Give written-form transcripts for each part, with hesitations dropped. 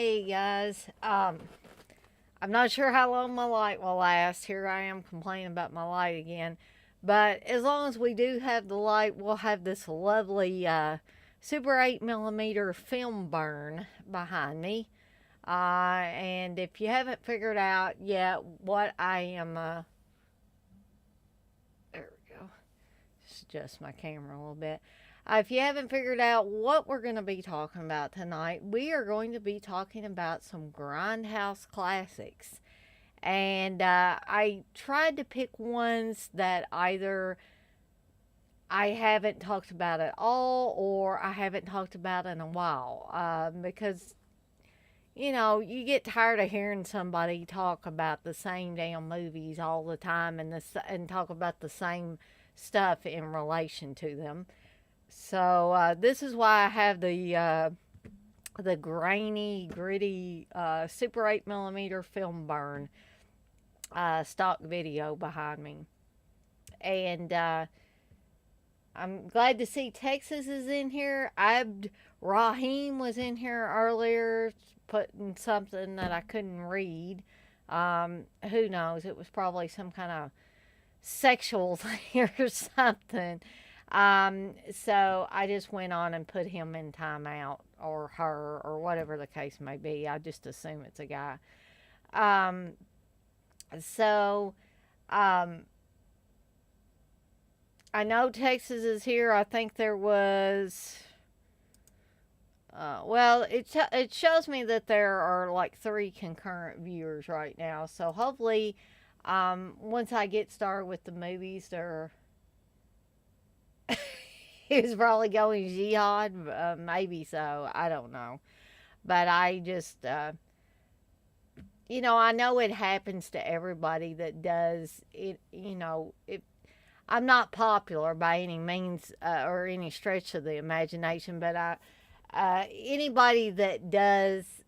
Hey guys, I'm not sure how long my light will last. Here I am complaining about my light again. But as long as we do have the light, we'll have this lovely Super 8mm film burn behind me. And if you haven't figured out yet what I am, there we go. Just adjust my camera a little bit. If you haven't figured out what we're going to be talking about tonight, we are going to be talking about some Grindhouse classics. And I tried to pick ones that either I haven't talked about at all or I haven't talked about in a while. Because, you get tired of hearing somebody talk about the same damn movies all the time and talk about the same stuff in relation to them. So this is why I have the grainy, gritty Super 8mm film burn stock video behind me, and I'm glad to see Texas is in here. Abd Rahim was in here earlier, putting something that I couldn't read. Who knows? It was probably some kind of sexual thing or something. So I just went on and put him in timeout or her or whatever the case may be. I just assume it's a guy. Um, so, um, I know Texas is here. I think there was, well, it shows me that there are like 3 concurrent viewers right now. So hopefully, once I get started with the movies, there he was probably going jihad, maybe so. I don't know, but I just, I know it happens to everybody that does it. I'm not popular by any means or any stretch of the imagination, but anybody that does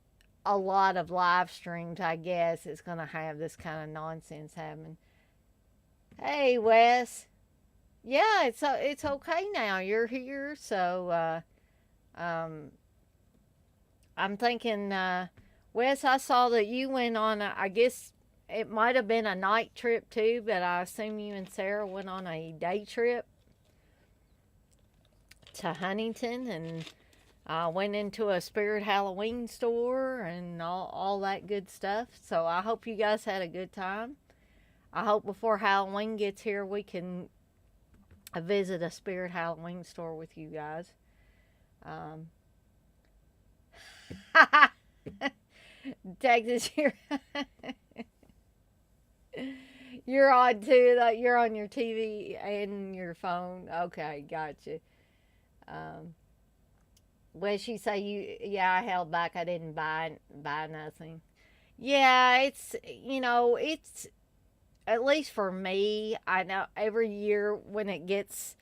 a lot of live streams, I guess, is going to have this kind of nonsense happen. Hey, Wes. Yeah, it's okay now. You're here, so um, I'm thinking, Wes. I saw that you went on. I guess it might have been a night trip too, but I assume you and Sarah went on a day trip to Huntington and went into a Spirit Halloween store and all that good stuff. So I hope you guys had a good time. I hope before Halloween gets here we can visit a Spirit Halloween store with you guys. Um, Texas, you're on too. Like you're on your TV and your phone. Okay, gotcha. Um, Wes, you say you? Yeah, I held back. I didn't buy nothing. Yeah, it's at least for me. I know every year when it gets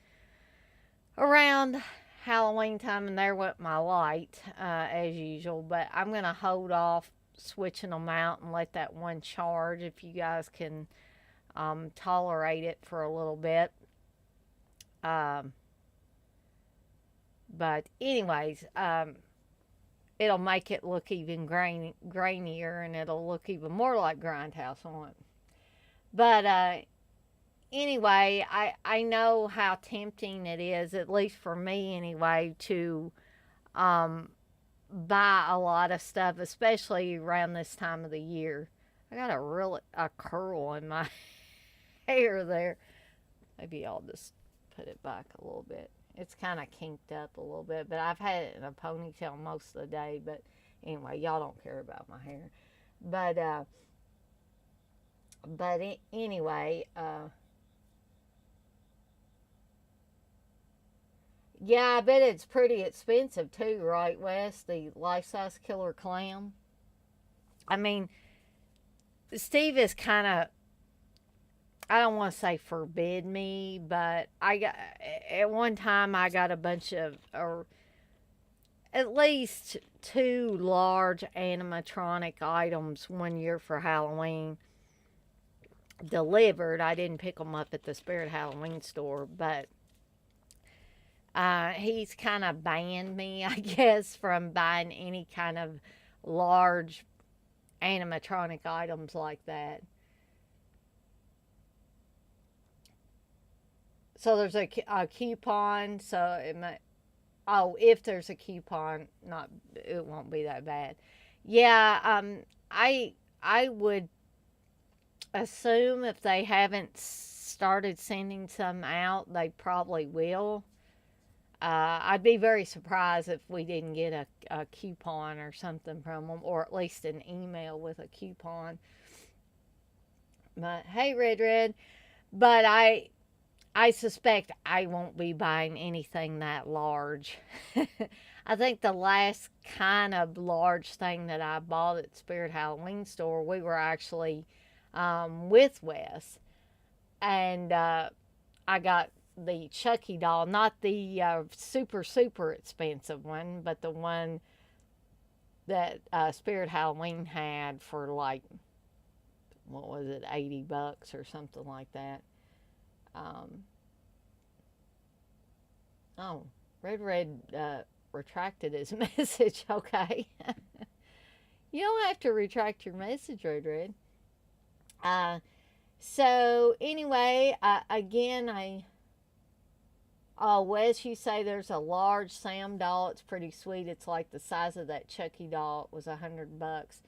around Halloween time, and there went my light as usual. But I'm gonna hold off switching them out and let that one charge if you guys can tolerate it for a little bit. Um, but anyways, it'll make it look even grainier, and it'll look even more like Grindhouse on it. But anyway, I know how tempting it is, at least for me anyway, to um, buy a lot of stuff, especially around this time of the year. I got a curl in my hair there. Maybe I'll just put it back a little bit. It's kind of kinked up a little bit, but I've had it in a ponytail most of the day. But anyway, y'all don't care about my hair. But anyway, yeah, I bet it's pretty expensive too, right, Wes? The life-size killer clown. I mean, Steve is kind of, I don't want to say forbid me, but I got at one time I got a bunch of, or at least 2 large animatronic items one year for Halloween delivered. I didn't pick them up at the Spirit Halloween store, but he's kind of banned me, I guess, from buying any kind of large animatronic items like that. So there's a coupon. So it may. Oh, if there's a coupon, not it won't be that bad. Yeah. I would assume if they haven't started sending some out, they probably will. I'd be very surprised if we didn't get a coupon or something from them, or at least an email with a coupon. But hey, Red, but I suspect I won't be buying anything that large. I think the last kind of large thing that I bought at Spirit Halloween store, we were actually with Wes, and I got the Chucky doll, not the super expensive one, but the one that Spirit Halloween had for like, what was it, $80 or something like that. Um, oh, Red retracted his message. Okay, you don't have to retract your message, Red. Uh, so anyway, again, oh, Wes, you say there's a large Sam doll. It's pretty sweet. It's like the size of that Chucky doll. It was $100.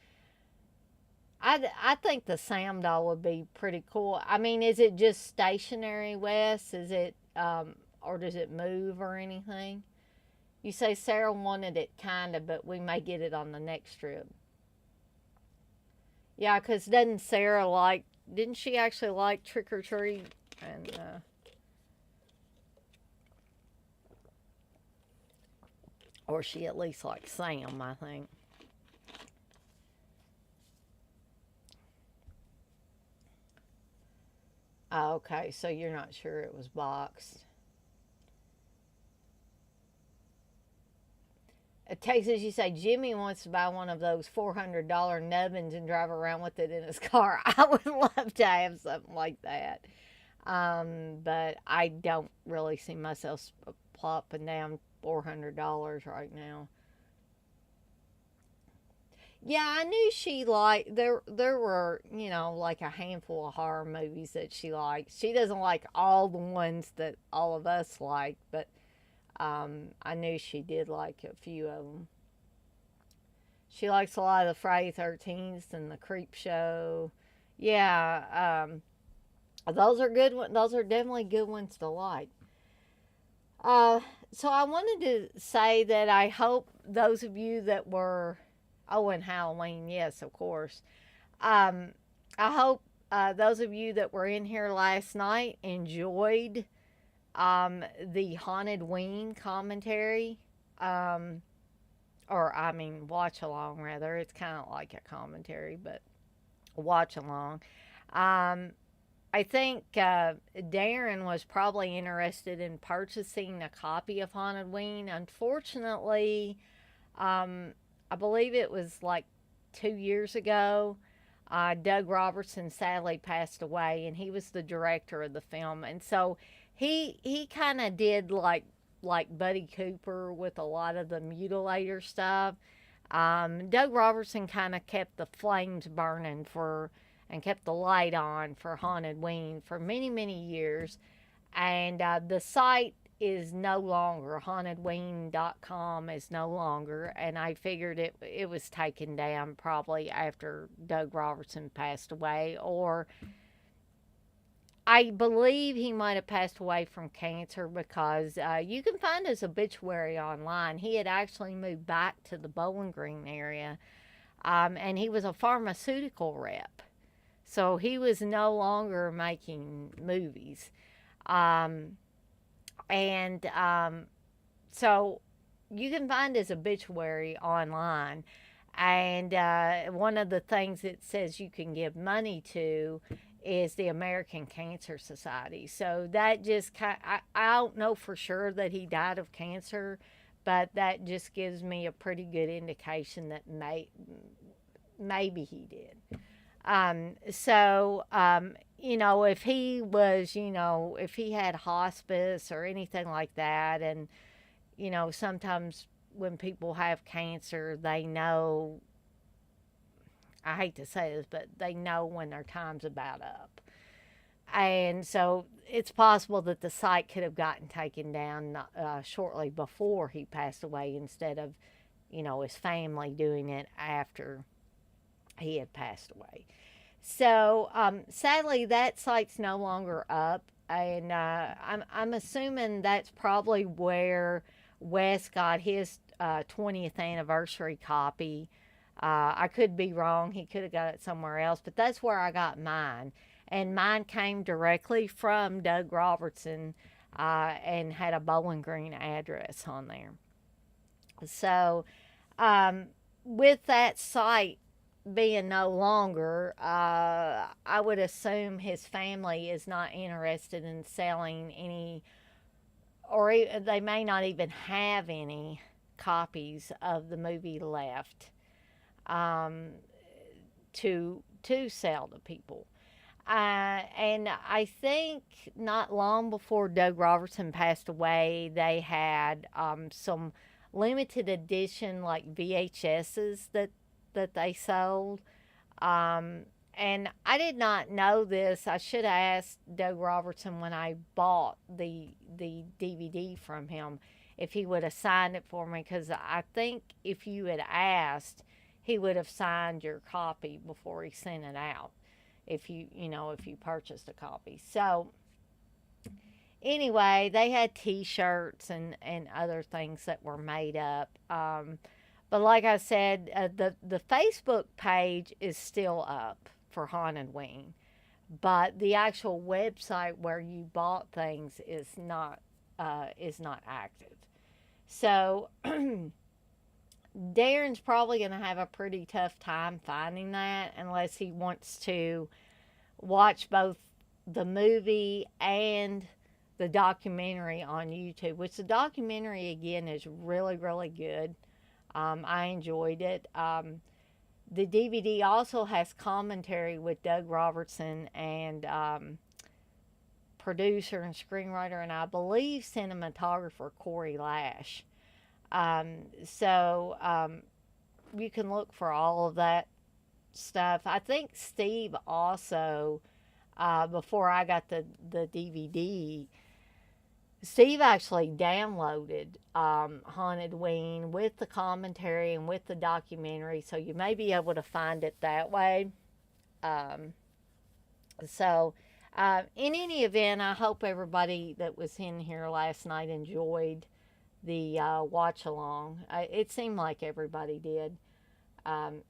I think the Sam doll would be pretty cool. I mean, is it just stationary, Wes? Is it or does it move or anything? You say Sarah wanted it kinda, but we may get it on the next trip. Yeah, cause doesn't Sarah like? Didn't she actually like Trick or Treat? And or she at least likes Sam, I think. Oh, okay, so you're not sure it was boxed. Texas, you say Jimmy wants to buy one of those $400 nubbins and drive around with it in his car. I would love to have something like that. But I don't really see myself plopping down $400 right now. Yeah, I knew she liked there were, like a handful of horror movies that she likes. She doesn't like all the ones that all of us like, but I knew she did like a few of them. She likes a lot of the Friday 13th and the Creep Show. Yeah, those are good ones. Those are definitely good ones to like. Uh, so I wanted to say that I hope those of you that were, oh, and Halloween, yes, of course. Um, I hope those of you that were in here last night enjoyed the Haunted Ween commentary. Um, or, I mean, watch along, rather. It's kind of like a commentary, but watch along. Um, I think Darren was probably interested in purchasing a copy of Haunted Ween. Unfortunately, um, I believe it was like 2 years ago. Doug Robertson sadly passed away, and he was the director of the film. And so he kind of did like Buddy Cooper with a lot of the mutilator stuff. Doug Robertson kind of kept the flames burning for and kept the light on for Haunted Ween for many years. And the site is no longer, hauntedween.com is no longer. And I figured it was taken down probably after Doug Robertson passed away, or I believe he might have passed away from cancer, because you can find his obituary online. He had actually moved back to the Bowling Green area, and he was a pharmaceutical rep. So he was no longer making movies. Um, and so you can find his obituary online. And one of the things it says you can give money to is the American Cancer Society. So that just I don't know for sure that he died of cancer, but that just gives me a pretty good indication that maybe he did. If he was, if he had hospice or anything like that, and, sometimes when people have cancer, they know, I hate to say this, but they know when their time's about up. And so it's possible that the site could have gotten taken down shortly before he passed away instead of, his family doing it after he had passed away. So sadly, that site's no longer up, and I'm assuming that's probably where Wes got his 20th anniversary copy. I could be wrong; he could have got it somewhere else, but that's where I got mine, and mine came directly from Doug Robertson, and had a Bowling Green address on there. So, um, with that site being no longer, I would assume his family is not interested in selling any, or they may not even have any copies of the movie left, um, to sell to people. And I think not long before Doug Robertson passed away, they had some limited edition like VHSs that they sold. Um, and I did not know this. I should have asked Doug Robertson when I bought the DVD from him if he would have signed it for me, because I think if you had asked, he would have signed your copy before he sent it out. If you purchased a copy. So anyway, they had T-shirts and other things that were made up. But like I said, the Facebook page is still up for Haunted Wing, but the actual website where you bought things is not active. So Darren's probably going to have a pretty tough time finding that unless he wants to watch both the movie and the documentary on YouTube, which the documentary, again, is really, really good. I enjoyed it. The DVD also has commentary with Doug Robertson and producer and screenwriter, and I believe cinematographer Corey Lash. So you can look for all of that stuff. I think Steve also, before I got the DVD, Steve actually downloaded Haunted Ween with the commentary and with the documentary, so you may be able to find it that way. Um, so, in any event, I hope everybody that was in here last night enjoyed the watch along. It seemed like everybody did,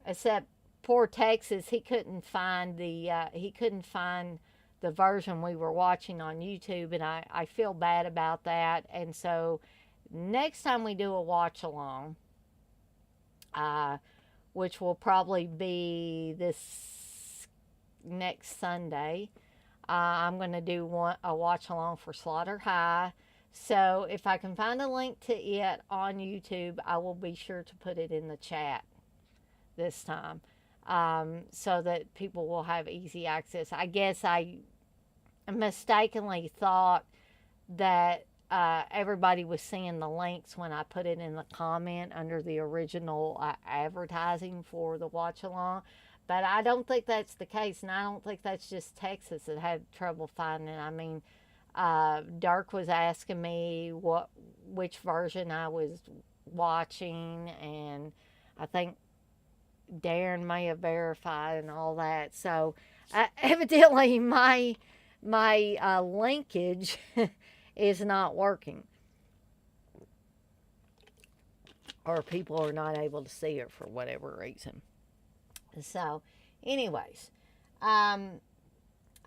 except poor Texas. He couldn't find the version we were watching on YouTube, and I feel bad about that. And so next time we do a watch along, which will probably be this next Sunday, I'm going to do a watch along for Slaughter High. So if I can find a link to it on YouTube, I will be sure to put it in the chat this time, so that people will have easy access. I guess I mistakenly thought that everybody was seeing the links when I put it in the comment under the original advertising for the watch along. But I don't think that's the case, and I don't think that's just Texas that had trouble finding it. I mean, Dirk was asking me which version I was watching, and I think Darren may have verified and all that. So evidently my linkage is not working, or people are not able to see it for whatever reason. So, anyways, and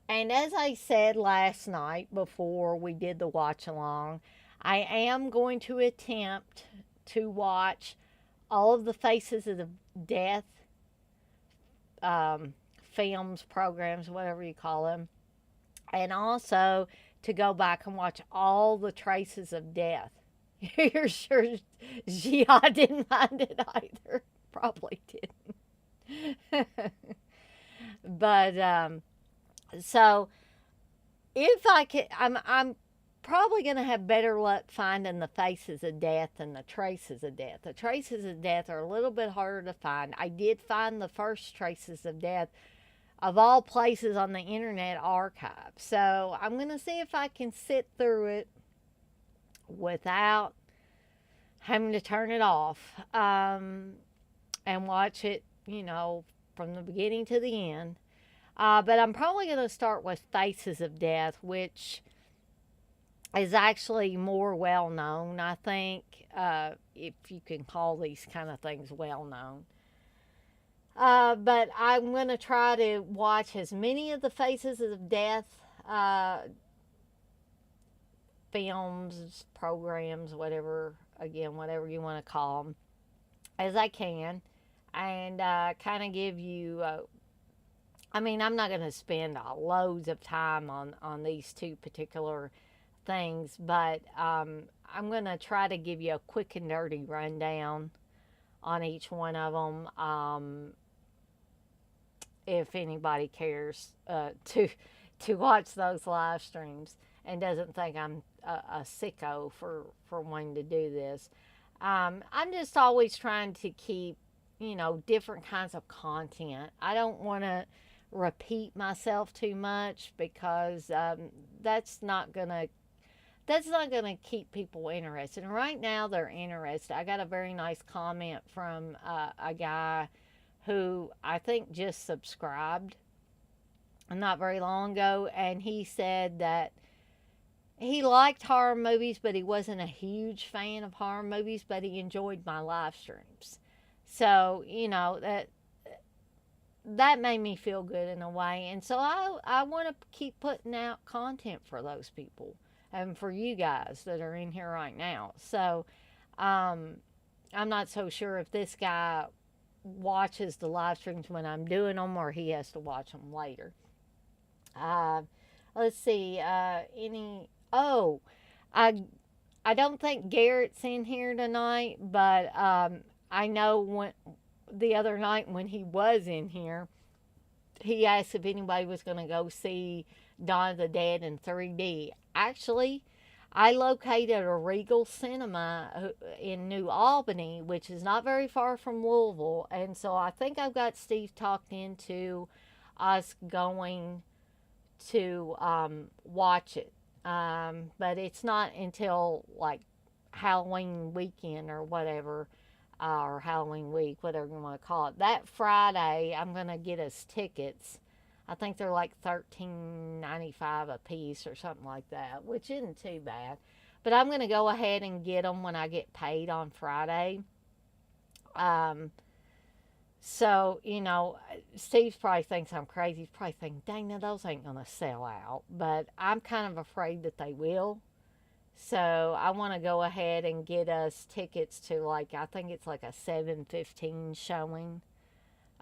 as I said last night before we did the watch along, I am going to attempt to watch all of the Faces of the Death films, programs, whatever you call them, and also to go back and watch all the Traces of Death. You're sure Gia didn't mind it either? Probably didn't. But so if I can, I'm probably going to have better luck finding the faces of death than the traces of death. The traces of death are a little bit harder to find. I did find the first traces of death of all places on the Internet Archive. So I'm going to see if I can sit through it without having to turn it off, and watch it, from the beginning to the end. But I'm probably going to start with Faces of Death, which is actually more well known, I think, if you can call these kind of things well known. But I'm going to try to watch as many of the Faces of Death films, programs, whatever you want to call them, as I can, and kind of give you. I'm not going to spend loads of time on these two particular things, but I'm going to try to give you a quick and dirty rundown on each one of them. If anybody cares to watch those live streams and doesn't think I'm a sicko for wanting to do this. I'm just always trying to keep, different kinds of content. I don't want to repeat myself too much, because that's not gonna keep people interested. And right now they're interested. I got a very nice comment from a guy who I think just subscribed not very long ago, and he said that he liked horror movies, but he wasn't a huge fan of horror movies, but he enjoyed my live streams. So, that made me feel good in a way. And so I want to keep putting out content for those people and for you guys that are in here right now. So I'm not so sure if this guy watches the live streams when I'm doing them, or he has to watch them later. Let's see. I don't think Garrett's in here tonight, but I know the other night when he was in here, he asked if anybody was going to go see Dawn of the Dead in 3D. Actually, I located a Regal Cinema in New Albany, which is not very far from Louisville, and so I think I've got Steve talked into us going to watch it. But it's not until like Halloween weekend or whatever, or Halloween week, whatever you want to call it. That Friday, I'm going to get us tickets. I think they're like $13.95 a piece or something like that, which isn't too bad. But I'm going to go ahead and get them when I get paid on Friday. So, Steve probably thinks I'm crazy. He's probably thinking, dang, now those ain't going to sell out. But I'm kind of afraid that they will. So I want to go ahead and get us tickets to, I think it's like a 7:15 showing.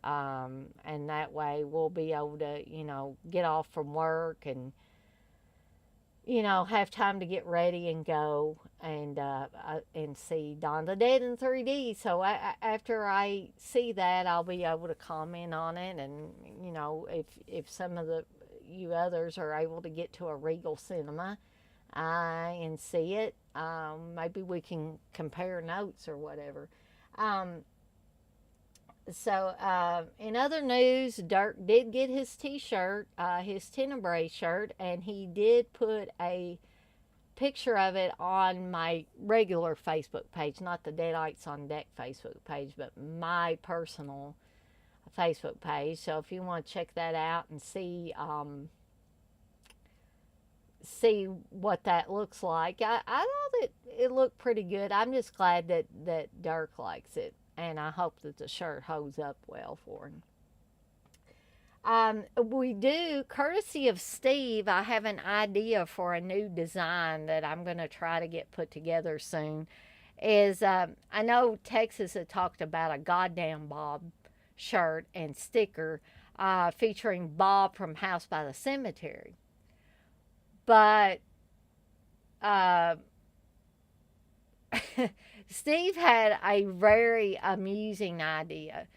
And that way we'll be able to, get off from work and, have time to get ready and go and see Dawn of the Dead in 3D. So after I see that, I'll be able to comment on it. And, if some of you others are able to get to a Regal Cinema and see it, maybe we can compare notes or whatever. So in other news, Dirk did get his t-shirt, his Tenebrae shirt, and he did put a picture of it on my regular Facebook page, not the Deadites on Deck Facebook page, but my personal Facebook page. So if you want to check that out and see what that looks like, I thought it looked pretty good. I'm just glad that Dirk likes it. And I hope that the shirt holds up well for him. We do, courtesy of Steve, I have an idea for a new design that I'm going to try to get put together soon. I know Texas had talked about a Goddamn Bob shirt and sticker featuring Bob from House by the Cemetery. But Steve had a very amusing idea.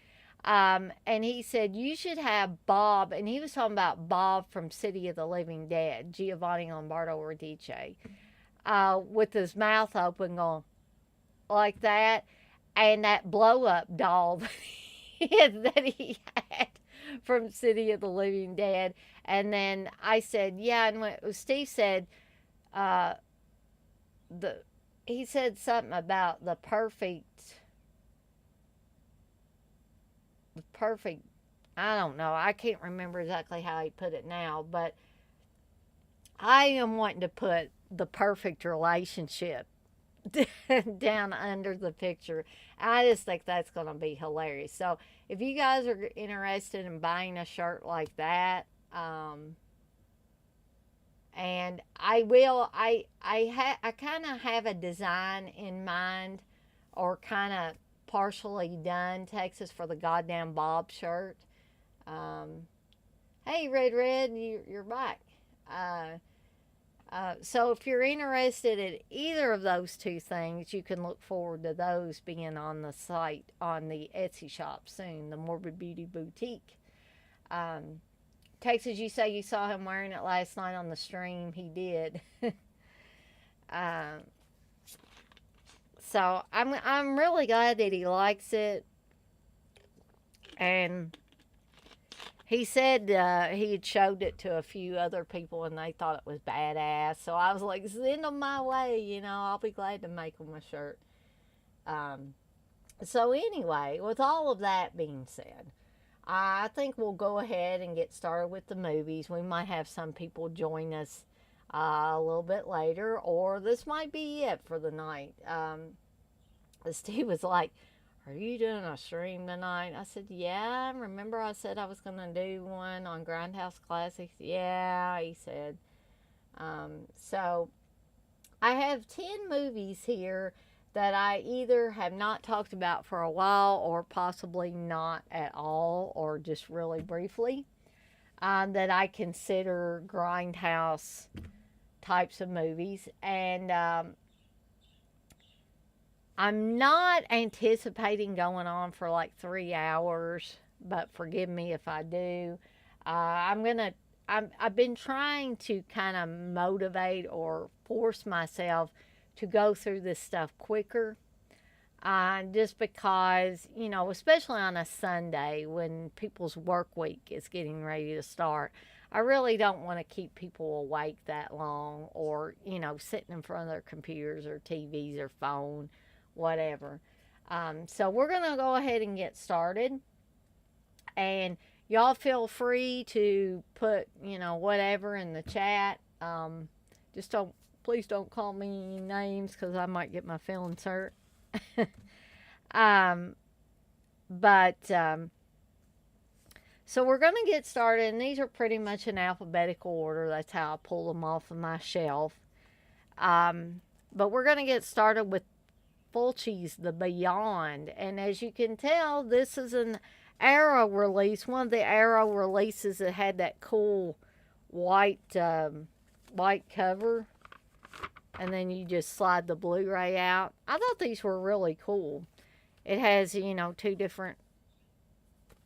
And he said, you should have Bob, and he was talking about Bob from City of the Living Dead, Giovanni Lombardo Radice. with his mouth open, going like that, and that blow up doll that he had from City of the Living Dead. And then I said, yeah, and when Steve said, uh, the he said something about the perfect. I don't know. I can't remember exactly how he put it now, but I am wanting to put the perfect relationship down under the picture. I just think that's going to be hilarious. So if you guys are interested in buying a shirt like that, and I will, I kind of have a design in mind, or kind of partially done, Texas, for the goddamn Bob shirt. Um, hey, Red, you're back. Uh, so if you're interested in either of those two things, you can look forward to those being on the site, on the Etsy shop soon, the Morbid Beauty Boutique. Um, Texas, you say you saw him wearing it last night on the stream. He did. um, so I'm really glad that he likes it, and he said he had showed it to a few other people and they thought it was badass. So I was like, send them my way, I'll be glad to make them a shirt. So anyway, with all of that being said, I think we'll go ahead and get started with the movies. We might have some people join us a little bit later, or this might be it for the night. Steve was like, are you doing a stream tonight? I said, yeah. Remember I said I was going to do one on Grindhouse Classics? Yeah, he said. So I have 10 movies here that I either have not talked about for a while, or possibly not at all, or just really briefly, that I consider Grindhouse types of movies. And I'm not anticipating going on for like 3 hours, but forgive me if I do. I've been trying to kind of motivate or force myself to go through this stuff quicker. Just because, especially on a Sunday when people's work week is getting ready to start, I really don't want to keep people awake that long, or, sitting in front of their computers or TVs or phone, whatever. So we're going to go ahead and get started. And y'all feel free to put, whatever in the chat. Just please don't call me names, because I might get my feelings hurt. But so we're going to get started, and these are pretty much in alphabetical order. That's how I pull them off of my shelf. But we're going to get started with Fulci's The Beyond. And as you can tell, this is an Arrow release, one of the Arrow releases that had that cool white cover, and then you just slide the Blu-ray out. I thought these were really cool. It has, two different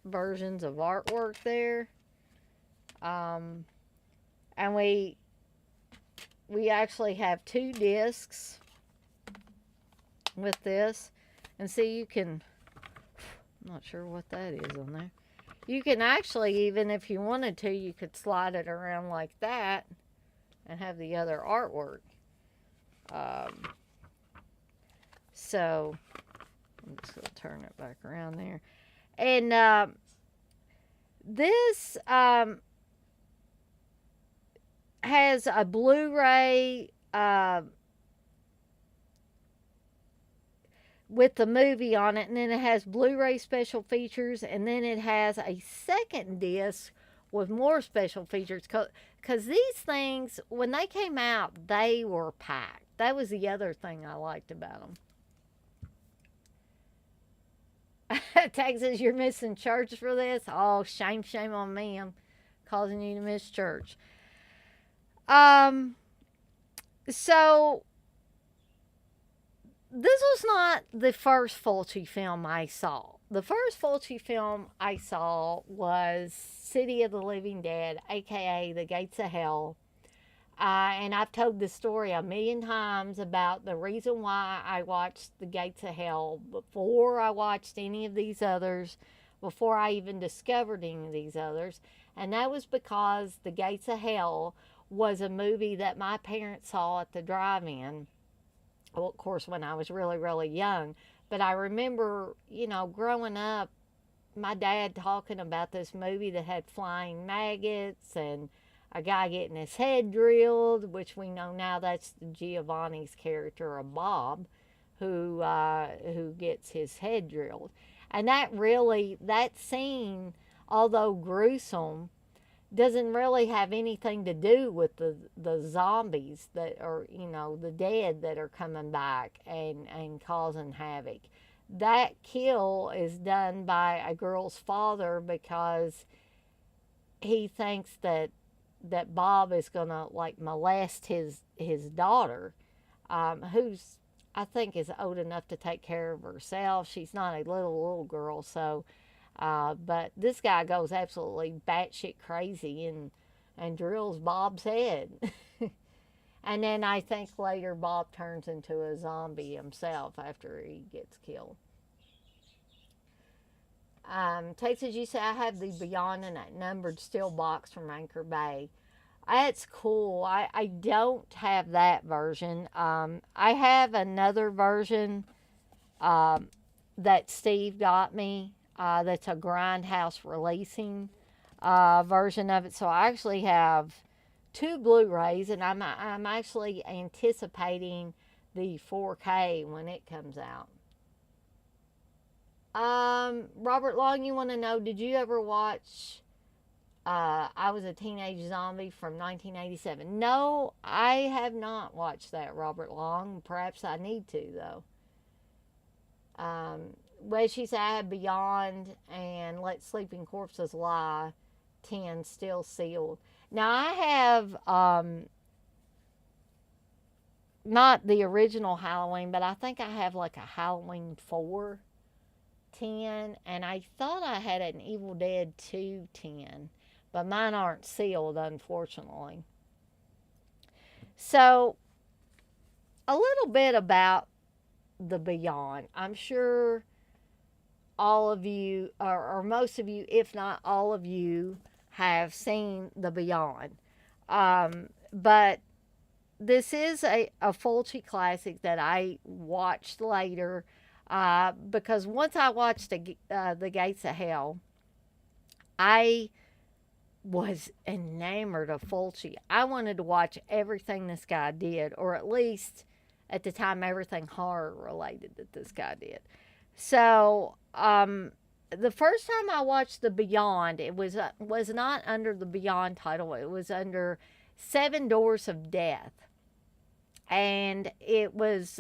versions of artwork there. And we actually have 2 discs with this. And see, you can, I'm not sure what that is on there. You can actually, even if you wanted to, you could slide it around like that and have the other artwork. So I'm just going to turn it back around there. And this has a Blu-ray with the movie on it, and then it has Blu-ray special features, and then it has a second disc with more special features, because these things, when they came out, they were packed. That was the other thing I liked about them. Texas, you're missing church for this? Oh, shame on me. I'm causing you to miss church. So this was not the first Fulci film I saw. The first Fulci film I saw was City of the Living Dead, aka The Gates of Hell. And I've told this story a million times about the reason why I watched The Gates of Hell before I watched any of these others, before I even discovered any of these others. And that was because The Gates of Hell was a movie that my parents saw at the drive in. Well, of course, when I was really, really young. But I remember, growing up, my dad talking about this movie that had flying maggots and a guy getting his head drilled, which we know now that's Giovanni's character of Bob, who gets his head drilled. And that scene, although gruesome, doesn't really have anything to do with the zombies that are, the dead that are coming back and causing havoc. That kill is done by a girl's father because he thinks that Bob is gonna like molest his daughter, who's I think is old enough to take care of herself. She's not a little girl, so but this guy goes absolutely batshit crazy and drills Bob's head. And then I think later Bob turns into a zombie himself after he gets killed. Texas, you say I have the Beyond and that numbered steel box from Anchor Bay. That's cool. I don't have that version. I have another version that Steve got me. That's a Grindhouse releasing version of it. So I actually have two Blu-rays, and I'm actually anticipating the 4K when it comes out. Robert Long, you want to know, did you ever watch I Was a Teenage Zombie from 1987? No, I have not watched that, Robert Long. Perhaps I need to, though. Well, she said I have Beyond and Let Sleeping Corpses Lie 10 still sealed. Now, I have not the original Halloween, but I think I have like a Halloween 4 10, and I thought I had an Evil Dead 2 10, but mine aren't sealed, unfortunately. So, a little bit about the Beyond. I'm sure all of you, or most of you, if not all of you, have seen the Beyond. But this is a Fulci classic that I watched later because once I watched the Gates of Hell, I was enamored of Fulci. I wanted to watch everything this guy did, or at least at the time, everything horror related that this guy did. So, the first time I watched The Beyond, it was not under the Beyond title. It was under Seven Doors of Death, and it was.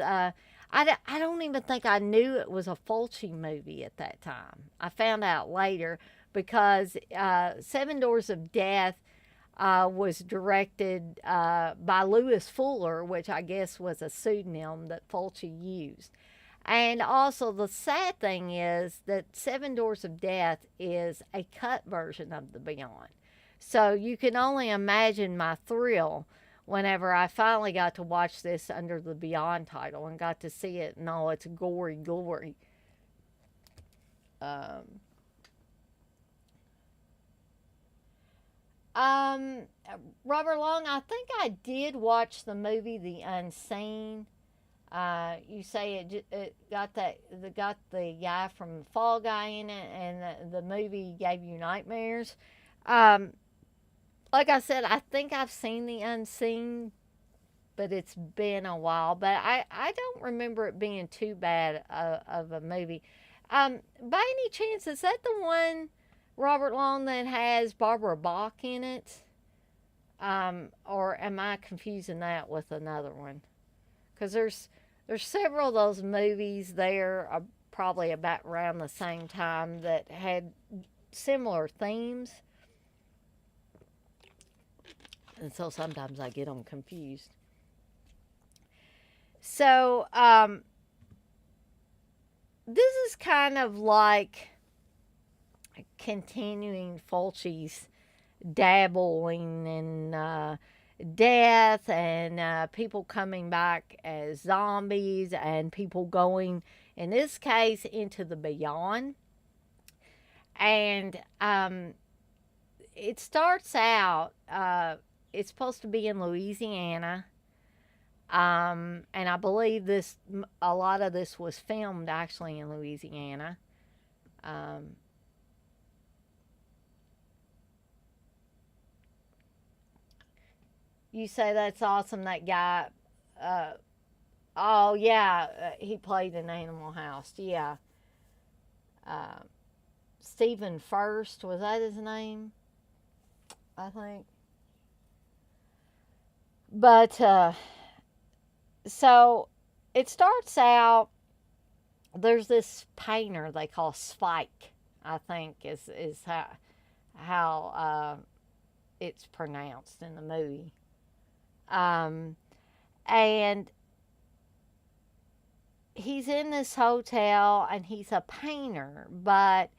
I don't even think I knew it was a Fulci movie at that time. I found out later because Seven Doors of Death was directed by Lewis Fuller, which I guess was a pseudonym that Fulci used. And also, the sad thing is that Seven Doors of Death is a cut version of The Beyond. So you can only imagine my thrill whenever I finally got to watch this under the Beyond title and got to see it in all its gory glory. Robert Long, I think I did watch the movie The Unseen. You say it got the guy from Fall Guy in it, and the movie gave you nightmares. Like I said, I think I've seen The Unseen, but it's been a while. But I don't remember it being too bad of a movie. By any chance, is that the one, Robert Long, that has Barbara Bach in it? Or am I confusing that with another one? Because there's several of those movies there, probably about around the same time, that had similar themes. And so sometimes I get them confused. So, this is kind of like continuing Fulci's dabbling and death and people coming back as zombies and people going, in this case, into the beyond. And it starts out, it's supposed to be in Louisiana. And I believe a lot of this was filmed actually in Louisiana. Um, you say that's awesome. That guy, uh, oh yeah, he played in Animal House. Yeah, uh, Stephen First, was that his name? I think. But so it starts out. There's this painter they call Spike. I think is how it's pronounced in the movie. Um, and he's in this hotel and he's a painter, but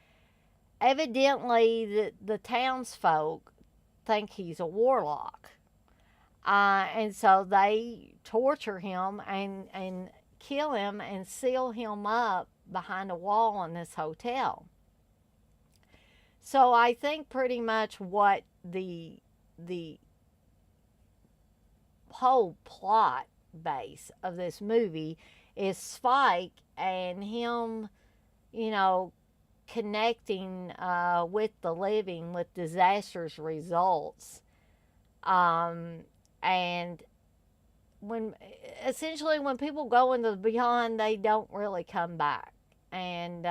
evidently the townsfolk think he's a warlock. And so they torture him and kill him and seal him up behind a wall in this hotel. So I think pretty much what the whole plot base of this movie is Spike and him, you know, connecting with the living with disastrous results. And when essentially when people go into the beyond, they don't really come back. And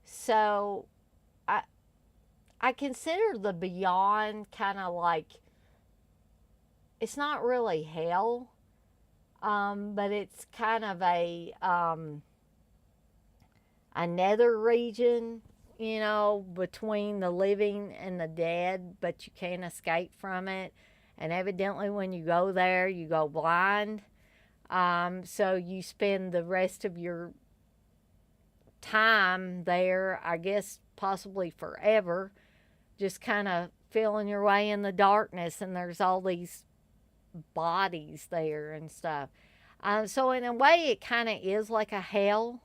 so I I consider the beyond kind of like, it's not really hell, but it's kind of a nether region, you know, between the living and the dead, but you can't escape from it. And evidently, when you go there, you go blind. So you spend the rest of your time there, I guess possibly forever, just kind of feeling your way in the darkness. And there's all these bodies there and stuff. So in a way, it kind of is like a hell,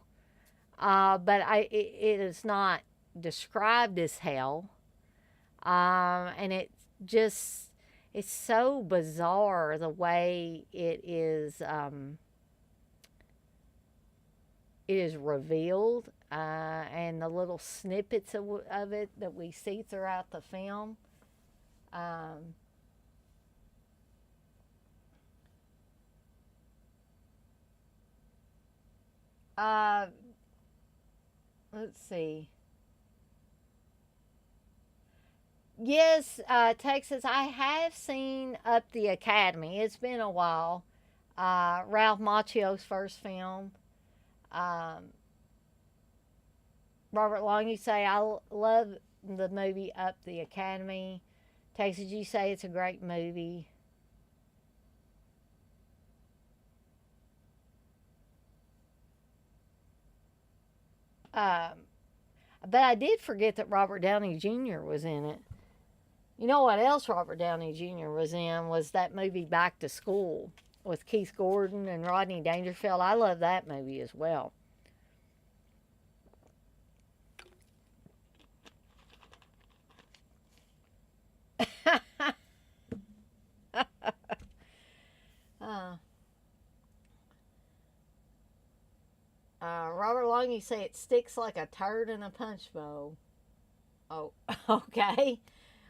but it is not described as hell, and it's so bizarre the way it is revealed, and the little snippets of it that we see throughout the film. Um, uh, let's see. Yes, Texas. I have seen Up the Academy. It's been a while. Ralph Macchio's first film. Um, Robert Long, you say love the movie Up the Academy. Texas, you say it's a great movie. Um, but I did forget that Robert Downey Jr. was in it. You know what else Robert Downey Jr. was in was that movie Back to School with Keith Gordon and Rodney Dangerfield. I love that movie as well. uh, Robert Long, you say it sticks like a turd in a punch bowl. Oh, okay.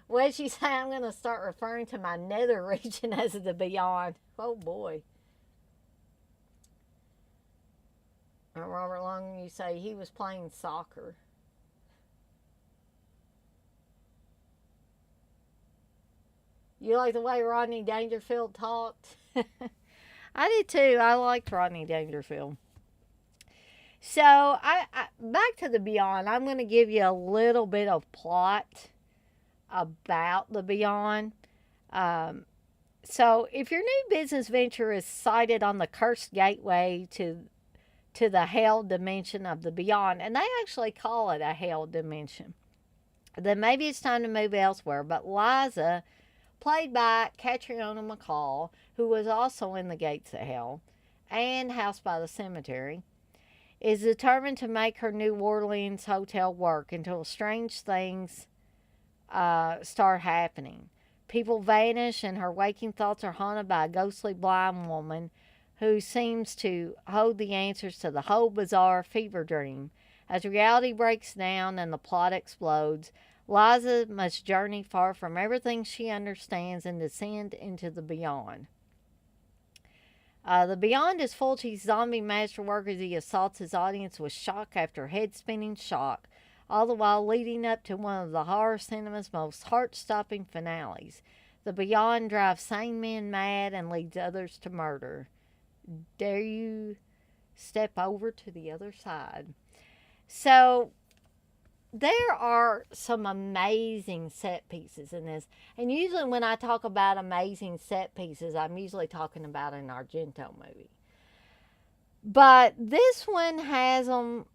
What did you say? I'm going to start referring to my nether region as the beyond. Oh boy. Robert Long, you say he was playing soccer. You like the way Rodney Dangerfield talked? I did too. I liked Rodney Dangerfield. So back to the Beyond. I'm going to give you a little bit of plot about the Beyond. Um, so if your new business venture is sited on the cursed gateway to the hell dimension of the Beyond, and they actually call it a hell dimension, then maybe it's time to move elsewhere. But Liza played by Catriona McCall, who was also in The Gates of Hell and House by the Cemetery, is determined to make her New Orleans hotel work until strange things start happening. People vanish, and her waking thoughts are haunted by a ghostly blind woman who seems to hold the answers to the whole bizarre fever dream. As reality breaks down and the plot explodes, Liza must journey far from everything she understands and descend into the beyond. The Beyond is Fulci's zombie masterwork as he assaults his audience with shock after head spinning shock, all the while leading up to one of the horror cinema's most heart stopping finales. The Beyond drives sane men mad and leads others to murder. Dare you step over to the other side? So, there are some amazing set pieces in this. And usually, when I talk about amazing set pieces, I'm usually talking about an Argento movie. But this one has them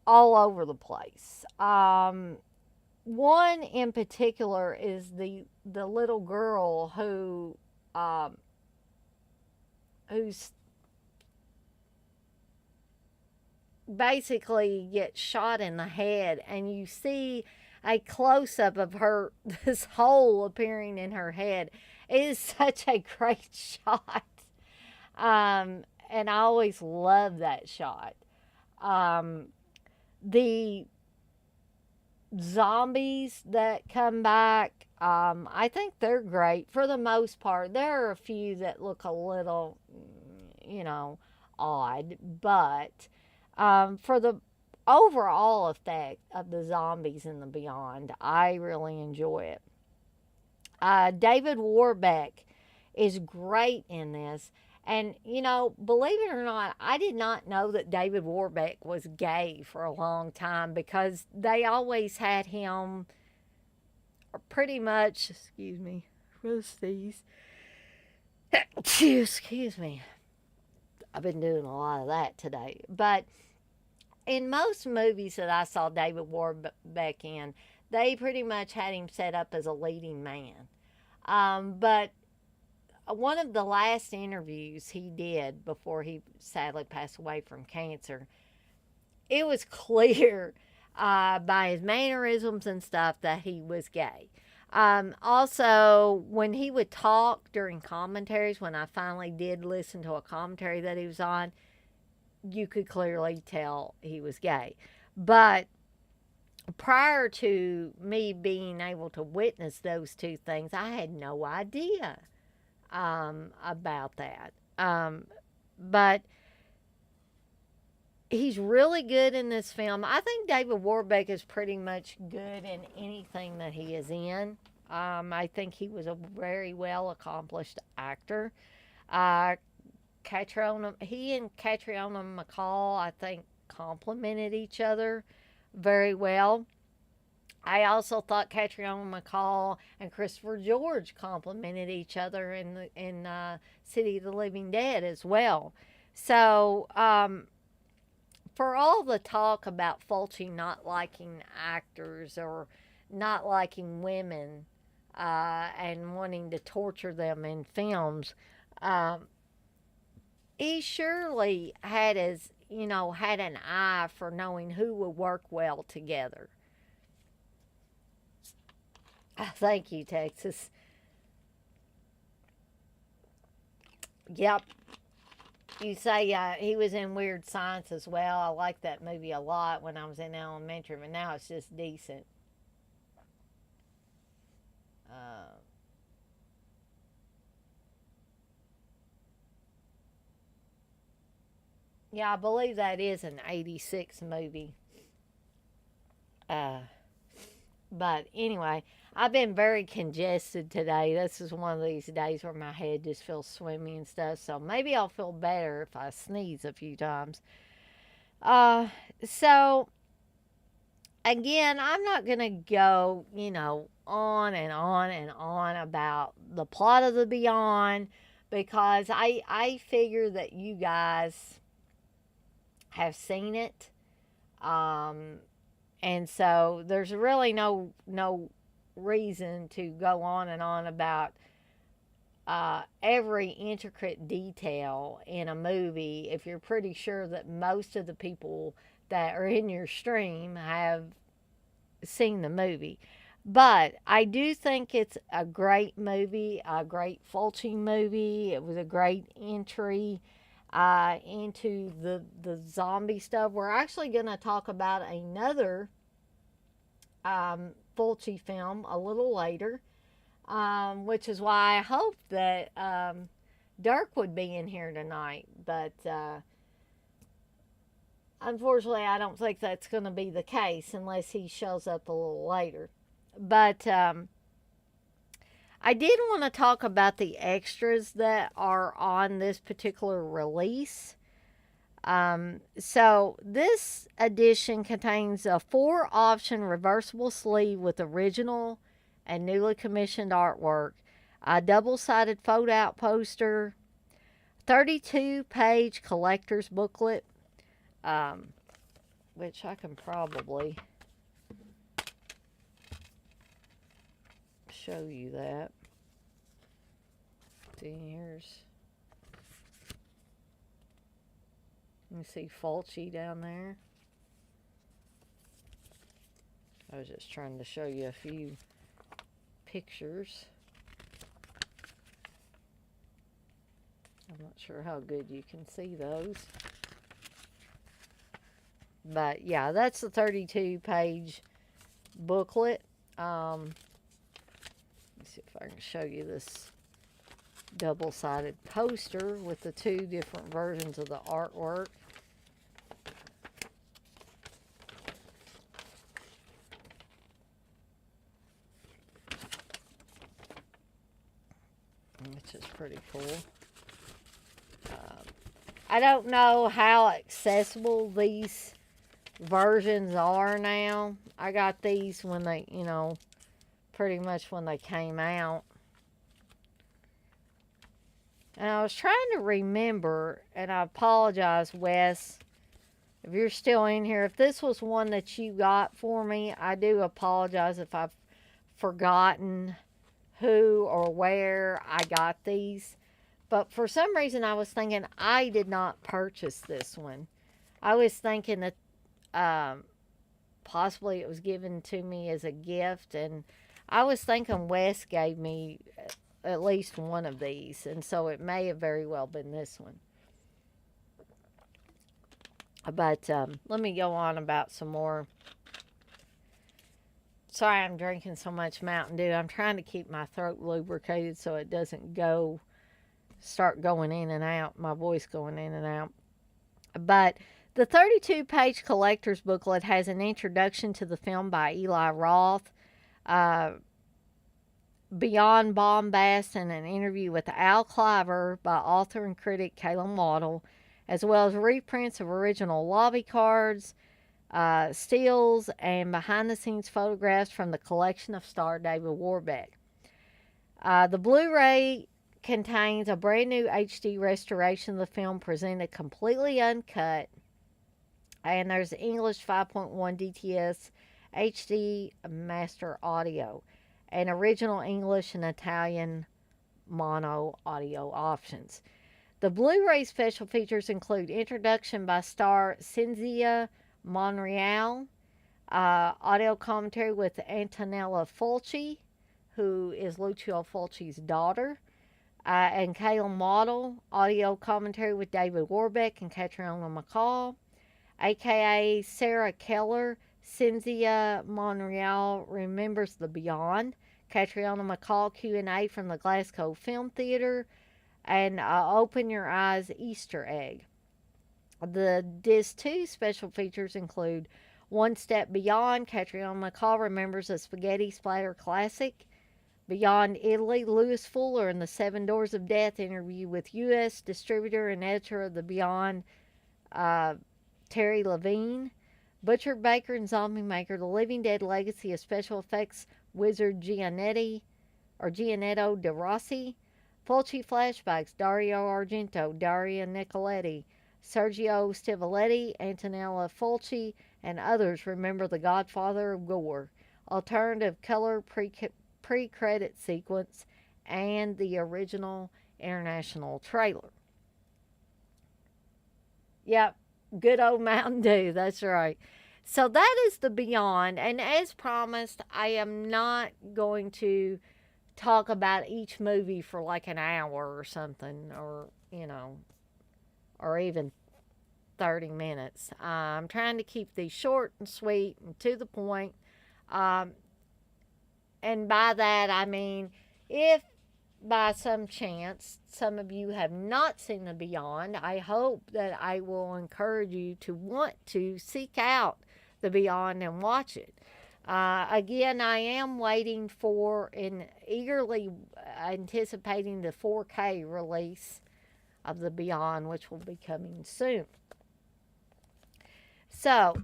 all over the place. One in particular is the little girl who's basically gets shot in the head, and you see a close up of her, this hole appearing in her head. It is such a great shot. And I always love that shot. The zombies that come back, I think they're great for the most part. There are a few that look a little, odd, but for the overall effect of the zombies in the Beyond, I really enjoy it. David Warbeck is great in this. And, believe it or not, I did not know that David Warbeck was gay for a long time because they always had him pretty much, excuse me, excuse me. I've been doing a lot of that today. But in most movies that I saw David Warbeck in, they pretty much had him set up as a leading man. But one of the last interviews he did before he sadly passed away from cancer, it was clear by his mannerisms and stuff that he was gay. Also, when he would talk during commentaries, when I finally did listen to a commentary that he was on, you could clearly tell he was gay. But prior to me being able to witness those two things, I had no idea about that. But he's really good in this film. I think David Warbeck is pretty much good in anything that he is in. I think he was a very well accomplished actor. He and Catriona McCall, I think, complemented each other very well. I also thought Catriona McCall and Christopher George complemented each other in City of the Living Dead as well. So, for all the talk about Fulci not liking actors or not liking women and wanting to torture them in films, he surely had had an eye for knowing who would work well together. Thank you, Texas. Yep. You say he was in Weird Science as well. I liked that movie a lot when I was in elementary, but now it's just decent. Yeah, I believe that is an 86 movie. But anyway, I've been very congested today. This is one of these days where my head just feels swimmy and stuff. So maybe I'll feel better if I sneeze a few times. So again, I'm not going to go, on and on and on about the plot of The Beyond because I figure that you guys have seen it. And so there's really no reason to go on and on about every intricate detail in a movie if you're pretty sure that most of the people that are in your stream have seen the movie. But I do think it's a great movie, a great Fulci movie. It was a great entry into the zombie stuff. We're actually going to talk about another Fulci film a little later, which is why I hope that Dirk would be in here tonight. But unfortunately, I don't think that's going to be the case unless he shows up a little later. But I did want to talk about the extras that are on this particular release. So this edition contains a 4-option reversible sleeve with original and newly commissioned artwork, a double-sided fold-out poster, 32-page collector's booklet, which I can probably show you that. Here's, let me see Fulci down there. I was just trying to show you a few pictures. I'm not sure how good you can see those. But yeah, that's the 32-page booklet. Let me see if I can show you this double-sided poster with the 2 different versions of the artwork. Which is pretty cool. I don't know how accessible these versions are now. I got these when they, pretty much when they came out. And I was trying to remember, and I apologize, Wes, if you're still in here. If this was one that you got for me, I do apologize if I've forgotten who or where I got these. But for some reason, I was thinking I did not purchase this one. I was thinking that possibly it was given to me as a gift. And I was thinking Wes gave me at least one of these. And so it may have very well been this one. But let me go on about some more. Sorry I'm drinking so much Mountain Dew. I'm trying to keep my throat lubricated so it doesn't start going in and out, my voice going in and out. But the 32-page collector's booklet has an introduction to the film by Eli Roth, Beyond Bombast, and an interview with Al Cliver by author and critic Calum Waddle, as well as reprints of original lobby cards, stills, and behind-the-scenes photographs from the collection of star David Warbeck. The Blu-ray contains a brand new HD restoration of the film presented completely uncut, and there's English 5.1 DTS HD master audio and original English and Italian mono audio options. The Blu-ray special features include introduction by star Cinzia Monreal, audio commentary with Antonella Fulci, who is Lucio Fulci's daughter, and Calum Waddle, audio commentary with David Warbeck and Catriona McCall, aka Sarah Keller. Cinzia Monreal remembers the Beyond, Catriona McCall Q&A from the Glasgow Film Theatre, and Open Your Eyes Easter Egg. The Disc 2 special features include One Step Beyond, Catriona McCall remembers a spaghetti splatter classic, Beyond Italy, Louis Fuller and the 7 Doors of Death interview with U.S. distributor and editor of the Beyond, Terry Levine, Butcher, Baker, and Zombie Maker, The Living Dead Legacy of Special Effects Wizard Gianetto de Rossi, Fulci Flashbacks, Dario Argento, Daria Nicoletti, Sergio Stivoletti, Antonella Fulci, and others remember the godfather of gore, alternative color pre-credit sequence, and the original international trailer. Yep, good old Mountain Dew, that's right. So that is the Beyond, and as promised, I am not going to talk about each movie for like an hour or something, or, or even 30 minutes. I'm trying to keep these short and sweet and to the point. Um, and by that, I mean, if by some chance some of you have not seen The Beyond, I hope that I will encourage you to want to seek out The Beyond and watch it. Again, I am waiting for and eagerly anticipating the 4K release of The Beyond, which will be coming soon. So,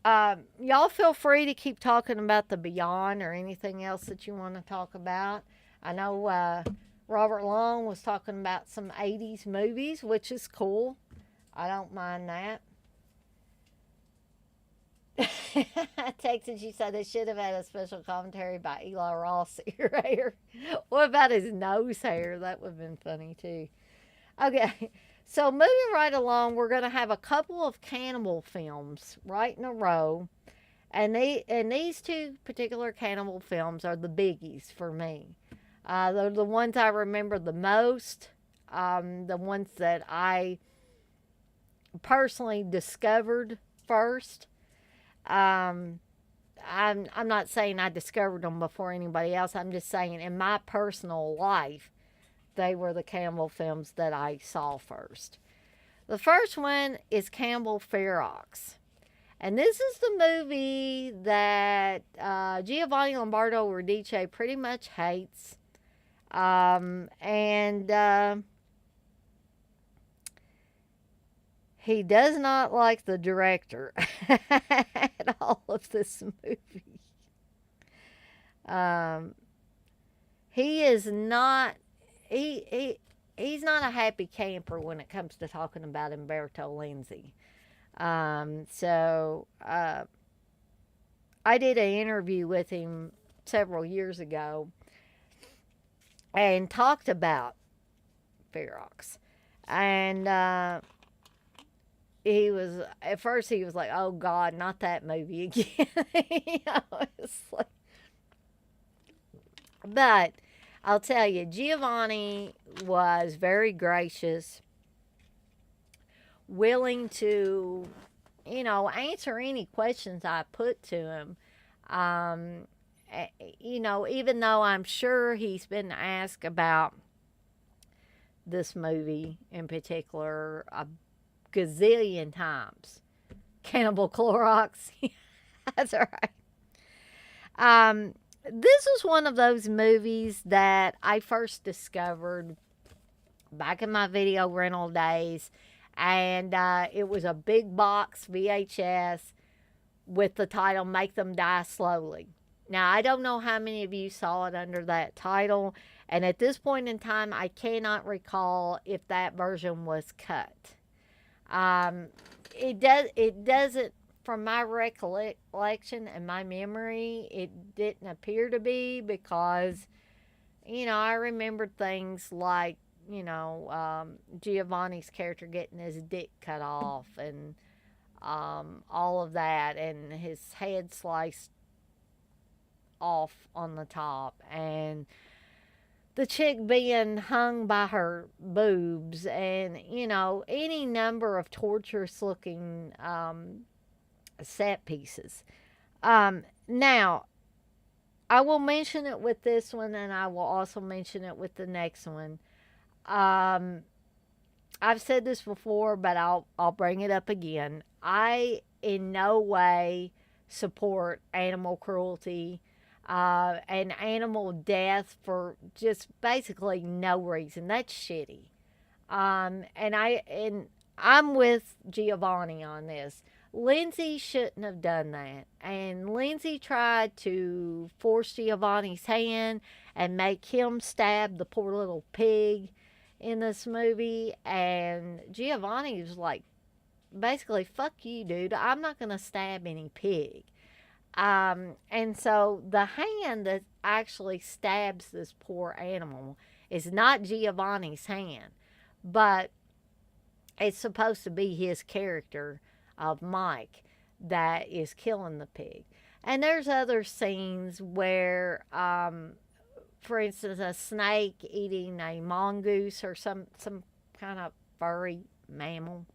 y'all feel free to keep talking about The Beyond or anything else that you want to talk about. I know Robert Long was talking about some 80s movies, which is cool. I don't mind that. I texted you, said they should have had a special commentary by Eli Roth's ear hair. What about his nose hair? That would have been funny too. Okay, so moving right along, we're going to have a couple of cannibal films right in a row. And these two particular cannibal films are the biggies for me. They're the ones I remember the most, the ones that I personally discovered first. I'm not saying I discovered them before anybody else. I'm just saying in my personal life, they were the cannibal films that I saw first. The first one is Cannibal Ferox. And this is the movie that Giovanni Lombardo Radice pretty much hates. He does not like the director at all of this movie. He is not, he's not a happy camper when it comes to talking about Umberto Lenzi. I did an interview with him several years ago and talked about Ferox. And he was, at first he was like, oh God, not that movie again. It's like, but I'll tell you, Giovanni was very gracious, willing to, answer any questions I put to him. Even though I'm sure he's been asked about this movie in particular a gazillion times. Cannibal Clorox. That's all right. This was one of those movies that I first discovered back in my video rental days. And it was a big box VHS with the title Make Them Die Slowly. Now, I don't know how many of you saw it under that title. And at this point in time, I cannot recall if that version was cut. It doesn't, from my recollection and my memory, it didn't appear to be because, I remembered things like, Giovanni's character getting his dick cut off and all of that, and his head sliced off on the top, and the chick being hung by her boobs, and any number of torturous looking set pieces. Now I will mention it with this one, and I will also mention it with the next one. I've said this before, but I'll bring it up again. I in no way support animal cruelty and animal death for just basically no reason. That's shitty. And I'm with Giovanni on this. Lindsay shouldn't have done that. And Lindsay tried to force Giovanni's hand and make him stab the poor little pig in this movie. And Giovanni was like, basically, fuck you, dude. I'm not going to stab any pig. And so the hand that actually stabs this poor animal is not Giovanni's hand, but it's supposed to be his character of Mike that is killing the pig. And there's other scenes where, for instance, a snake eating a mongoose or some kind of furry mammal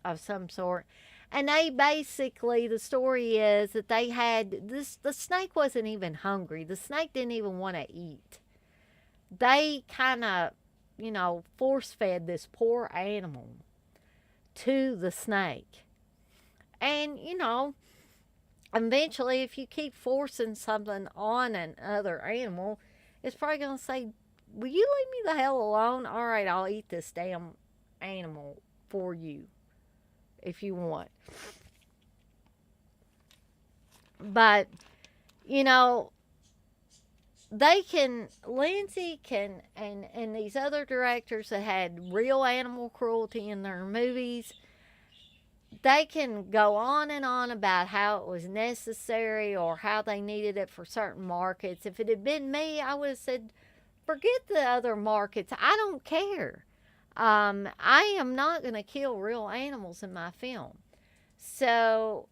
of some sort. And they basically, the story is that they had this, the snake wasn't even hungry. The snake didn't even want to eat. They kind of, force fed this poor animal to the snake. And, eventually, if you keep forcing something on another animal, it's probably going to say, will you leave me the hell alone? All right, I'll eat this damn animal for you if you want. But, Lindsay can, and these other directors that had real animal cruelty in their movies, they can go on and on about how it was necessary or how they needed it for certain markets. If it had been me, I would have said, forget the other markets. I don't care. I am not going to kill real animals in my film. So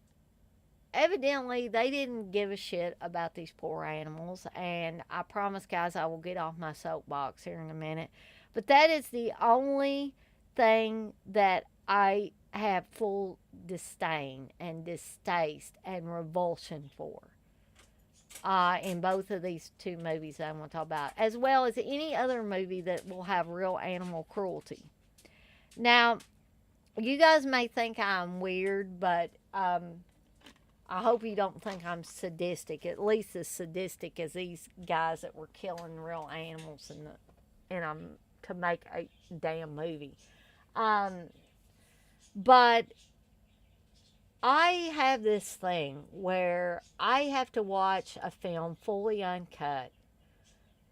evidently they didn't give a shit about these poor animals. And I promise, guys, I will get off my soapbox here in a minute. But that is the only thing that I have full disdain and distaste and revulsion for in both of these two movies that I want to talk about, as well as any other movie that will have real animal cruelty. Now, you guys may think I'm weird, but I hope you don't think I'm sadistic, at least as sadistic as these guys that were killing real animals to make a damn movie. But I have this thing where I have to watch a film fully uncut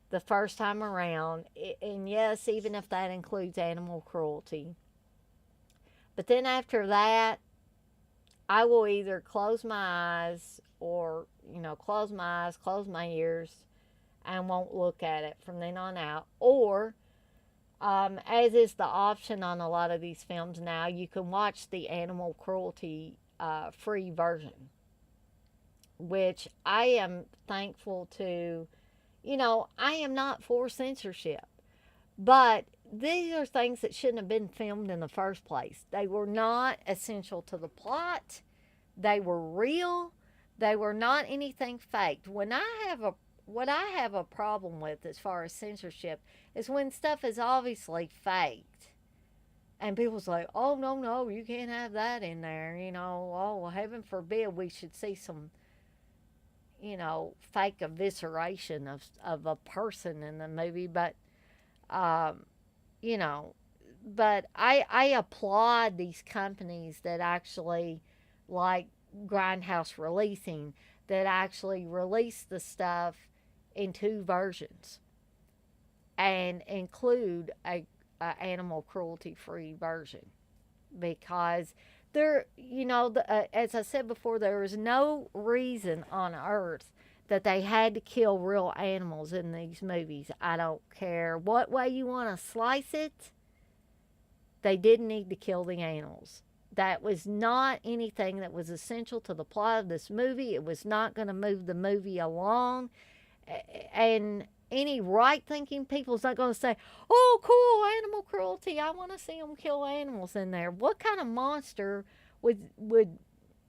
the first time around. And yes, even if that includes animal cruelty. But then after that, I will either close my eyes or, close my eyes, close my ears, and won't look at it from then on out. Or, as is the option on a lot of these films now, you can watch the animal cruelty free version, which I am thankful to. I am not for censorship, but these are things that shouldn't have been filmed in the first place. They were not essential to the plot. They were real. They were not anything faked. What I have a problem with as far as censorship is when stuff is obviously faked. And people say, oh, no, you can't have that in there. Oh, heaven forbid we should see some, fake evisceration of a person in the movie. But, but I applaud these companies that actually, like Grindhouse Releasing, that actually release the stuff in two versions and include a animal cruelty free version, because there, as I said before, there is no reason on earth that they had to kill real animals in these movies. I don't care what way you want to slice it. They didn't need to kill the animals. That was not anything that was essential to the plot of this movie. It was not going to move the movie along. And any right-thinking people's not going to say, oh, cool, animal cruelty. I want to see them kill animals in there. What kind of monster would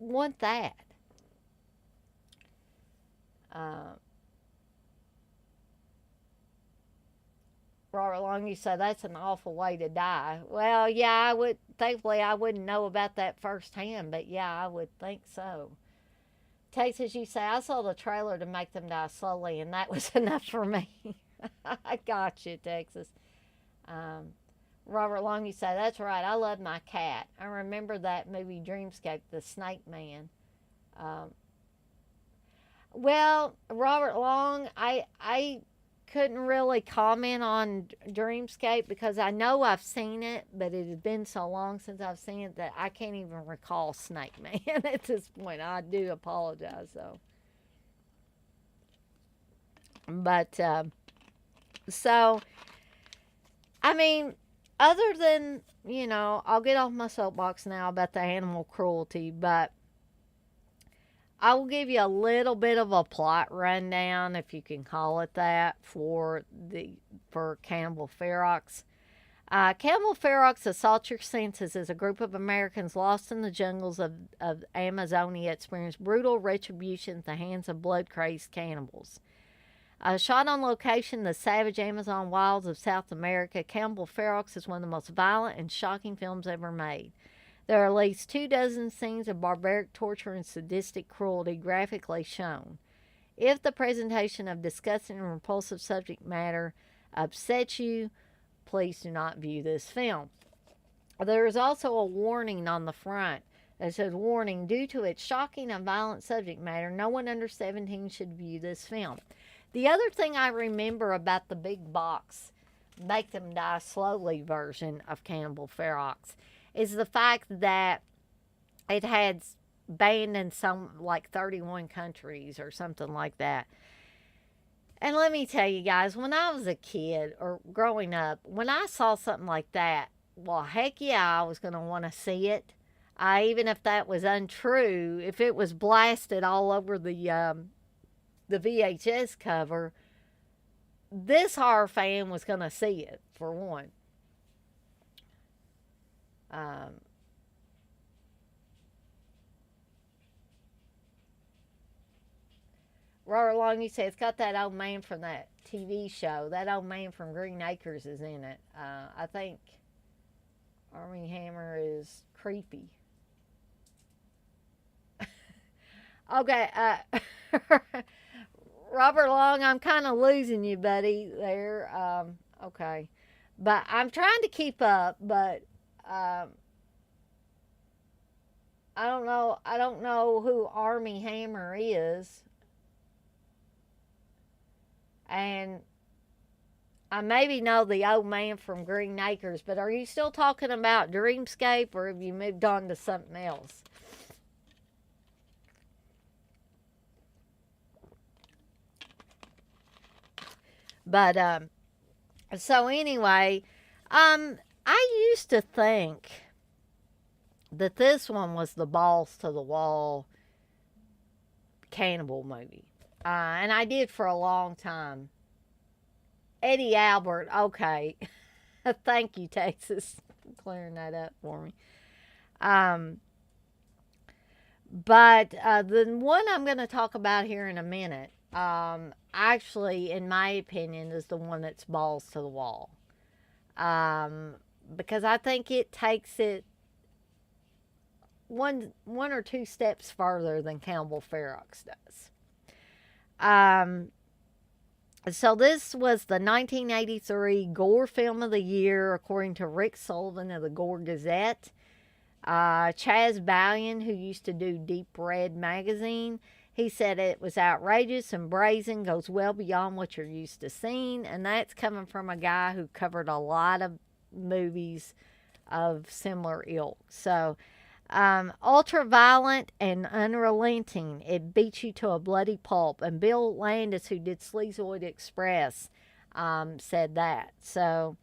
want that? Robert Long, you say that's an awful way to die. Well, yeah, I would. Thankfully, I wouldn't know about that firsthand, but yeah, I would think so. Texas, you say, I saw the trailer to make them die slowly, and that was enough for me. I got you, Texas. Robert Long, you say, that's right, I love my cat. I remember that movie Dreamscape, The Snake Man. Well, Robert Long, I couldn't really comment on Dreamscape because I know I've seen it, but it has been so long since I've seen it that I can't even recall Snake Man at this point. I do apologize, though. But so, I mean, other than, I'll get off my soapbox now about the animal cruelty, but I will give you a little bit of a plot rundown, if you can call it that, for Cannibal Ferox. Cannibal Ferox Assault Your Senses is a group of Americans lost in the jungles of Amazonia experience brutal retribution at the hands of blood-crazed cannibals. Shot on location in the savage Amazon wilds of South America, Cannibal Ferox is one of the most violent and shocking films ever made. There are at least 24 scenes of barbaric torture and sadistic cruelty graphically shown. If the presentation of disgusting and repulsive subject matter upsets you, please do not view this film. There is also a warning on the front that says, "Warning, due to its shocking and violent subject matter, no one under 17 should view this film." The other thing I remember about the big box, Make Them Die Slowly version of Cannibal Ferox is the fact that it had banned in some, like 31 countries or something like that. And let me tell you guys, when I was a kid or growing up, when I saw something like that, well, heck yeah, I was going to want to see it. Even if that was untrue, if it was blasted all over the VHS cover, this horror fan was going to see it, for one. Robert Long, you say it's got that old man from that TV show. That old man from Green Acres is in it. I think Armie Hammer is creepy. Okay, Robert Long, I'm kind of losing you, buddy, there. Okay. But I'm trying to keep up, but I don't know. I don't know who Armie Hammer is. And I maybe know the old man from Green Acres, but are you still talking about Dreamscape, or have you moved on to something else? But so anyway, I used to think that this one was the balls to the wall cannibal movie. And I did for a long time. Eddie Albert, okay. Thank you, Texas, for clearing that up for me. Um, but the one I'm going to talk about here in a minute, actually, in my opinion, is the one that's balls to the wall. Because I think it takes it one or two steps further than Cannibal Ferox does. So this was the 1983 Gore Film of the Year, according to Rick Sullivan of the Gore Gazette. Chaz Balian, who used to do Deep Red magazine, he said it was outrageous and brazen, goes well beyond what you're used to seeing, and that's coming from a guy who covered a lot of movies of similar ilk. So, ultra violent and unrelenting. It beats you to a bloody pulp. And Bill Landis, who did Sleazoid Express, said that. So,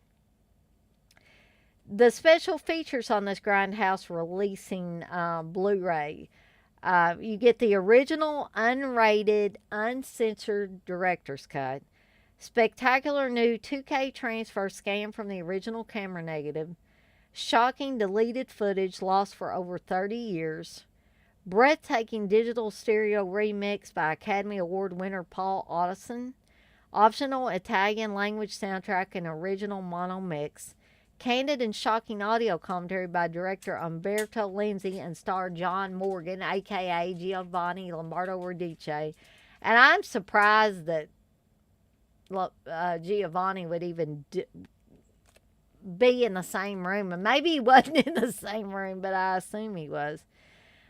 the special features on this Grindhouse releasing Blu-ray. You get the original, unrated, uncensored director's cut. Spectacular new 2K transfer scanned from the original camera negative. Shocking deleted footage lost for over 30 years. Breathtaking digital stereo remix by Academy Award winner Paul Audison. Optional Italian language soundtrack and original mono mix. Candid and shocking audio commentary by director Umberto Lenzi and star John Morgan, a.k.a. Giovanni Lombardo Radice. And I'm surprised that Giovanni would even be in the same room. And maybe he wasn't in the same room, but I assume he was.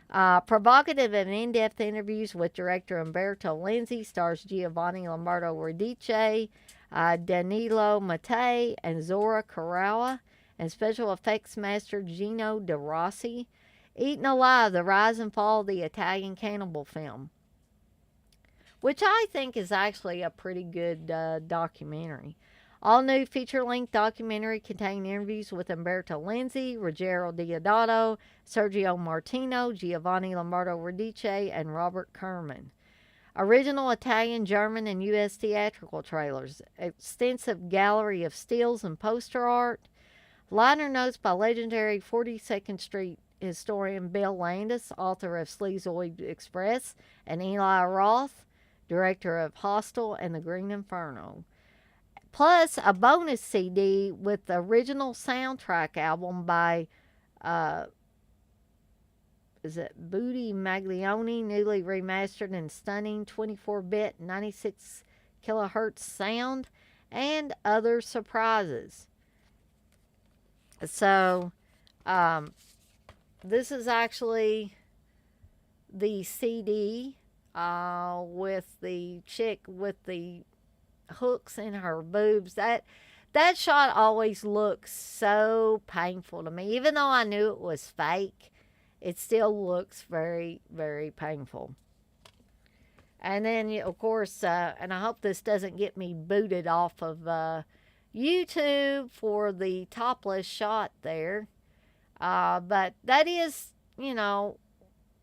Provocative and in-depth interviews with director Umberto Lenzi, stars Giovanni Lombardo Radice, Danilo Mattei, and Zora Karawa, and special effects master Gino De Rossi. Eaten Alive, the rise and fall of the Italian cannibal film. which I think is actually a pretty good documentary. All new feature length documentary containing interviews with Umberto Lenzi, Ruggero Deodato, Sergio Martino, Giovanni Lombardo Radice, and Robert Kerman. Original Italian, German, and U.S. theatrical trailers. Extensive gallery of stills and poster art. Liner notes by legendary 42nd Street historian Bill Landis, author of Sleazoid Express, and Eli Roth, director of Hostel and The Green Inferno. Plus a bonus CD with the original soundtrack album by, is it Booty Maglione, newly remastered and stunning 24-bit 96 kilohertz sound, and other surprises. So, this is actually the CD with the chick with the hooks in her boobs. That shot always looks so painful to me. Even though I knew it was fake, it still looks very, very painful. And then, of course, and I hope this doesn't get me booted off of YouTube for the topless shot there. But that is,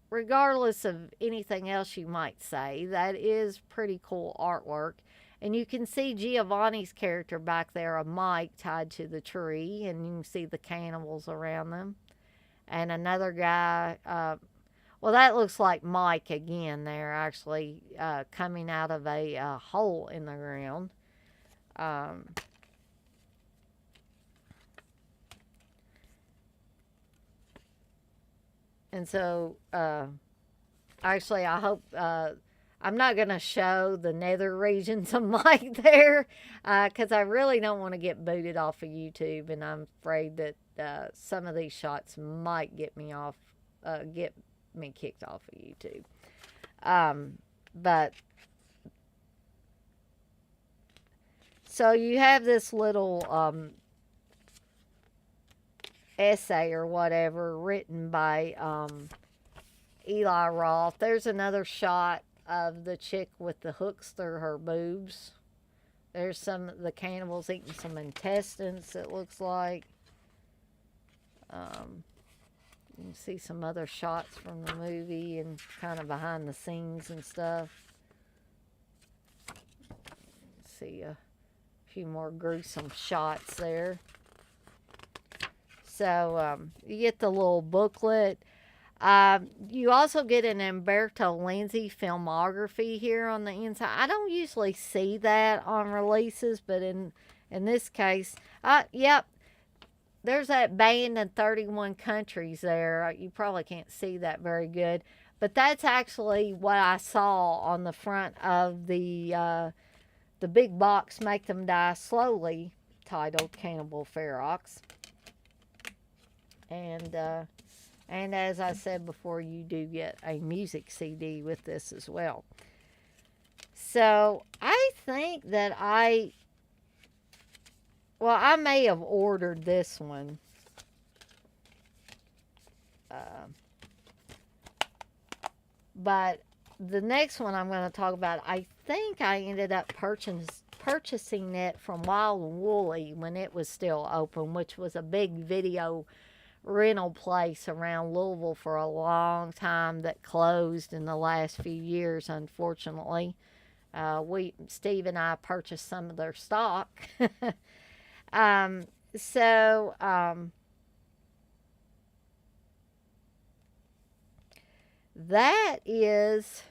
regardless of anything else you might say, that is pretty cool artwork. And you can see Giovanni's character back there, a Mike tied to the tree, and you can see the cannibals around them. And another guy, well, that looks like Mike again there, actually coming out of a hole in the ground. And so, actually, I hope, I'm not going to show the nether regions of Mike there, because I really don't want to get booted off of YouTube, and I'm afraid that some of these shots might get me kicked off of YouTube. But, so you have this little essay or whatever written by Eli Roth. There's another shot of the chick with the hooks through her boobs. There's some of the cannibals eating some intestines, it looks like. You can see some other shots from the movie and kind of behind the scenes and stuff. See a few more gruesome shots there. So you get the little booklet. You also get an Umberto Lenzi filmography here on the inside. I don't usually see that on releases, but in this case, yep, there's that band in 31 countries there. You probably can't see that very good, but that's actually what I saw on the front of the big box, Make Them Die Slowly, titled Cannibal Ferox. And as I said before, you do get a music CD with this as well. So I think that I may have ordered this one. But the next one I'm going to talk about, I think I ended up purchasing it from Wild and Woolly when it was still open, which was a big video rental place around Louisville for a long time that closed in the last few years, unfortunately. Steve and I purchased some of their stock. That is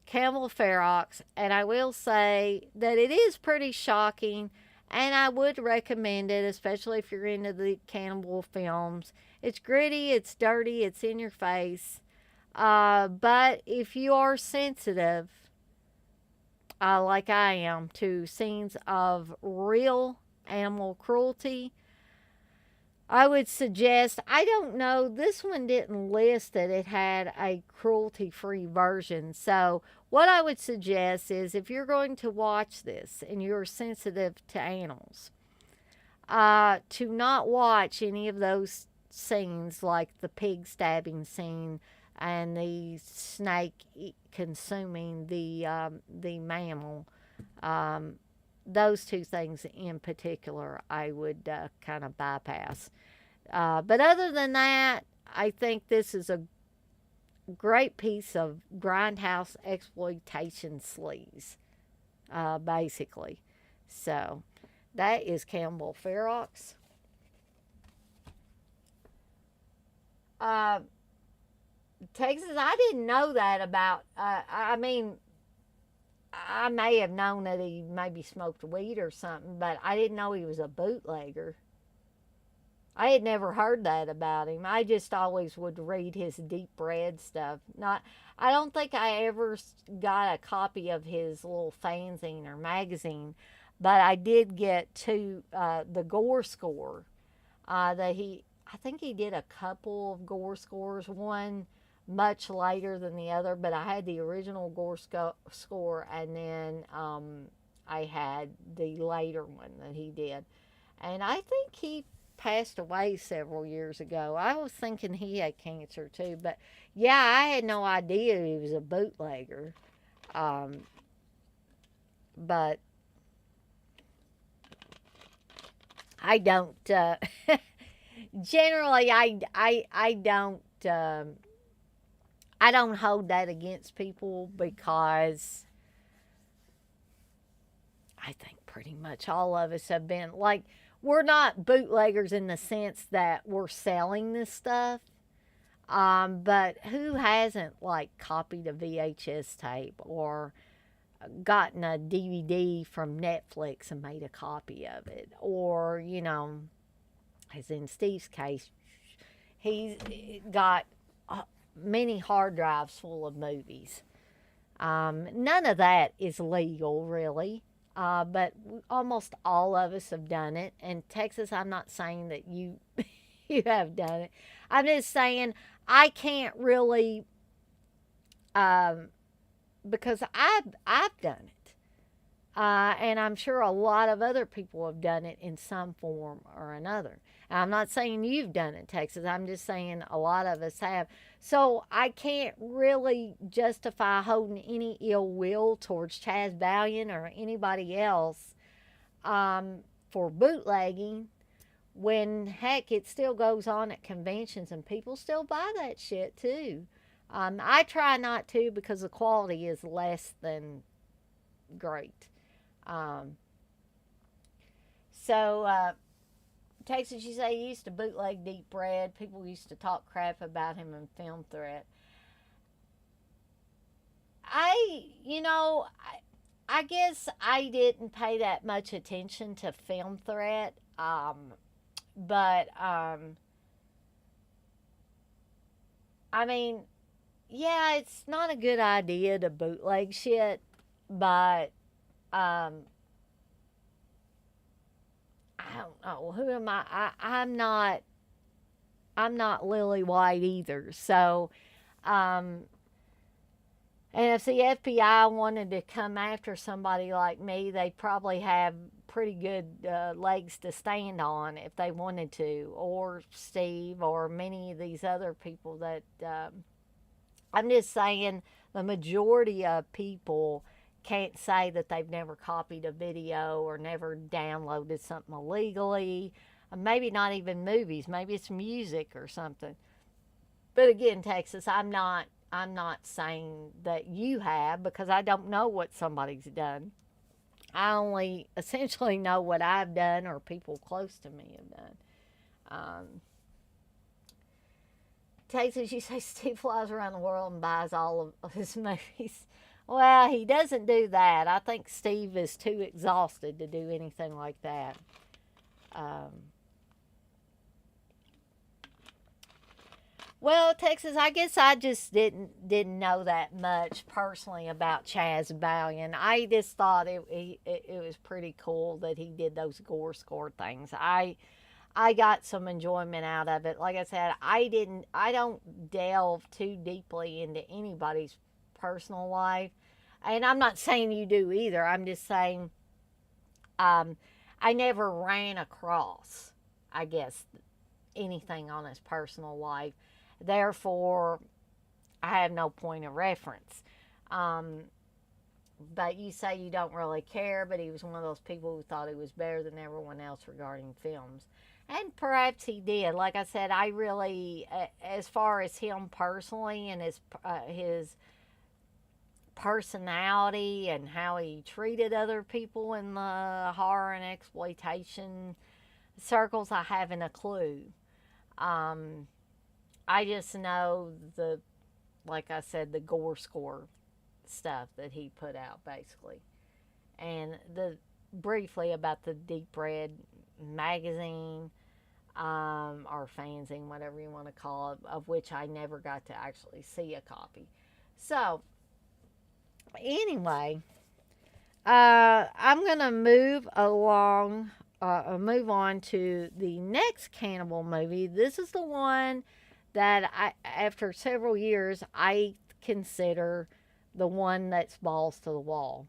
Cannibal Ferox, and I will say that it is pretty shocking. And I would recommend it, especially if you're into the cannibal films. It's gritty, it's dirty, it's in your face. But if you are sensitive, like I am, to scenes of real animal cruelty, I would suggest, I don't know, this one didn't list that it had a cruelty-free version. So what I would suggest is, if you're going to watch this and you're sensitive to animals, to not watch any of those scenes like the pig stabbing scene, and the snake consuming the mammal. Um, those two things in particular, I would kind of bypass. But other than that, I think this is a great piece of grindhouse exploitation sleaze, basically. So that is Campbell Ferox. Uh, Texas, I didn't know that about. I mean, I may have known that he maybe smoked weed or something, but I didn't know he was a bootlegger. I had never heard that about him. I just always would read his deep red stuff. Not, I don't think I ever got a copy of his little fanzine or magazine, but I did get to the Gore Score. That he, I think he did a couple of Gore Scores. One much later than the other, but I had the original Score, and then I had the later one that he did, and I think he passed away several years ago. I was thinking he had cancer too, but yeah, I had no idea he was a bootlegger. Um, but I don't. Generally, I don't. I don't hold that against people because I think pretty much all of us have been like, we're not bootleggers in the sense that we're selling this stuff. But who hasn't like copied a VHS tape or gotten a DVD from Netflix and made a copy of it? Or, as in Steve's case, he's got many hard drives full of movies. None of that is legal, really. But almost all of us have done it. And Texas, I'm not saying that you you have done it. I'm just saying I can't really, um, because I've done it, and I'm sure a lot of other people have done it in some form or another. And I'm not saying you've done it, Texas. I'm just saying a lot of us have. So I can't really justify holding any ill will towards Chaz Valiant or anybody else for bootlegging when heck it still goes on at conventions and people still buy that shit too. I try not to because the quality is less than great. Um, so Texas, you say he used to bootleg deep red. People used to talk crap about him in Film Threat. I guess I didn't pay that much attention to Film Threat. But I mean, yeah, it's not a good idea to bootleg shit, but um, I don't know. Who am I? I'm not Lily White either. So, um, and if the FBI wanted to come after somebody like me, they'd probably have pretty good legs to stand on if they wanted to, or Steve, or many of these other people that I'm just saying the majority of people can't say that they've never copied a video or never downloaded something illegally. Maybe not even movies, maybe it's music or something. But again, Texas, I'm not saying that you have because I don't know what somebody's done. I only essentially know what I've done or people close to me have done. Um, Texas, you say Steve flies around the world and buys all of his movies. Well, he doesn't do that. I think Steve is too exhausted to do anything like that. Um, Well, Texas, I guess I just didn't know that much personally about Chaz Valiant. I just thought it was pretty cool that he did those gore score things. I got some enjoyment out of it. Like I said, I don't delve too deeply into anybody's personal life, and I'm not saying you do either. I'm just saying um, I never ran across, I guess, anything on his personal life. Therefore, I have no point of reference. Um, but you say you don't really care, but he was one of those people who thought he was better than everyone else regarding films. And perhaps he did. Like I said, I really, as far as him personally and his personality and how he treated other people in the horror and exploitation circles, I haven't a clue. Um, I just know like I said, the gore score stuff that he put out basically, and the briefly about the Deep Red magazine, or fanzine, whatever you want to call it, of which I never got to actually see a copy. So anyway, I'm gonna move on to the next cannibal movie. This is the one that after several years, I consider the one that's balls to the wall.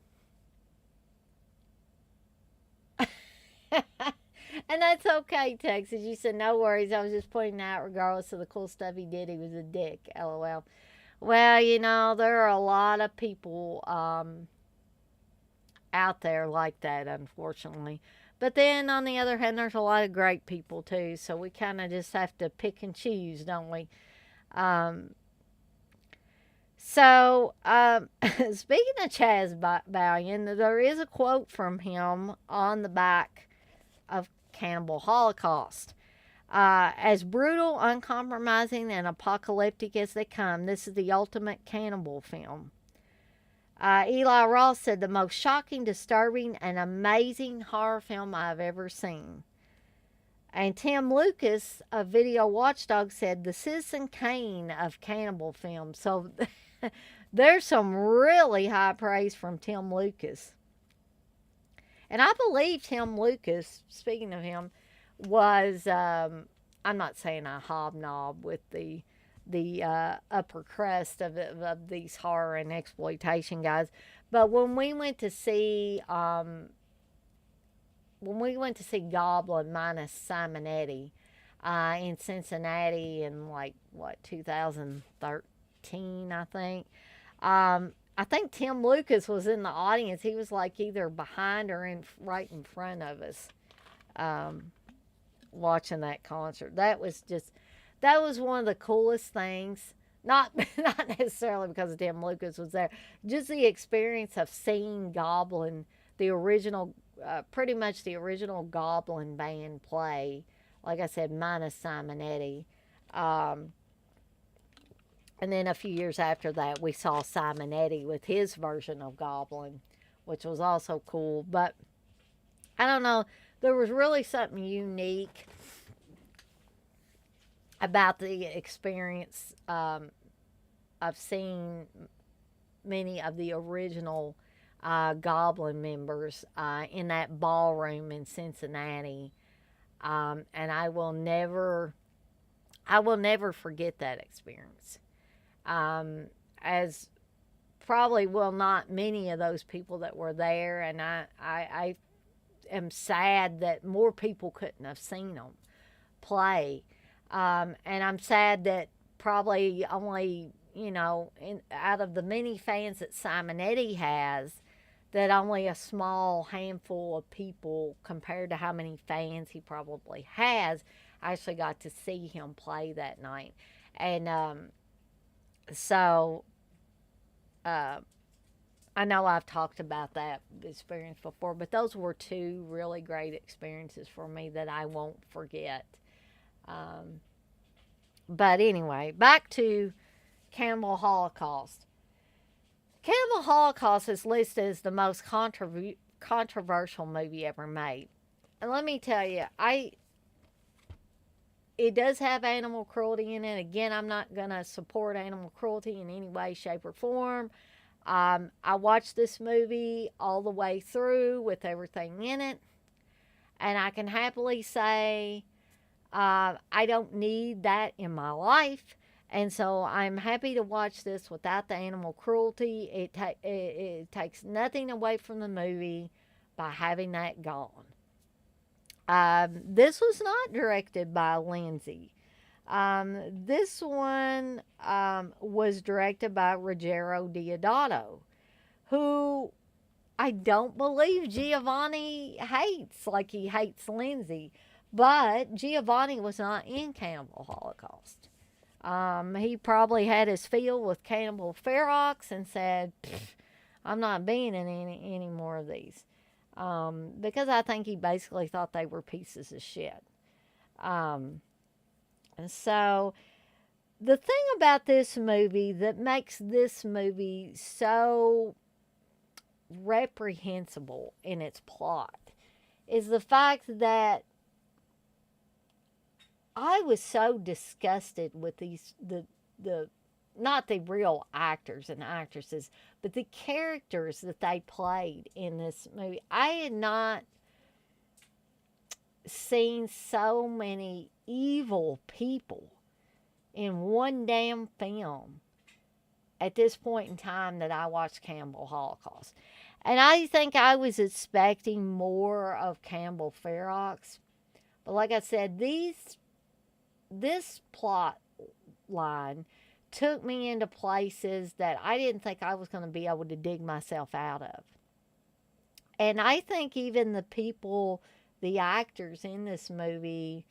And that's okay, Texas. You said no worries. I was just pointing out, regardless of the cool stuff he did, he was a dick. LOL. Well, there are a lot of people out there like that, unfortunately. But then, on the other hand, there's a lot of great people too. So we kind of just have to pick and choose, don't we? Um, Speaking of Chaz Balian, there is a quote from him on the back of Cannibal Holocaust. As brutal, uncompromising, and apocalyptic as they come, this is the ultimate cannibal film. Eli Roth said, the most shocking, disturbing, and amazing horror film I've ever seen. And Tim Lucas of Video Watchdog said, the Citizen Kane of cannibal films. So there's some really high praise from Tim Lucas. And I believe Tim Lucas, speaking of him, was, I'm not saying I hobnob with the upper crust of these horror and exploitation guys, but when we went to see Goblin minus Simonetti in Cincinnati in like what 2013, I think. I think Tim Lucas was in the audience. He was like either behind or right in front of us, watching that concert. That was one of the coolest things. Not not necessarily because Tim Lucas was there, just the experience of seeing Goblin, the original, pretty much the original Goblin band play. Like I said, minus Simonetti. And then a few years after that, we saw Simonetti with his version of Goblin, which was also cool. But I don't know, there was really something unique about the experience of seeing many of the original Goblin members in that ballroom in Cincinnati, and I will never forget that experience. As probably will not many of those people that were there, and I am sad that more people couldn't have seen them play. And I'm sad that probably only, out of the many fans that Simonetti has, that only a small handful of people, compared to how many fans he probably has, actually got to see him play that night. And so I know I've talked about that experience before, but those were two really great experiences for me that I won't forget. But anyway, back to Cannibal Holocaust. Cannibal Holocaust is listed as the most controversial movie ever made. And let me tell you, it does have animal cruelty in it. Again, I'm not going to support animal cruelty in any way, shape, or form. I watched this movie all the way through with everything in it. And I can happily say I don't need that in my life. And so I'm happy to watch this without the animal cruelty. It takes nothing away from the movie by having that gone. This was not directed by Lindsay. This one was directed by Ruggero Deodato, who I don't believe Giovanni hates like he hates Lindsay, but Giovanni was not in Cannibal Holocaust. He probably had his fill with Cannibal Ferox and said, I'm not being in any more of these. Because I think he basically thought they were pieces of shit. And so the thing about this movie that makes this movie so reprehensible in its plot is the fact that I was so disgusted with the not the real actors and actresses, but the characters that they played in this movie. I had not seen so many evil people in one damn film at this point in time that I watched Cannibal Holocaust. And I think I was expecting more of Campbell Ferox. But like I said, this plot line took me into places that I didn't think I was going to be able to dig myself out of. And I think even the actors in this movie,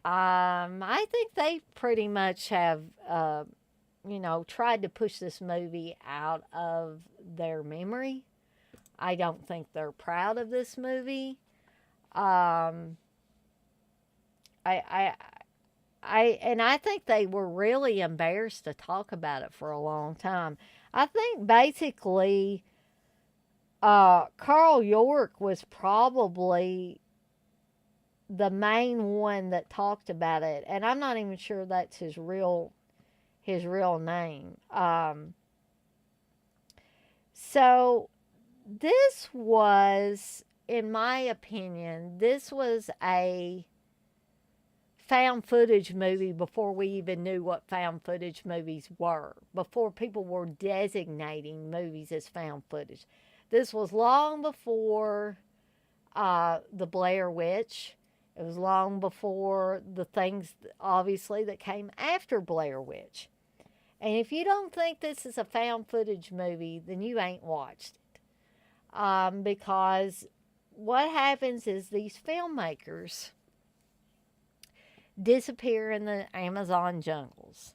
I think they pretty much have, tried to push this movie out of their memory. I don't think they're proud of this movie. Um, I, I think they were really embarrassed to talk about it for a long time. I think basically, Carl York was probably the main one that talked about it, and I'm not even sure that's his real name. So this was, in my opinion, this was a found footage movie before we even knew what found footage movies were, before people were designating movies as found footage. This was long before the Blair Witch. It was long before the things, obviously, that came after Blair Witch. And if you don't think this is a found footage movie, then you ain't watched it. Because what happens is these filmmakers disappear in the Amazon jungles.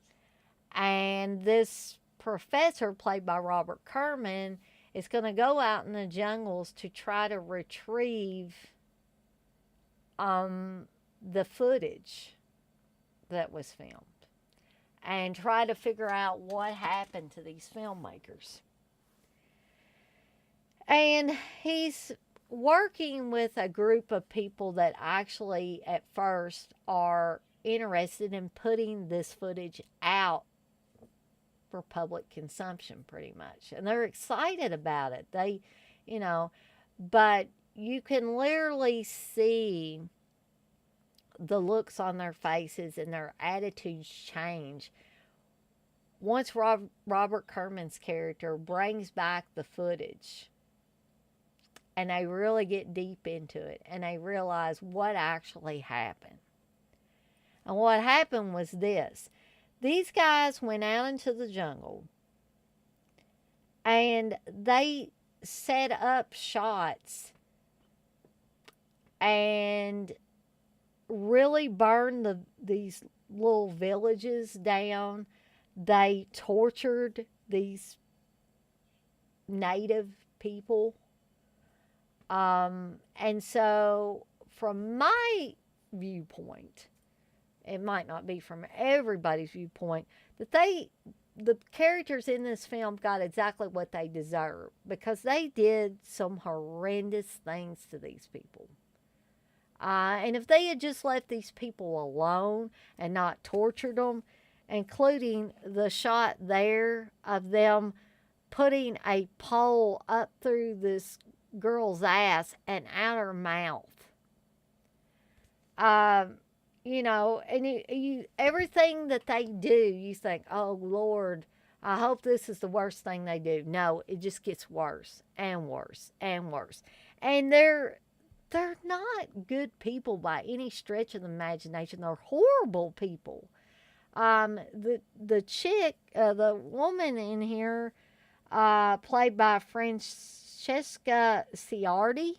And this professor, played by Robert Kerman, is going to go out in the jungles to try to retrieve the footage that was filmed and try to figure out what happened to these filmmakers. And he's working with a group of people that actually at first are interested in putting this footage out for public consumption, pretty much. And they're excited about it. But you can literally see the looks on their faces and their attitudes change once Robert Kerman's character brings back the footage. And they really get deep into it. And they realize what actually happened. And what happened was this. These guys went out into the jungle. And they set up shots. And really burned these little villages down. They tortured these native people. And so, from my viewpoint, it might not be from everybody's viewpoint, that the characters in this film got exactly what they deserved, because they did some horrendous things to these people. And if they had just left these people alone and not tortured them, including the shot there of them putting a pole up through this girl's ass and out her mouth. And you everything that they do, you think, oh Lord, I hope this is the worst thing they do. No, it just gets worse and worse and worse. And they're not good people by any stretch of the imagination. They're horrible people. The chick, the woman in here, played by Francesca Ciardi,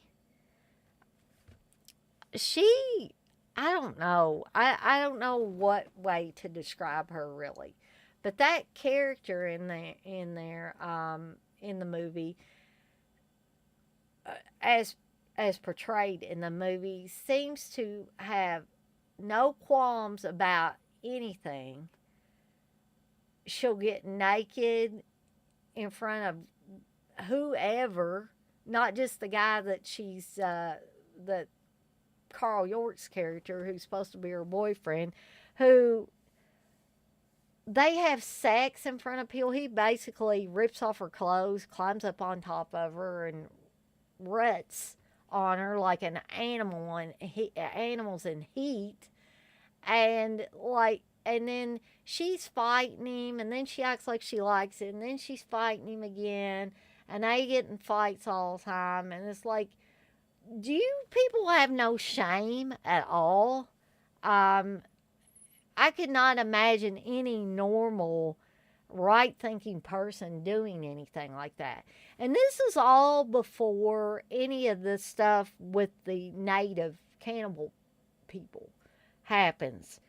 she, I don't know. I don't know what way to describe her really. But that character in the movie, as portrayed in the movie, seems to have no qualms about anything. She'll get naked in front of whoever, not just the guy that that Carl York's character, who's supposed to be her boyfriend, who they have sex in front of people. He basically rips off her clothes, climbs up on top of her, and ruts on her like an animal and animals in heat. And then she's fighting him, and then she acts like she likes it, and then she's fighting him again, and they get in fights all the time. And it's like, do you people have no shame at all? I could not imagine any normal, right thinking person doing anything like that. And this is all before any of the stuff with the native cannibal people happens.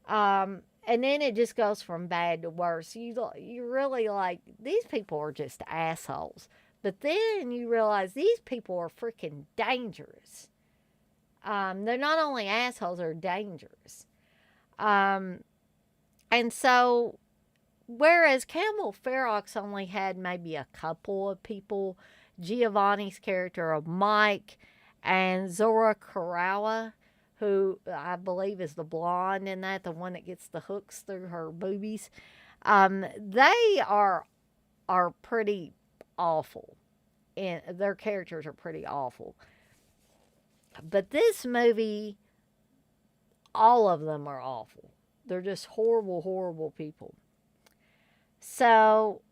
And then it just goes from bad to worse. You really like, these people are just assholes. But then you realize these people are freaking dangerous. They're not only assholes, they're dangerous. And so, whereas Campbell Ferox only had maybe a couple of people, Giovanni's character of Mike and Zora Karawa, who I believe is the blonde in that, the one that gets the hooks through her boobies, they are pretty awful. And their characters are pretty awful. But this movie, all of them are awful. They're just horrible, horrible people. So,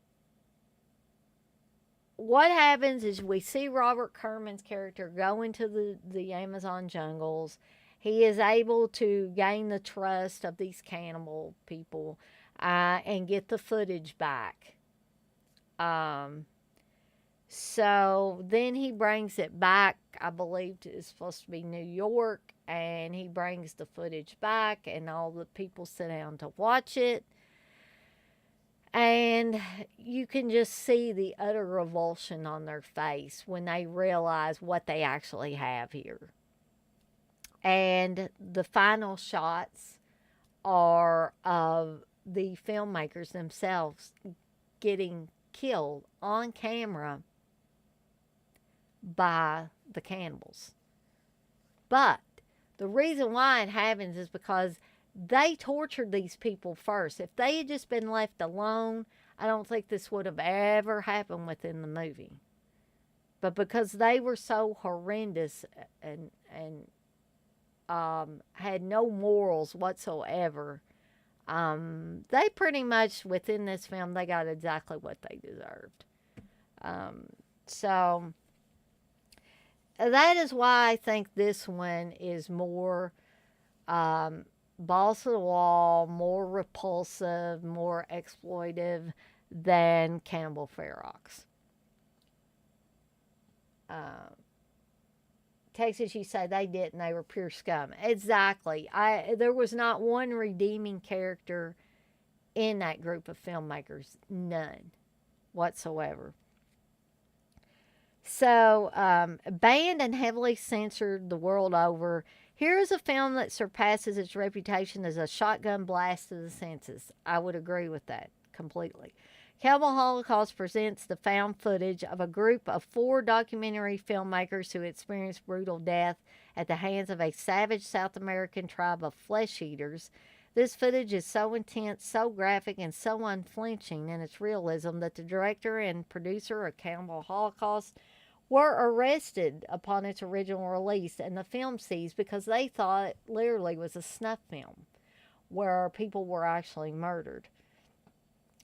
what happens is we see Robert Kerman's character go into the Amazon jungles. He is able to gain the trust of these cannibal people and get the footage back. So then he brings it back, I believe it's supposed to be New York, and he brings the footage back, and all the people sit down to watch it. And you can just see the utter revulsion on their face when they realize what they actually have here. And the final shots are of the filmmakers themselves getting killed on camera by the cannibals. But the reason why it happens is because they tortured these people first. If they had just been left alone, I don't think this would have ever happened within the movie. But because they were so horrendous and had no morals whatsoever, they pretty much, within this film, they got exactly what they deserved. So that is why I think this one is more balls to the wall, more repulsive, more exploitive than Cannibal Ferox. Texas, you say they didn't, they were pure scum. Exactly. There was not one redeeming character in that group of filmmakers. None whatsoever. So, banned and heavily censored the world over, here is a film that surpasses its reputation as a shotgun blast to the senses. I would agree with that completely. Cannibal Holocaust presents the found footage of a group of 4 documentary filmmakers who experienced brutal death at the hands of a savage South American tribe of flesh eaters. This footage is so intense, so graphic, and so unflinching in its realism that the director and producer of Cannibal Holocaust were arrested upon its original release and the film seized because they thought it literally was a snuff film where people were actually murdered.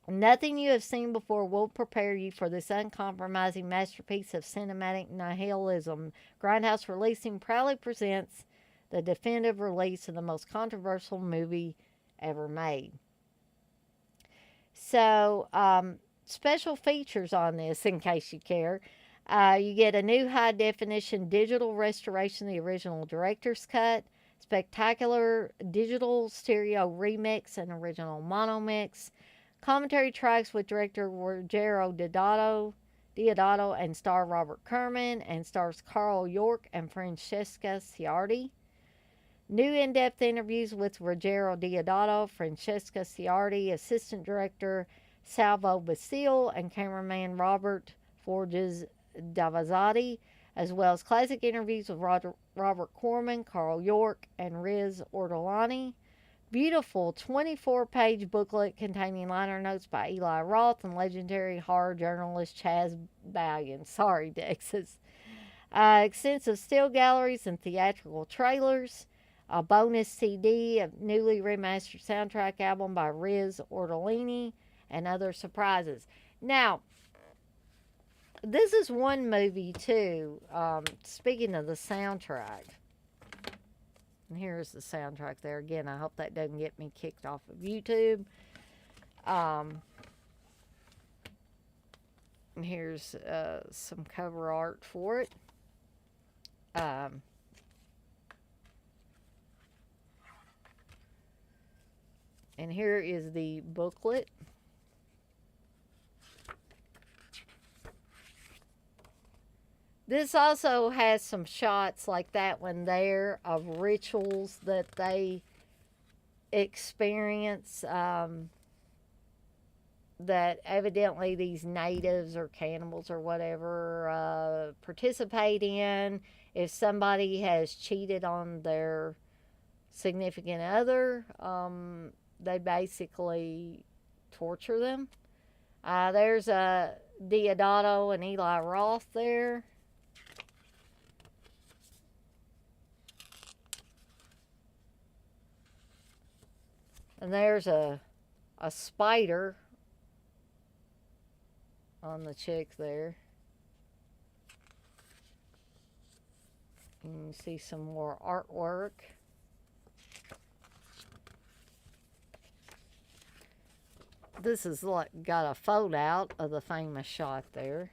Nothing you have seen before will prepare you for this uncompromising masterpiece of cinematic nihilism. Grindhouse Releasing proudly presents the definitive release of the most controversial movie ever made. So, special features on this, in case you care. You get a new high definition digital restoration of the original director's cut, spectacular digital stereo remix and original mono mix, commentary tracks with director Rogero Deodato and star Robert Kerman, and stars Carl York and Francesca Ciardi. New in-depth interviews with Rogero Deodato, Francesca Ciardi, assistant director Salvo Basile, and cameraman Robert Forges Davazzati, as well as classic interviews with Robert Corman, Carl York, and Riz Ortolani. Beautiful 24-page booklet containing liner notes by Eli Roth and legendary horror journalist Chaz Balian. Sorry, Texas. Extensive still galleries and theatrical trailers. A bonus CD, a newly remastered soundtrack album by Riz Ortolani, and other surprises. Now, this is one movie, too. Speaking of the soundtrack. And here's the soundtrack there. Again, I hope that doesn't get me kicked off of YouTube. And here's some cover art for it. And here is the booklet. This also has some shots like that one there of rituals that they experience that evidently these natives or cannibals or whatever participate in. If somebody has cheated on their significant other, they basically torture them. There's Deodato and Eli Roth there. And there's a spider on the chick there. You can see some more artwork. This is like got a fold out of the famous shot there.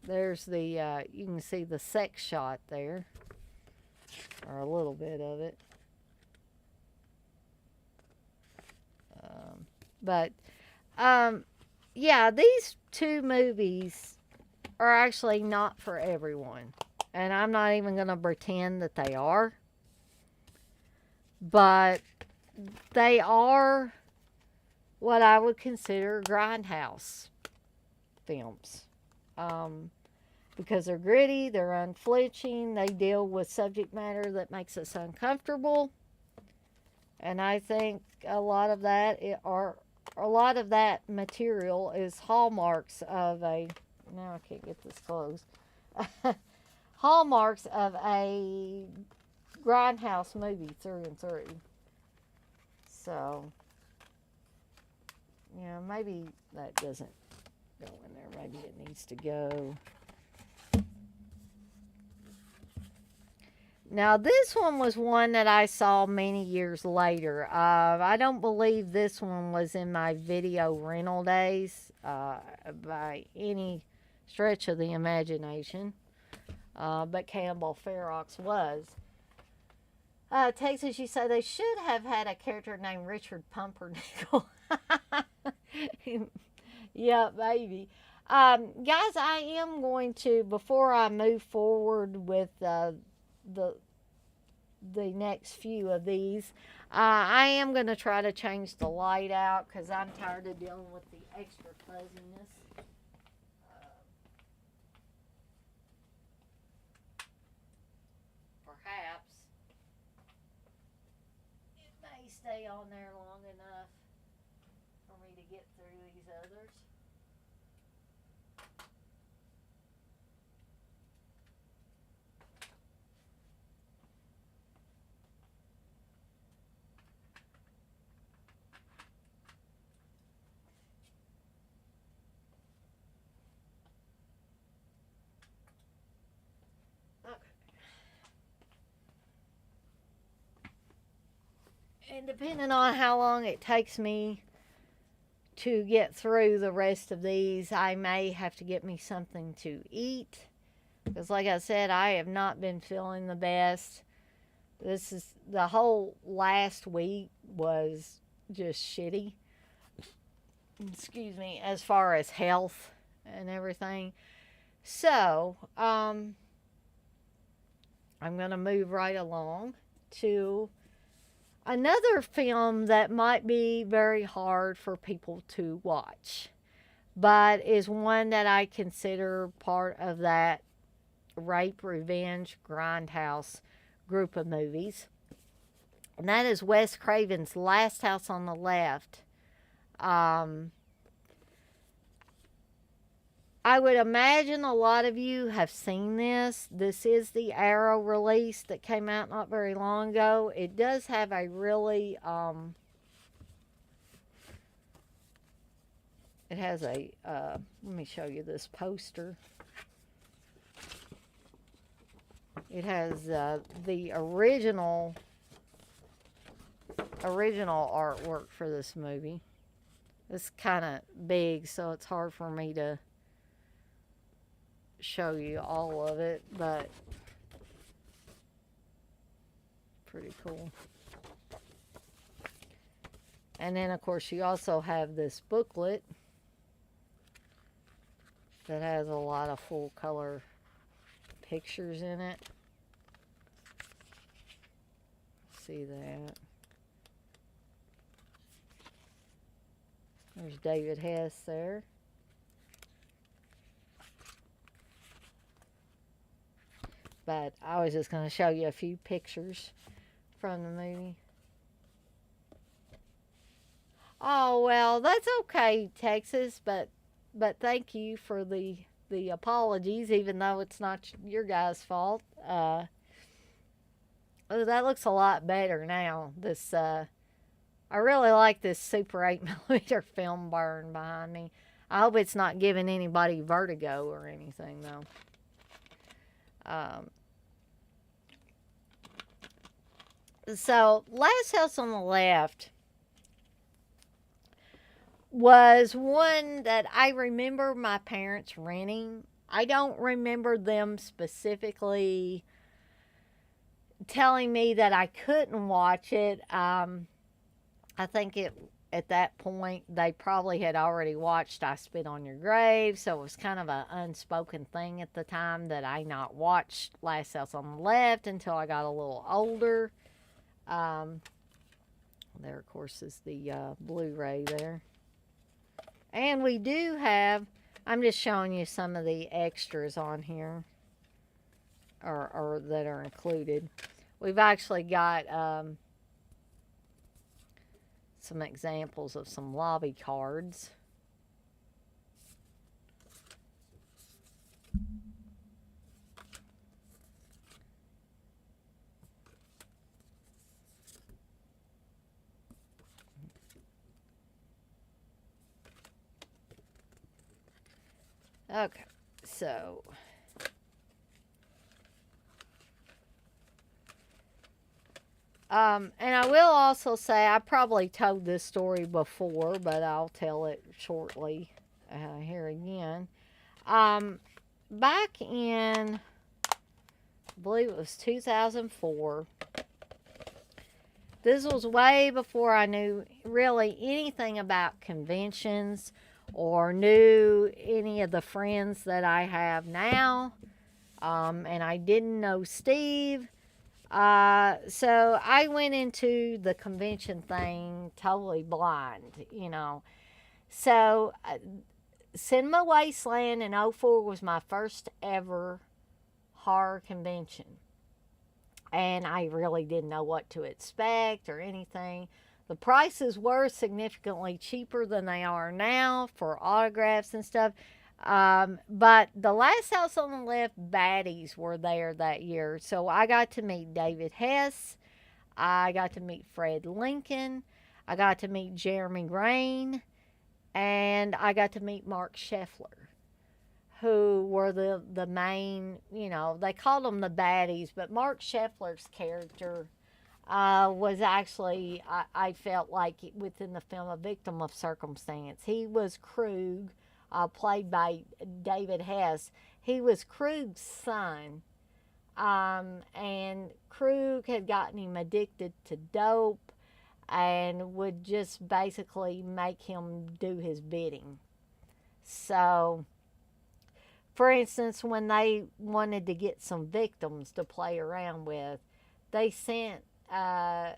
There's the, you can see the sex shot there, or a little bit of it. Yeah, these two movies are actually not for everyone. And I'm not even going to pretend that they are. But they are what I would consider Grindhouse films. Because they're gritty, they're unflinching, they deal with subject matter that makes us uncomfortable. And I think a lot of that material is hallmarks of a, now I can't get this closed, hallmarks of a Grindhouse movie through and through. So, yeah, maybe that doesn't go in there. Maybe it needs to go. Now, this one was one that I saw many years later. I don't believe this one was in my video rental days by any stretch of the imagination. But Campbell Ferox was. Texas, you say they should have had a character named Richard Pumpernickel. Yeah, maybe. Guys, I am going to, before I move forward with the next few of these, I am going to try to change the light out because I'm tired of dealing with the extra fuzziness. Perhaps it may stay on there long enough for me to get through these others. And depending on how long it takes me to get through the rest of these, I may have to get me something to eat. Because, like I said, I have not been feeling the best. This is the whole last week was just shitty. Excuse me, as far as health and everything. So, I'm going to move right along to another film that might be very hard for people to watch, but is one that I consider part of that rape, revenge, Grindhouse group of movies. And that is Wes Craven's Last House on the Left. I would imagine a lot of you have seen this. This is the Arrow release that came out not very long ago. It does have a really, it has a, let me show you this poster. It has the original artwork for this movie. It's kind of big, so it's hard for me to show you all of it, but pretty cool. And then, of course, you also have this booklet that has a lot of full color pictures in it. See that? There's David Hess there. But I was just going to show you a few pictures from the movie. Oh, well, that's okay, Texas, but thank you for the apologies, even though it's not your guys' fault. Oh, that looks a lot better now. This, I really like this Super 8mm film burn behind me. I hope it's not giving anybody vertigo or anything, though. So, Last House on the Left was one that I remember my parents renting. I don't remember them specifically telling me that I couldn't watch it. I think at that point they probably had already watched I Spit on Your Grave, so it was kind of an unspoken thing at the time that I not watched Last House on the Left until I got a little older. There, of course, is the Blu-ray there. And we do have, I'm just showing you some of the extras on here, or that are included. We've actually got some examples of some lobby cards. Okay, so and I will also say I probably told this story before, but I'll tell it shortly here again. Back in, I believe it was 2004. This was way before I knew really anything about conventions or knew any of the friends that I have now. And I didn't know Steve. So I went into the convention thing totally blind, you know. So Cinema Wasteland in 2004 was my first ever horror convention. And I really didn't know what to expect or anything. The prices were significantly cheaper than they are now for autographs and stuff. But the Last House on the Left baddies were there that year. So I got to meet David Hess. I got to meet Fred Lincoln. I got to meet Jeremy Grain. And I got to meet Mark Scheffler, who were the main, they called them the baddies, but Mark Scheffler's character was actually, I felt like within the film, a victim of circumstance. He was Krug, played by David Hess. He was Krug's son, and Krug had gotten him addicted to dope and would just basically make him do his bidding. So, for instance, when they wanted to get some victims to play around with, they sent Mark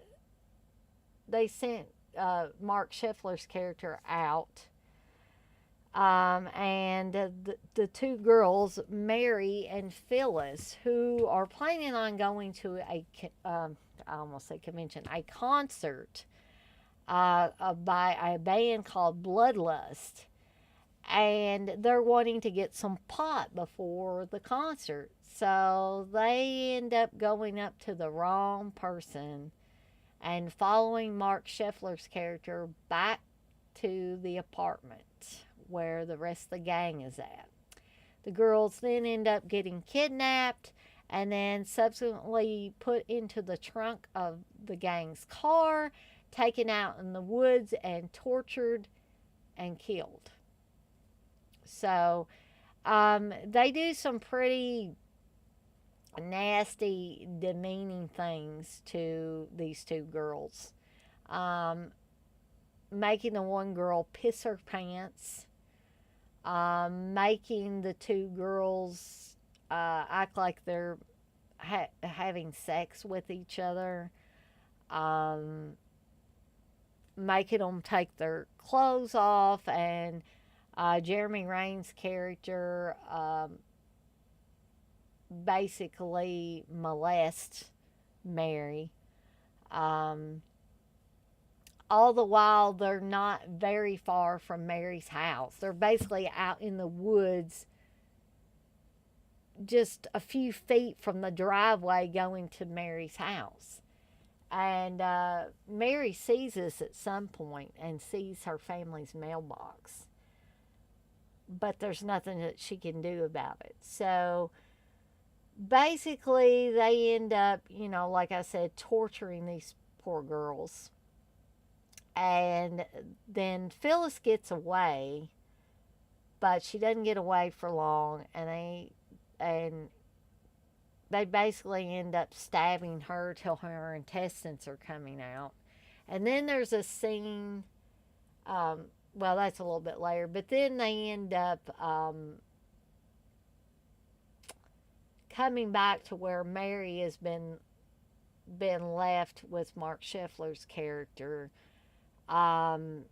Scheffler's character out, and the two girls, Mary and Phyllis, who are planning on going to I almost said convention, a concert by a band called Bloodlust. And they're wanting to get some pot before the concert. So they end up going up to the wrong person and following Mark Scheffler's character back to the apartment where the rest of the gang is at. The girls then end up getting kidnapped and then subsequently put into the trunk of the gang's car, taken out in the woods, and tortured and killed. So they do some pretty nasty, demeaning things to these two girls. Making the one girl piss her pants. Making the two girls act like they're having sex with each other. Making them take their clothes off, and Jeremy Rain's character basically molests Mary. All the while, they're not very far from Mary's house. They're basically out in the woods, just a few feet from the driveway going to Mary's house. And Mary sees this at some point and sees her family's mailbox. But there's nothing that she can do about it. So basically, they end up, like I said, torturing these poor girls. And then Phyllis gets away, but she doesn't get away for long, and they basically end up stabbing her till her intestines are coming out. And then there's a scene, well, that's a little bit later, but then they end up coming back to where Mary has been left with Mark Scheffler's character. And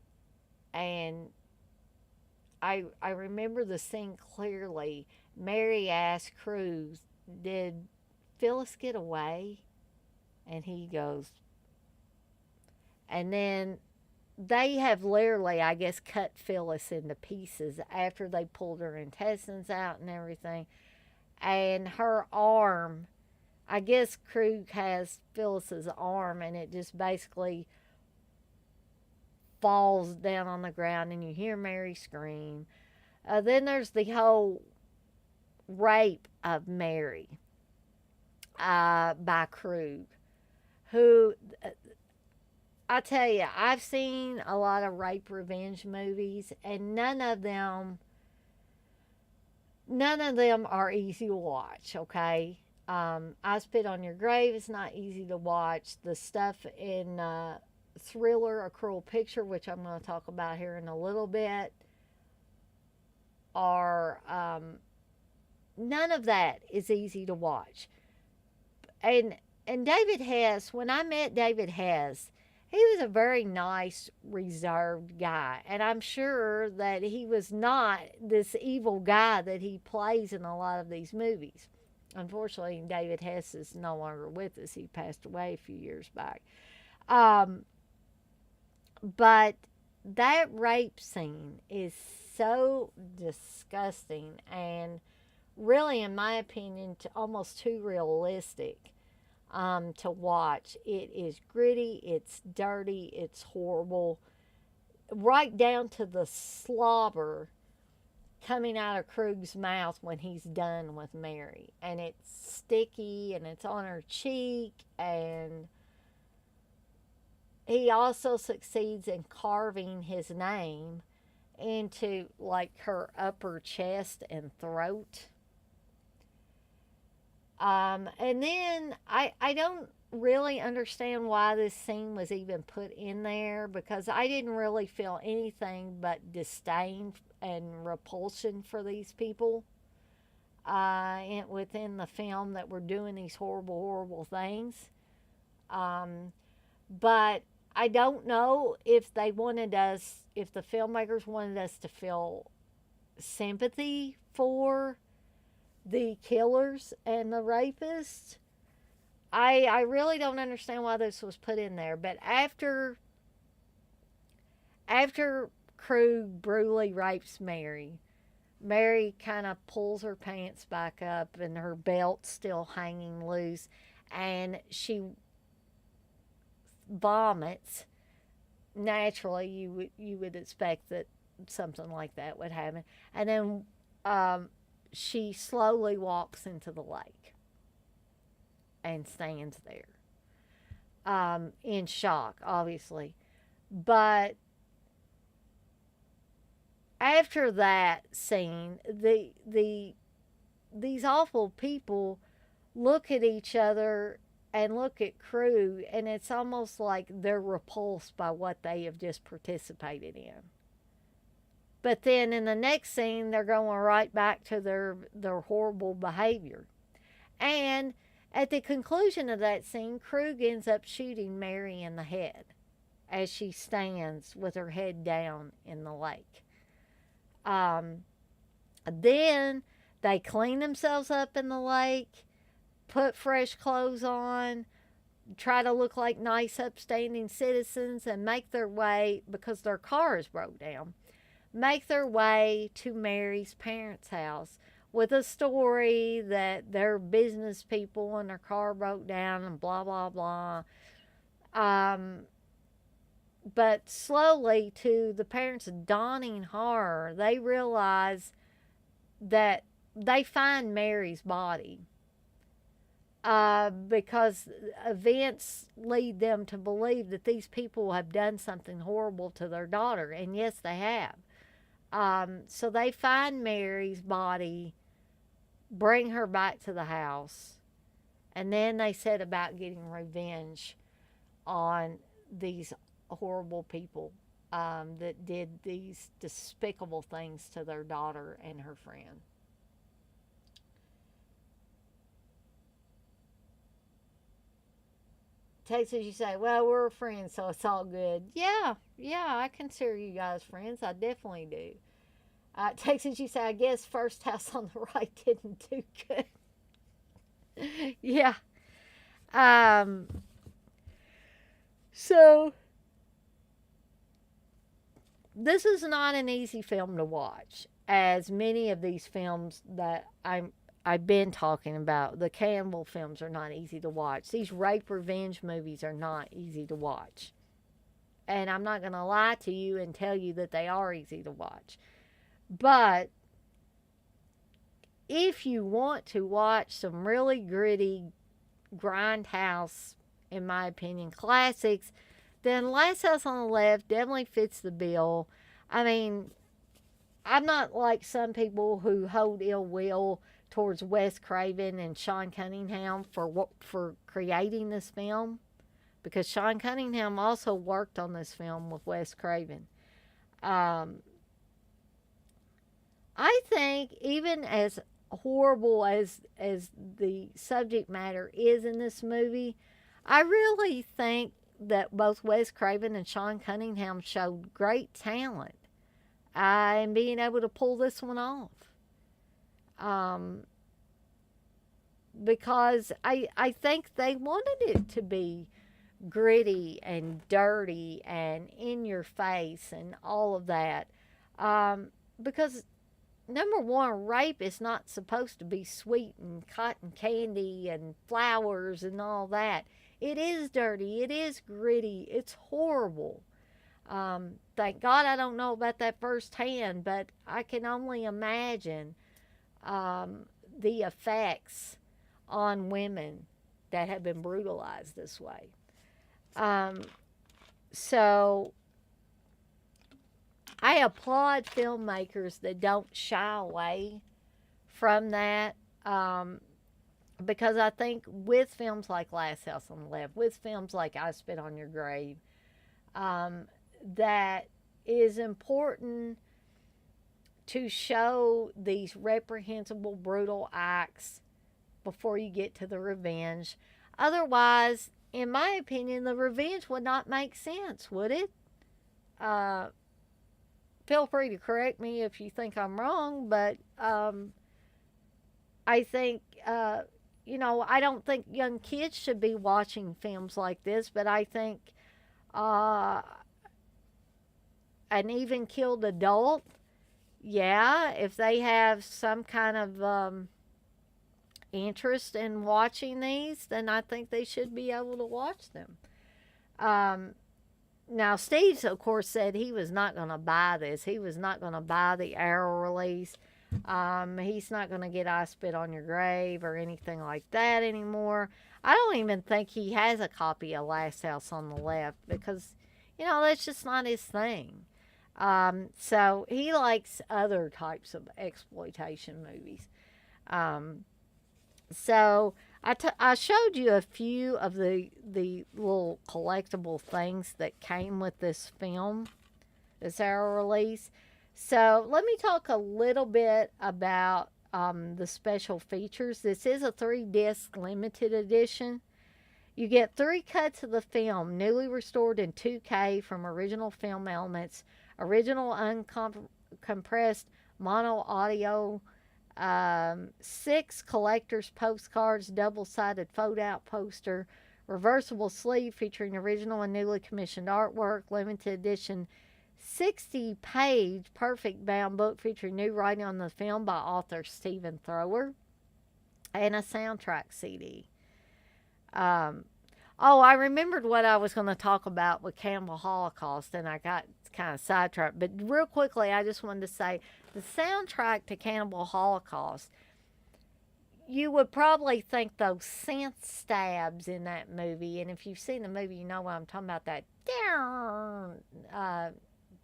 I remember the scene clearly. Mary asked Cruz, "Did Phyllis get away?" And he goes, and then they have literally, I guess, cut Phyllis into pieces after they pulled her intestines out and everything. And her arm, I guess Krug has Phyllis's arm, and it just basically falls down on the ground, and you hear Mary scream. Then there's the whole rape of Mary by Krug, who, I tell you, I've seen a lot of rape revenge movies, and none of them are easy to watch, okay? I Spit on Your Grave is not easy to watch. The stuff in Thriller, A Cruel Picture, which I'm going to talk about here in a little bit, are none of that is easy to watch. And David Hess, when I met David Hess, he was a very nice, reserved guy. And I'm sure that he was not this evil guy that he plays in a lot of these movies. Unfortunately, David Hess is no longer with us. He passed away a few years back. But that rape scene is so disgusting and really, in my opinion, almost too realistic to watch. It is gritty, it's dirty, it's horrible, right down to the slobber coming out of Krug's mouth when he's done with Mary. And it's sticky and it's on her cheek. And he also succeeds in carving his name into like her upper chest and throat. And then I don't really understand why this scene was even put in there because I didn't really feel anything but disdain and repulsion for these people within the film that were doing these horrible, horrible things. But I don't know if they wanted us, if the filmmakers wanted us to feel sympathy for the killers and the rapists. I really don't understand why this was put in there. But after Krug brutally rapes Mary, Mary kind of pulls her pants back up and her belt's still hanging loose, and she vomits. Naturally, you would expect that something like that would happen, and then she slowly walks into the lake and stands there in shock, obviously. But after that scene, these awful people look at each other and look at Krug, and it's almost like they're repulsed by what they have just participated in. But then in the next scene, they're going right back to their horrible behavior. And at the conclusion of that scene, Krug ends up shooting Mary in the head as she stands with her head down in the lake. Then they clean themselves up in the lake, put fresh clothes on, try to look like nice, upstanding citizens, and make their way, because their cars broke down, make their way to Mary's parents' house with a story that they're business people and their car broke down and blah, blah, blah. But slowly, to the parents' dawning horror, they realize that they find Mary's body because events lead them to believe that these people have done something horrible to their daughter. And yes, they have. So they find Mary's body, bring her back to the house, and then they set about getting revenge on these horrible people that did these despicable things to their daughter and her friend. Texas, you say, well, we're friends, so it's all good. Yeah, I consider you guys friends. I definitely do. Texas, you say, I guess First House on the Right didn't do good. Yeah. Um, so, this is not an easy film to watch, as many of these films that I've been talking about, the cannibal films, are not easy to watch. These rape revenge movies are not easy to watch. And I'm not going to lie to you and tell you that they are easy to watch. But if you want to watch some really gritty Grindhouse, in my opinion, classics, then Last House on the Left definitely fits the bill. I mean, I'm not like some people who hold ill will towards Wes Craven and Sean Cunningham for creating this film, because Sean Cunningham also worked on this film with Wes Craven. I think even as horrible as the subject matter is in this movie, I really think that both Wes Craven and Sean Cunningham showed great talent in being able to pull this one off. Because I think they wanted it to be gritty and dirty and in your face and all of that. Because number one, rape is not supposed to be sweet and cotton candy and flowers and all that. It is dirty. It is gritty. It's horrible. Thank God I don't know about that firsthand, but I can only imagine the effects on women that have been brutalized this way. Um, so I applaud filmmakers that don't shy away from that, because I think with films like Last House on the Left, with films like I Spit on Your Grave, that is important to show these reprehensible, brutal acts before you get to the revenge. Otherwise, in my opinion, the revenge would not make sense, would it? Uh, Feel free to correct me if you think I'm wrong, but I think, I don't think young kids should be watching films like this, but I think uh, an even killed adult, yeah, if they have some kind of interest in watching these, then I think they should be able to watch them. Um, Now, Steve's, of course, said he was not going to buy this. He was not going to buy the Arrow release. He's not going to get I Spit on Your Grave or anything like that anymore. I don't even think he has a copy of Last House on the Left because, that's just not his thing. So he likes other types of exploitation movies. Um, so I showed you a few of the little collectible things that came with this film, this Arrow release. So let me talk a little bit about the special features. This is a 3-disc limited edition. You get 3 cuts of the film, newly restored in 2K from original film elements, original uncompressed mono audio, 6 collector's postcards, double-sided fold-out poster, reversible sleeve featuring original and newly commissioned artwork, limited edition 60-page perfect bound book featuring new writing on the film by author Stephen Thrower, and a soundtrack CD. I remembered what I was going to talk about with Cannibal Holocaust, and I got kind of sidetracked. But real quickly, I just wanted to say the soundtrack to Cannibal Holocaust, you would probably think those synth stabs in that movie, and if you've seen the movie, you know what I'm talking about, that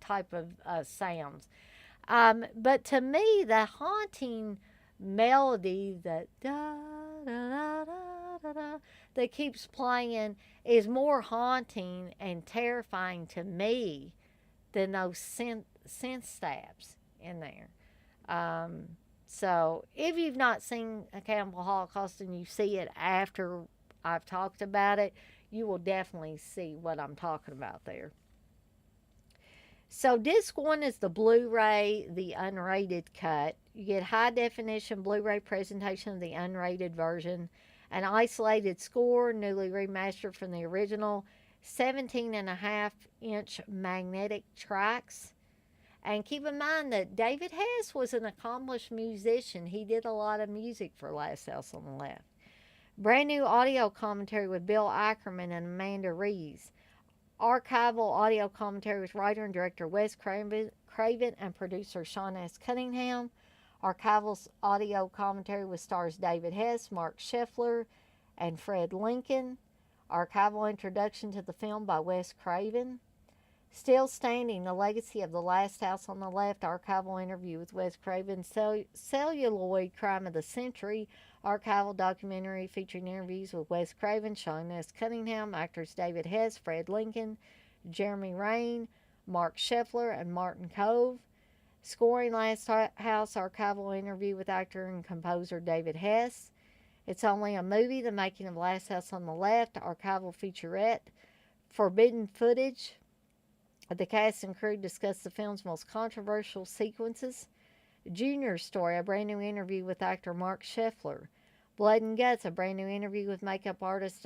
type of sounds. But to me, the haunting melody that da da da da da that keeps playing is more haunting and terrifying to me than those synth stabs in there. So if you've not seen a Cannibal Holocaust and you see it after I've talked about it, you will definitely see what I'm talking about there. So disc 1 is the Blu-ray, the unrated cut. You get high definition Blu-ray presentation of the unrated version, an isolated score, newly remastered from the original, 17.5-inch magnetic tracks. And keep in mind that David Hess was an accomplished musician. He did a lot of music for Last House on the Left. Brand new audio commentary with Bill Ackerman and Amanda Reeves. Archival audio commentary with writer and director Wes Craven and producer Sean S. Cunningham. Archival audio commentary with stars David Hess, Mark Scheffler, and Fred Lincoln. Archival introduction to the film by Wes Craven. Still Standing, The Legacy of the Last House on the Left, archival interview with Wes Craven. Celluloid Crime of the Century, archival documentary featuring interviews with Wes Craven, Sean S. Cunningham, actors David Hess, Fred Lincoln, Jeremy Rain, Mark Scheffler, and Martin Cove. Scoring Last House, archival interview with actor and composer David Hess. It's Only a Movie, The Making of Last House on the Left, archival featurette. Forbidden Footage. The cast and crew discuss the film's most controversial sequences. Junior's Story, a brand new interview with actor Mark Scheffler. Blood and Guts, a brand new interview with makeup artist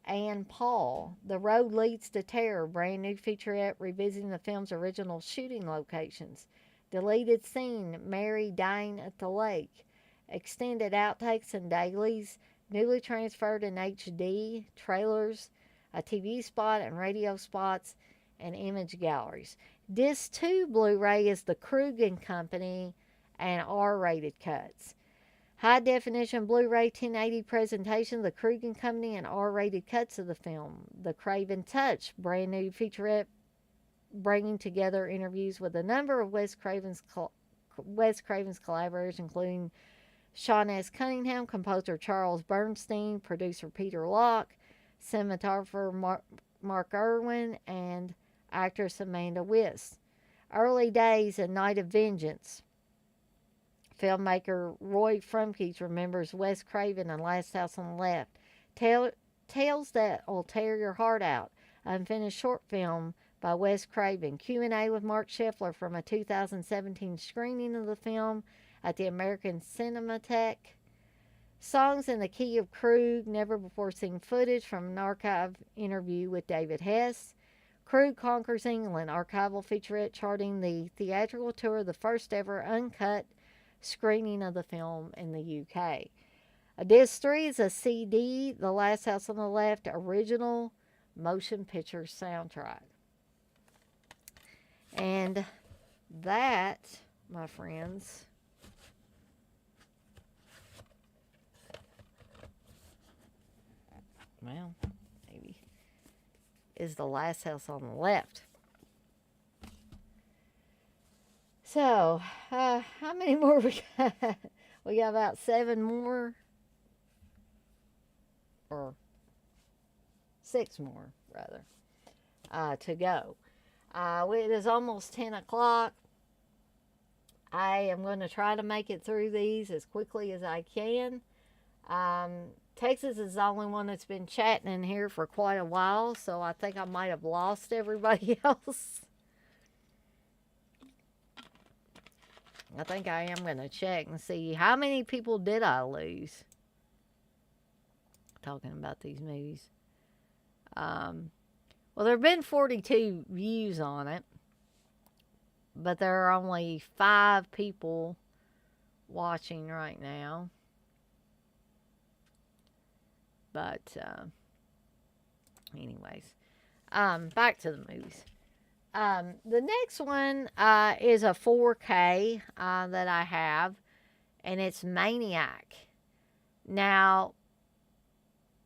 and Paul. The Road Leads to Terror, brand new featurette revisiting the film's original shooting locations. Deleted scene, Mary dying at the lake. Extended outtakes and dailies, newly transferred in HD, trailers, a TV spot and radio spots, and image galleries. Disc 2 Blu-ray is the Krug and Company and R-rated cuts. High definition Blu-ray 1080 presentation of the Krug and Company and R-rated cuts of the film. The Craven Touch, brand new featurette bringing together interviews with a number of Wes Craven's collaborators, including Sean S. Cunningham, composer Charles Bernstein, producer Peter Locke, cinematographer Mark Irwin, and actress Amanda Wyss. Early Days and Night of Vengeance. Filmmaker Roy Frumkes remembers Wes Craven and Last House on the Left. Tales that will tear your heart out. Unfinished short film by Wes Craven. Q&A with Mark Scheffler from a 2017 screening of the film at the American Cinematheque. Songs in the Key of Krug, never before seen footage from an archive interview with David Hess. Krug Conquers England, archival featurette charting the theatrical tour of the first ever uncut screening of the film in the UK. Disc 3 is a CD, The Last House on the Left original motion picture soundtrack. And that, my friends, well, maybe, is The Last House on the Left. So, how many more we got? We got about 7 more. Or 6 more, rather, to go. It is almost 10 o'clock. I am going to try to make it through these as quickly as I can. Texas is the only one that's been chatting in here for quite a while, so I think I might have lost everybody else. I think I am going to check and see how many people did I lose talking about these movies. Well, there have been 42 views on it, but there are only 5 people watching right now. But anyways, back to the movies. The next one is a 4K that I have, and it's Maniac. Now,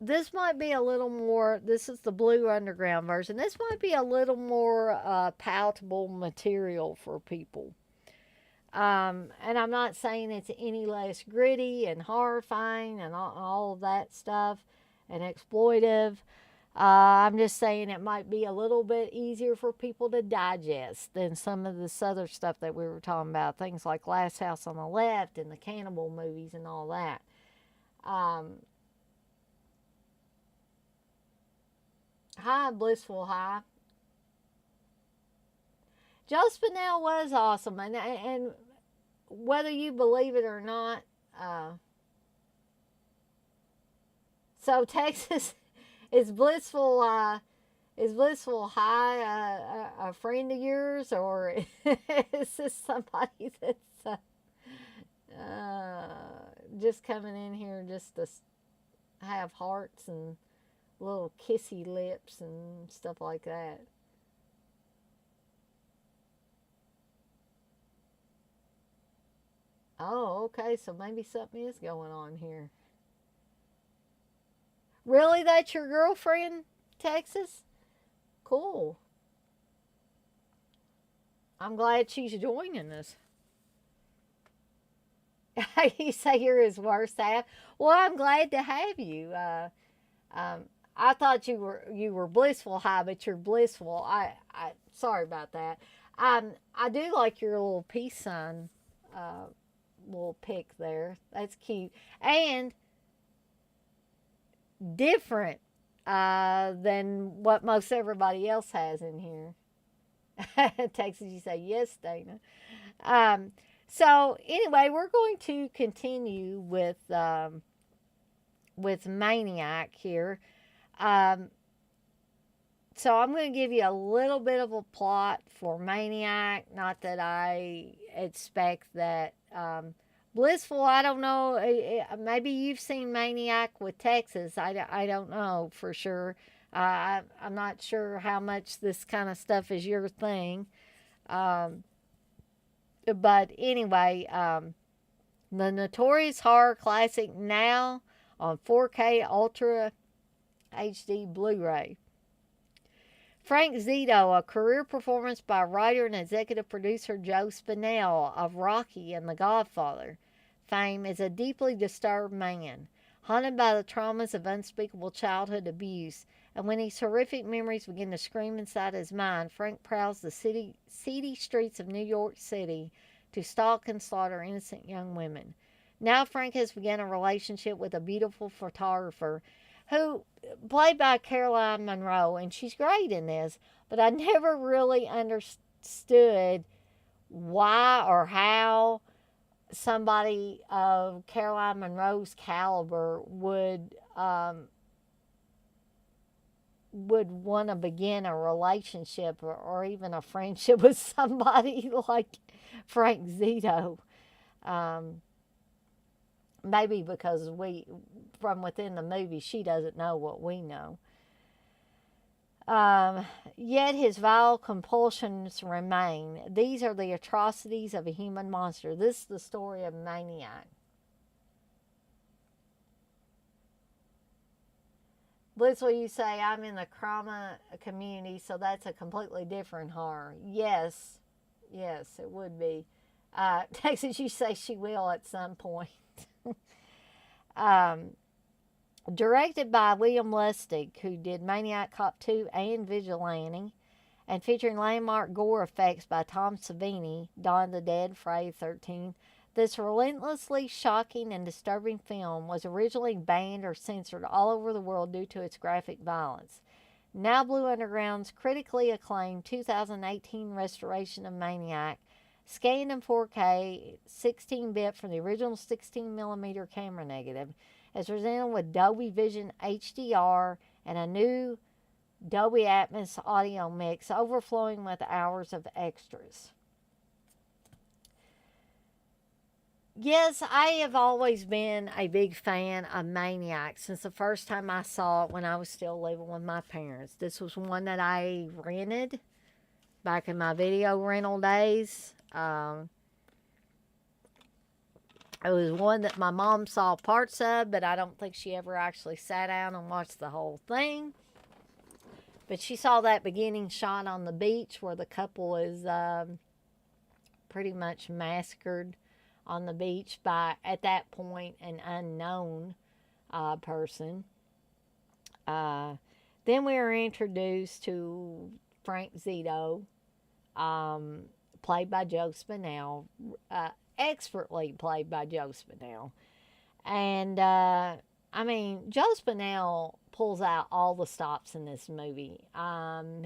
this might be a little more, this is the Blue Underground version. This might be a little more palatable material for people. And I'm not saying it's any less gritty and horrifying and all of that stuff and exploitive. I'm just saying it might be a little bit easier for people to digest than some of this other stuff that we were talking about. Things like Last House on the Left and the cannibal movies and all that. Hi, Blissful High. Joe Spinell was awesome. And whether you believe it or not, so Texas... Is Blissful High a friend of yours, or is this somebody that's just coming in here just to have hearts and little kissy lips and stuff like that? Oh, okay, so maybe something is going on here. Really, that's your girlfriend, Texas? Cool. I'm glad she's joining us. You say you're his worst half. Well, I'm glad to have you. I thought you were Blissful High, but you're blissful. I sorry about that. I do like your little peace sign, little pic there. That's cute and different than what most everybody else has in here. Texas, you say yes, Dana. So anyway, we're going to continue with Maniac here. Um, so I'm going to give you a little bit of a plot for Maniac. Not that I expect that. Blissful, I don't know. Maybe you've seen Maniac with Texas. I don't know for sure. I'm not sure how much this kind of stuff is your thing. Um, but anyway, the notorious horror classic now on 4K Ultra HD Blu ray. Frank Zito, a career performance by writer and executive producer Joe Spinell of Rocky and The Godfather fame, is a deeply disturbed man, haunted by the traumas of unspeakable childhood abuse. And when these horrific memories begin to scream inside his mind, Frank prowls the seedy streets of New York City to stalk and slaughter innocent young women. Now Frank has begun a relationship with a beautiful photographer who, played by Caroline Munro, and she's great in this, but I never really understood why or how somebody of Caroline Munro's caliber would want to begin a relationship or even a friendship with somebody like Frank Zito. Maybe because from within the movie, she doesn't know what we know. Yet his vile compulsions remain. These are the atrocities of a human monster. This is the story of Maniac. Liz, will you say, I'm in the trauma community, so that's a completely different horror? Yes, it would be. Texas, you say she will at some point. Directed by William Lustig, who did Maniac Cop 2 and Vigilante, and featuring landmark gore effects by Tom Savini, Dawn of the Dead, Friday the 13th, this relentlessly shocking and disturbing film was originally banned or censored all over the world due to its graphic violence. Now Blue Underground's critically acclaimed 2018 restoration of Maniac, scanned in 4K 16-bit from the original 16mm camera negative, is presented with Dolby Vision HDR and a new Dolby Atmos audio mix overflowing with hours of extras. Yes, I have always been a big fan of Maniac since the first time I saw it when I was still living with my parents. This was one that I rented back in my video rental days. It was one that my mom saw parts of, but I don't think she ever actually sat down and watched the whole thing. But she saw that beginning shot on the beach where the couple is pretty much massacred on the beach by, at that point, an unknown person. Then we were introduced to Frank Zito, played by Joe Spinell, expertly played by Joe Spinell. And, Joe Spinell pulls out all the stops in this movie.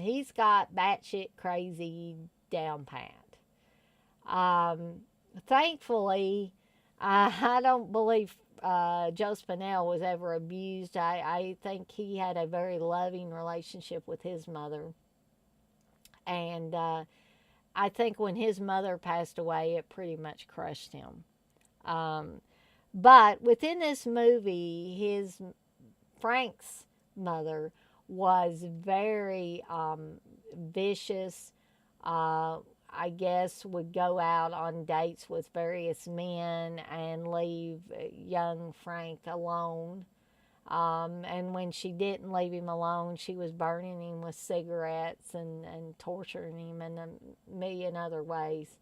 He's got batshit crazy down pat. Thankfully, I don't believe Joe Spinell was ever abused. I think he had a very loving relationship with his mother. And I think when his mother passed away, it pretty much crushed him. But within this movie, Frank's mother was very vicious. I guess would go out on dates with various men and leave young Frank alone. And when she didn't leave him alone, she was burning him with cigarettes and torturing him in a million other ways.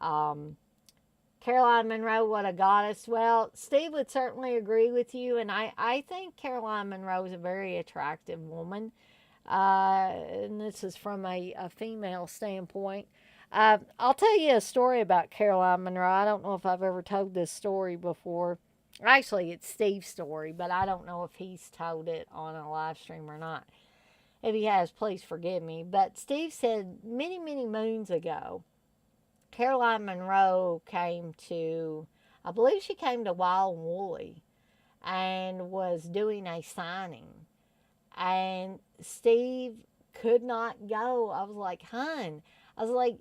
Caroline Munro, what a goddess. Well, Steve would certainly agree with you, and I think Caroline Munro is a very attractive woman. And this is from a female standpoint. I'll tell you a story about Caroline Munro. I don't know if I've ever told this story before. Actually, it's Steve's story, but I don't know if he's told it on a live stream or not. If he has, please forgive me. But Steve said many, many moons ago, Caroline Munro came to, I believe she came to Wild and Woolly and was doing a signing. And Steve could not go. I was like, hun, I was like,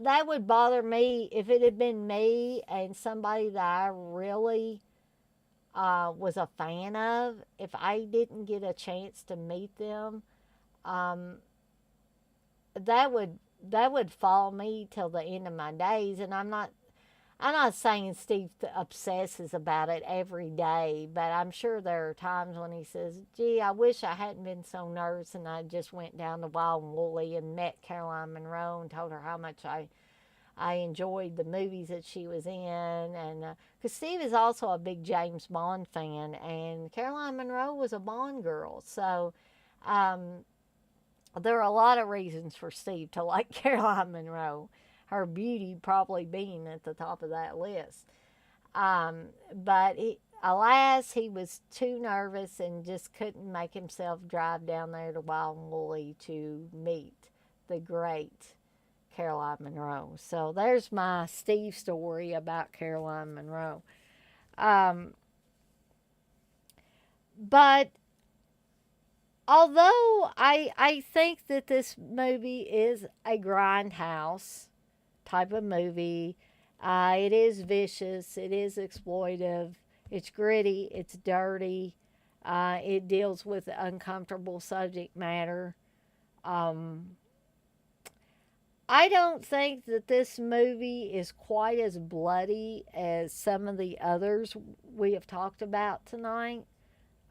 that would bother me if it had been me and somebody that I really was a fan of. If I didn't get a chance to meet them, um, that would follow me till the end of my days. And I'm not saying Steve obsesses about it every day, but I'm sure there are times when he says, gee, I wish I hadn't been so nervous and I just went down to Wild and Woolly and met Caroline Munro and told her how much I enjoyed the movies that she was in. And because Steve is also a big James Bond fan, and Caroline Munro was a Bond girl. So um, there are a lot of reasons for Steve to like Caroline Munro, her beauty probably being at the top of that list. But alas, he was too nervous and just couldn't make himself drive down there to Wild and Woolly to meet the great Caroline Munro. So there's my Steve story about Caroline Munro. Um, but although I think that this movie is a grindhouse type of movie, it is vicious, it is exploitive, it's gritty, it's dirty, it deals with uncomfortable subject matter. Um, I don't think that this movie is quite as bloody as some of the others we have talked about tonight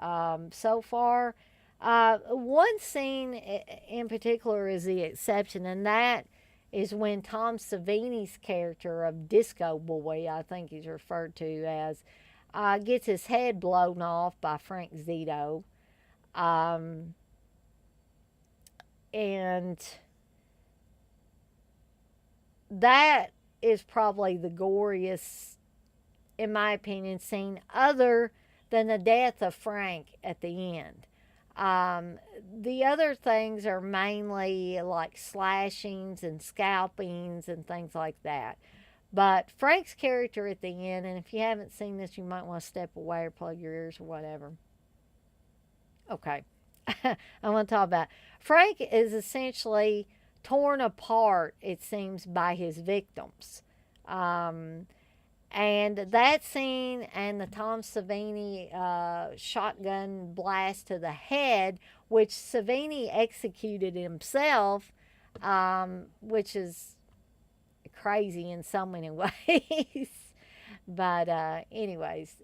so far. One scene in particular is the exception, and that is when Tom Savini's character of Disco Boy, I think he's referred to as, gets his head blown off by Frank Zito. Um, and that is probably the goriest, in my opinion, scene other than the death of Frank at the end. The other things are mainly like slashings and scalpings and things like that. But Frank's character at the end, and if you haven't seen this, you might want to step away or plug your ears or whatever. Okay. I want to talk about Frank is essentially torn apart, it seems, by his victims. Um, and that scene and the Tom Savini shotgun blast to the head, which Savini executed himself, which is crazy in so many ways. But, anyways,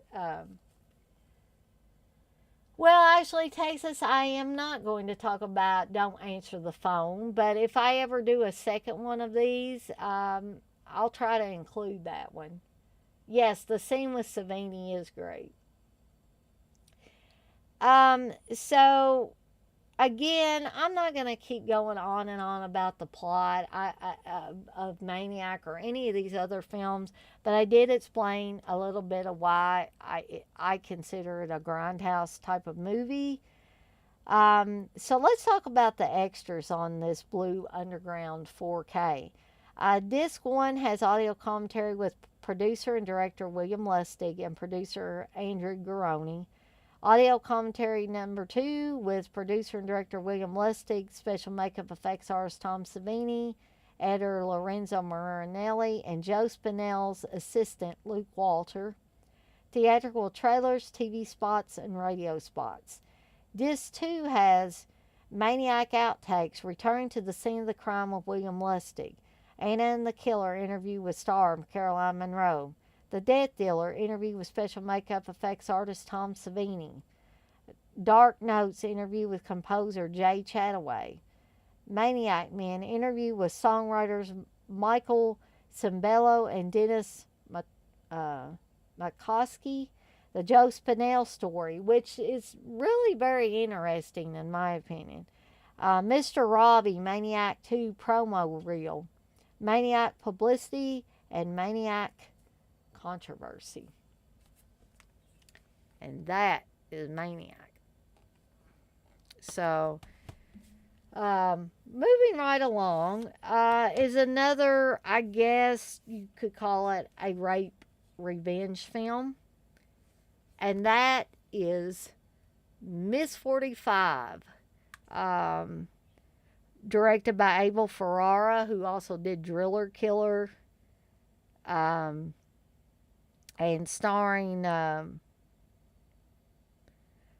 well, actually, Texas, I am not going to talk about Don't Answer the Phone, but if I ever do a second one of these, I'll try to include that one. Yes, the scene with Savini is great. So again, I'm not going to keep going on and on about the plot of Maniac or any of these other films, but I did explain a little bit of why I consider it a grindhouse type of movie. So let's talk about the extras on this Blue Underground 4K. Disc 1 has audio commentary with producer and director William Lustig and producer Andrew Garone. Audio commentary number 2 with producer and director William Lustig, special makeup effects artist Tom Savini, editor Lorenzo Marinelli, and Joe Spinell's assistant Luke Walter. Theatrical trailers, TV spots, and radio spots. Disc 2 has Maniac outtakes, returning to the scene of the crime with William Lustig. Anna and the Killer interview with star Caroline Munro. The Death Dealer interview with special makeup effects artist Tom Savini. Dark Notes interview with composer Jay Chataway. Maniac Men interview with songwriters Michael Cimbello and Dennis McCoskey. The Joe Spinell story, which is really very interesting in my opinion. Mr. Robbie, Maniac 2 promo reel. Maniac publicity and Maniac controversy. And that is Maniac. So, moving right along is another, I guess you could call it a rape revenge film. And that is Miss 45, um, directed by Abel Ferrara, who also did Driller Killer, um, and starring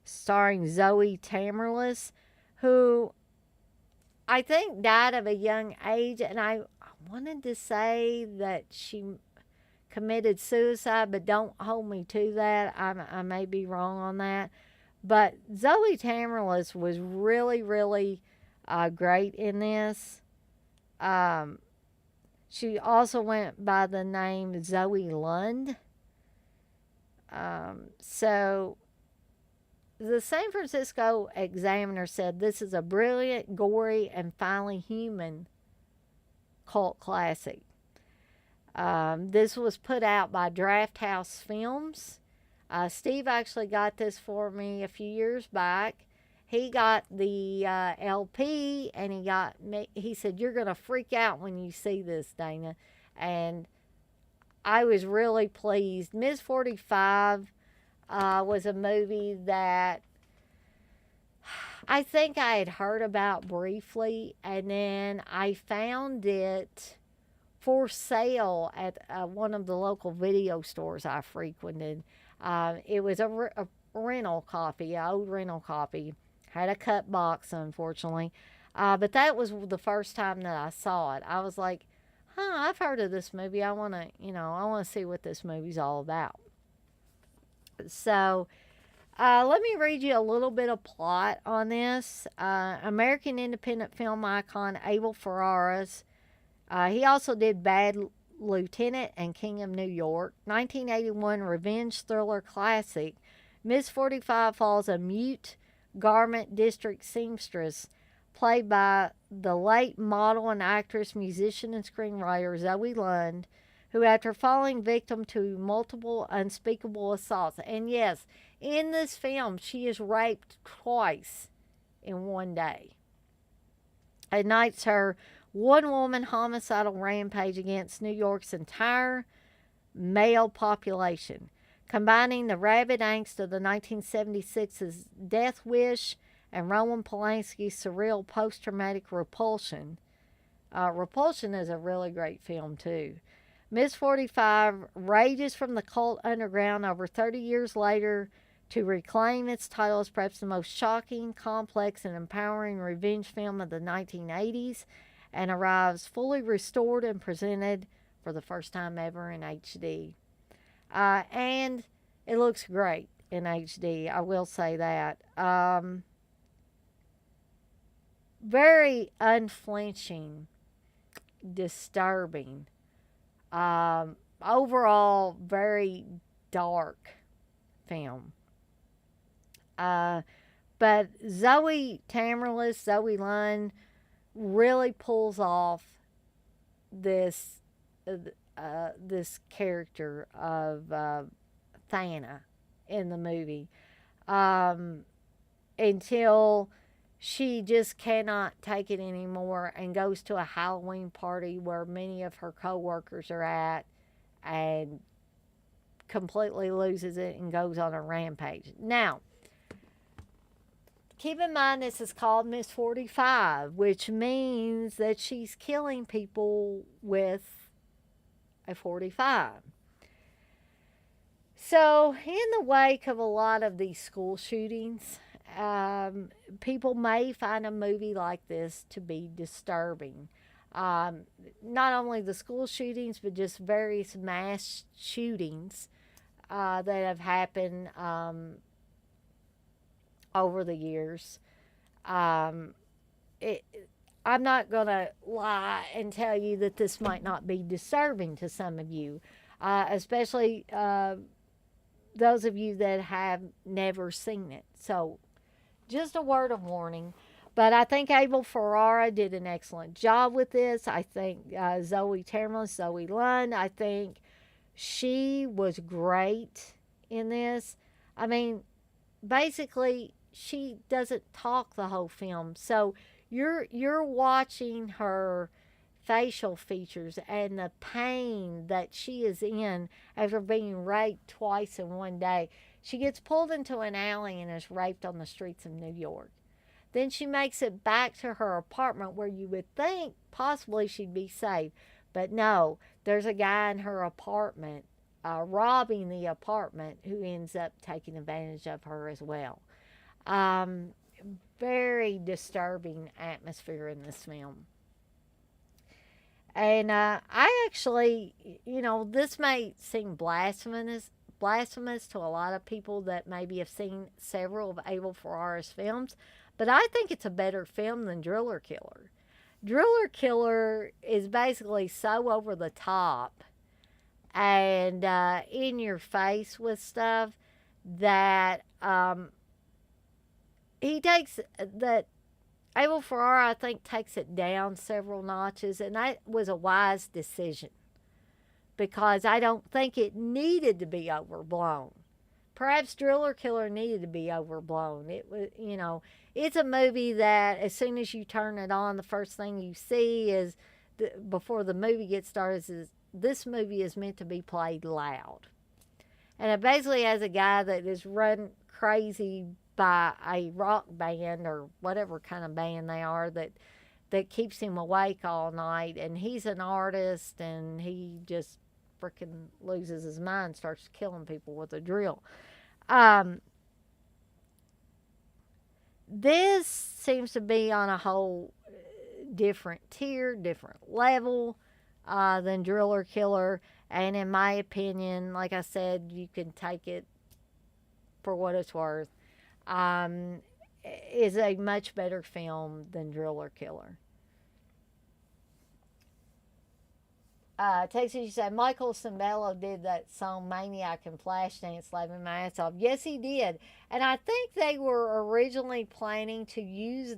Zoe Tamerlis, who I think died of a young age, and I wanted to say that she committed suicide, but don't hold me to that. I may be wrong on that. But Zoe Tamerlis was really, really great in this. Um, she also went by the name Zoe Lund. So the San Francisco Examiner said this is a brilliant, gory, and finally human cult classic. This was put out by Grindhouse Films. Steve actually got this for me a few years back. He got the LP, and he said, "You're going to freak out when you see this, Dana." And I was really pleased. Miss 45 was a movie that I think I had heard about briefly, and then I found it for sale at one of the local video stores I frequented. It was a rental copy, an old rental copy. Had a cut box, unfortunately. But that was the first time that I saw it. I was like, I've heard of this movie. I want to see what this movie's all about. So, let me read you a little bit of plot on this. American independent film icon Abel Ferrara's. He also did Bad Lieutenant and King of New York. 1981 revenge thriller classic. Miss 45 follows a mute garment district seamstress played by the late model and actress, musician, and screenwriter Zoe Lund, who, after falling victim to multiple unspeakable assaults, and yes, in this film, she is raped twice in one day, ignites her one-woman homicidal rampage against New York's entire male population, combining the rabid angst of the 1976's Death Wish and Roman Polanski's surreal post-traumatic Repulsion. Repulsion is a really great film, too. Miss 45 rages from the cult underground over 30 years later to reclaim its title as perhaps the most shocking, complex, and empowering revenge film of the 1980s, and arrives fully restored and presented for the first time ever in HD. And it looks great in HD, I will say that. Very unflinching, disturbing. Overall, very dark film. But Zoe Tamerlis, Zoe Lund, really pulls off this character of Thana in the movie, until she just cannot take it anymore and goes to a Halloween party where many of her co-workers are at and completely loses it and goes on a rampage. Now, keep in mind this is called Miss 45, which means that she's killing people with a 45. So, in the wake of a lot of these school shootings, people may find a movie like this to be disturbing. Not only the school shootings, but just various mass shootings that have happened over the years. I'm not going to lie and tell you that this might not be disturbing to some of you, especially those of you that have never seen it. So, just a word of warning. But I think Abel Ferrara did an excellent job with this. I think Zoe Tamerlis, Zoe Lund, I think she was great in this. I mean, basically, she doesn't talk the whole film. So you're watching her facial features and the pain that she is in after being raped twice in one day. She gets pulled into an alley and is raped on the streets of New York. Then she makes it back to her apartment where you would think possibly she'd be safe. But no, there's a guy in her apartment robbing the apartment who ends up taking advantage of her as well. Um, Very disturbing atmosphere in this film. And I actually, this may seem blasphemous to a lot of people that maybe have seen several of Abel Ferrara's films, but I think it's a better film than Driller Killer. Driller Killer is basically so over the top and in your face with stuff that he takes that Abel Ferrara, I think, takes it down several notches, and that was a wise decision because I don't think it needed to be overblown. Perhaps Driller Killer needed to be overblown. It was, it's a movie that as soon as you turn it on, the first thing you see is before the movie gets started is this movie is meant to be played loud. And it basically has a guy that is run crazy by a rock band or whatever kind of band they are that keeps him awake all night. And he's an artist and he just freaking loses his mind, starts killing people with a drill. This seems to be on a whole different tier, different level than Driller Killer. And in my opinion, like I said, you can take it for what it's worth. Is a much better film than Driller Killer. Texas, you said Michael Cimbello did that song Maniac and Flashdance, Laughing My Ass Off. Yes, he did. And I think they were originally planning to use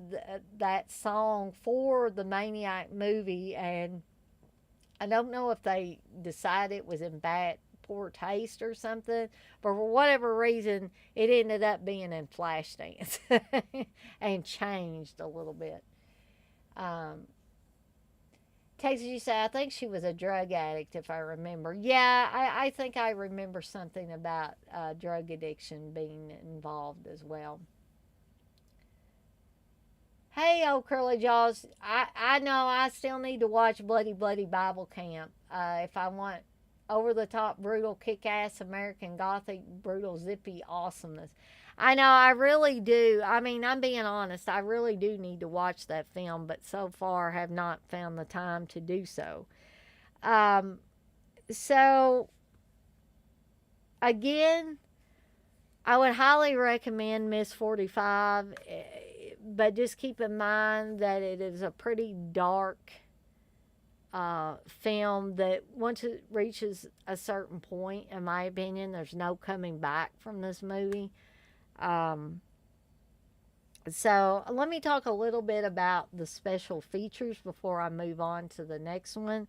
that song for the Maniac movie, and I don't know if they decided it was in poor taste or something, but for whatever reason, it ended up being in Flashdance and changed a little bit. Texas, you say, I think she was a drug addict, if I remember. Yeah, I think I remember something about drug addiction being involved as well. Hey, old Curly Jaws, I know I still need to watch Bloody Bloody Bible Camp if I want over-the-top, brutal, kick-ass, American Gothic, brutal, zippy awesomeness. I know, I really do. I mean, I'm being honest. I really do need to watch that film, but so far have not found the time to do so. So, again, I would highly recommend Miss 45, but just keep in mind that it is a pretty dark film that once it reaches a certain point, in my opinion, there's no coming back from this movie. So let me talk a little bit about the special features before I move on to the next one.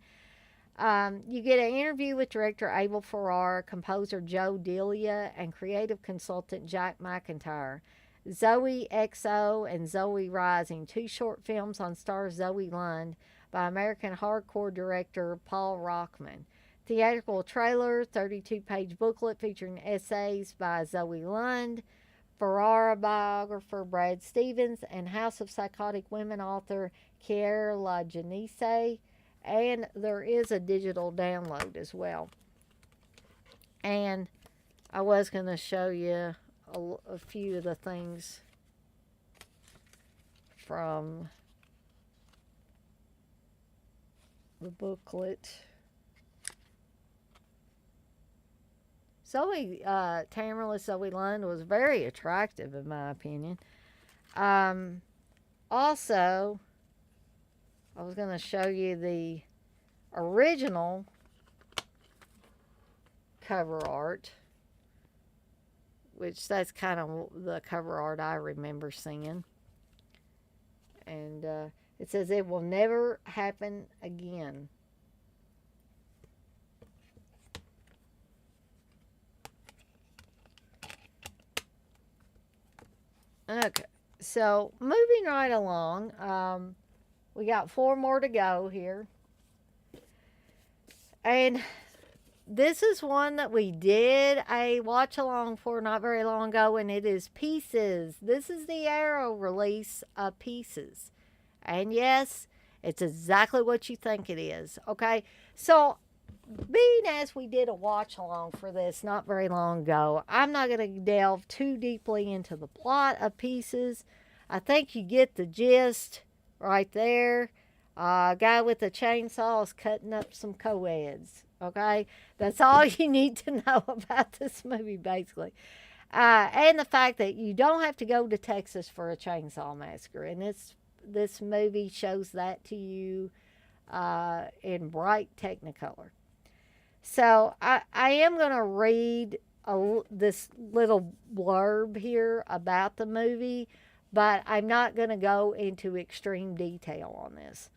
You get an interview with director Abel Ferrara, composer Joe Delia, and creative consultant Jack McIntyre. Zoe XO and Zoe Rising, two short films on star Zoe Lund by American hardcore director Paul Rockman. Theatrical trailer, 32-page booklet featuring essays by Zoe Lund, Ferrara biographer Brad Stevens, and House of Psychotic Women author Kiera La Janice. And there is a digital download as well. And I was going to show you a few of the things from the booklet. Tamerless Zoe Lund was very attractive in my opinion. Also, I was going to show you the original cover art, which that's kind of the cover art I remember seeing. And it says, "It will never happen again." Okay, so moving right along, we got 4 more to go here. And this is one that we did a watch along for not very long ago, and it is Pieces. This is the Arrow release of Pieces. And yes, it's exactly what you think it is. Okay, so being as we did a watch along for this not very long ago, I'm not going to delve too deeply into the plot of Pieces. I think you get the gist right there. A guy with a chainsaw is cutting up some co-eds. Okay, that's all you need to know about this movie, basically. And the fact that you don't have to go to Texas for a chainsaw massacre, and this movie shows that to you in bright Technicolor. So I am going to read this little blurb here about the movie, but I'm not going to go into extreme detail on this.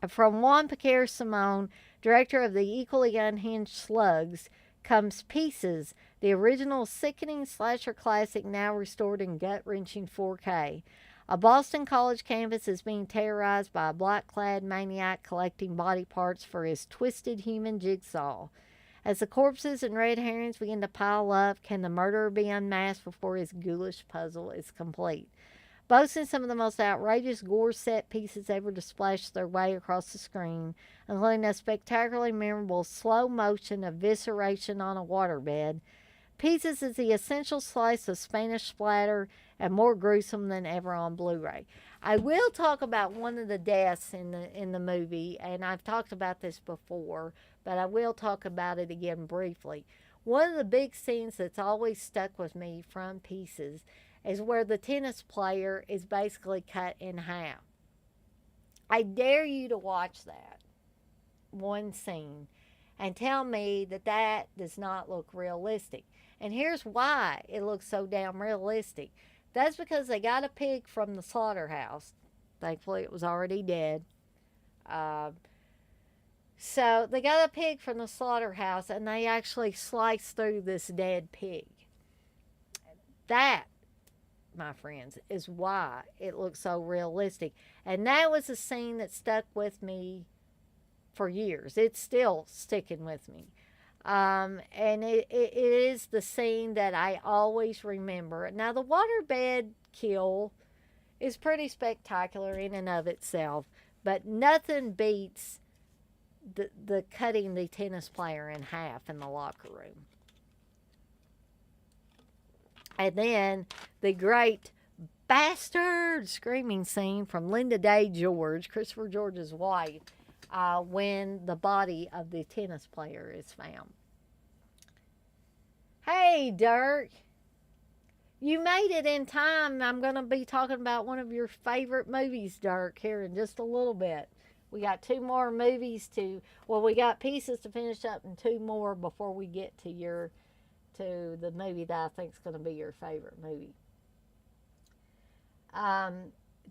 From Juan Piquer Simon, director of the equally unhinged Slugs, comes Pieces, the original sickening slasher classic now restored in gut-wrenching 4K. A Boston college campus is being terrorized by a black-clad maniac collecting body parts for his twisted human jigsaw. As the corpses and red herrings begin to pile up, can the murderer be unmasked before his ghoulish puzzle is complete? Boasting some of the most outrageous gore set pieces ever to splash their way across the screen, including a spectacularly memorable slow motion evisceration on a waterbed, Pieces is the essential slice of Spanish splatter and more gruesome than ever on Blu-ray. I will talk about one of the deaths in the movie, and I've talked about this before, but I will talk about it again briefly. One of the big scenes that's always stuck with me from Pieces is where the tennis player is basically cut in half. I dare you to watch that one scene and tell me that that does not look realistic. And here's why it looks so damn realistic. That's because they got a pig from the slaughterhouse. Thankfully, it was already dead. So they got a pig from the slaughterhouse, and they actually sliced through this dead pig. That, my friends, is why it looks so realistic. And that was a scene that stuck with me for years. It's still sticking with me. And it is the scene that I always remember. Now, the waterbed kill is pretty spectacular in and of itself, but nothing beats the cutting the tennis player in half in the locker room. And then the great bastard screaming scene from Linda Day George, Christopher George's wife, when the body of the tennis player is found. Hey, Dirk. You made it in time. I'm going to be talking about one of your favorite movies, Dirk, here in just a little bit. We got two more movies we got Pieces to finish up and two more before we get to the movie that I think is going to be your favorite movie.